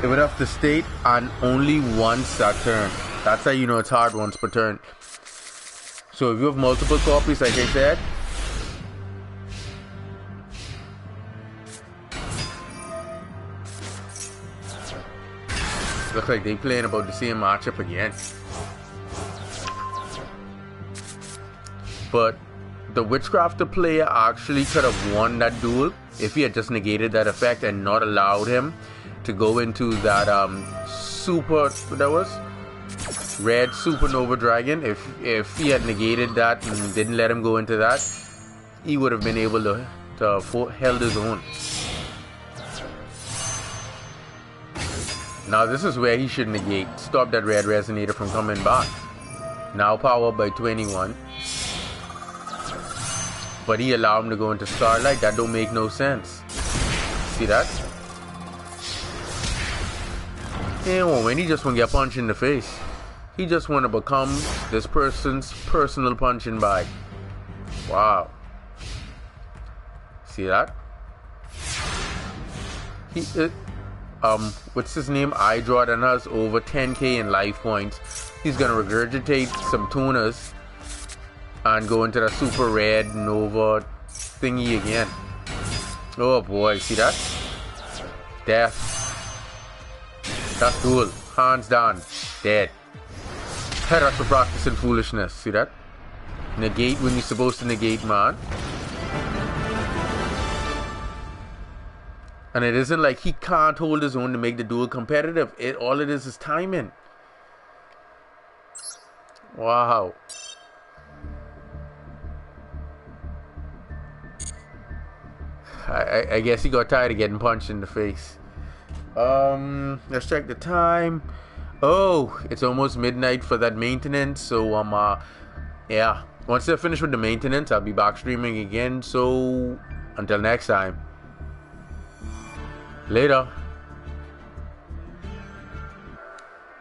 it would have to state on only once a turn. That's how you know it's hard once per turn. So if you have multiple copies, like I said, looks like they playing about the same matchup again. But the Witchcrafter player actually could have won that duel if he had just negated that effect and not allowed him to go into that super, what that was? Red Supernova Dragon. If he had negated that and didn't let him go into that, he would have been able to held his own. Now this is where he should negate. Stop that red resonator from coming back. Now powered by 21. But he allowed him to go into Starlight. That don't make no sense. See that? And when he just want to get punched in the face. He just want to become this person's personal punching bag. Wow. See that? What's his name? Jordan has over 10k in life points. He's gonna regurgitate some tuners and go into the super red Nova thingy again. Oh boy, see that? Death. That's duel. Hands down. Dead. Head up for practicing foolishness. See that? Negate when you're supposed to negate, man. And it isn't like he can't hold his own to make the duel competitive. All it is timing. Wow. I guess he got tired of getting punched in the face. Let's check the time. Oh, it's almost midnight for that maintenance. So yeah. Once they're finished with the maintenance, I'll be back streaming again. So until next time. Later.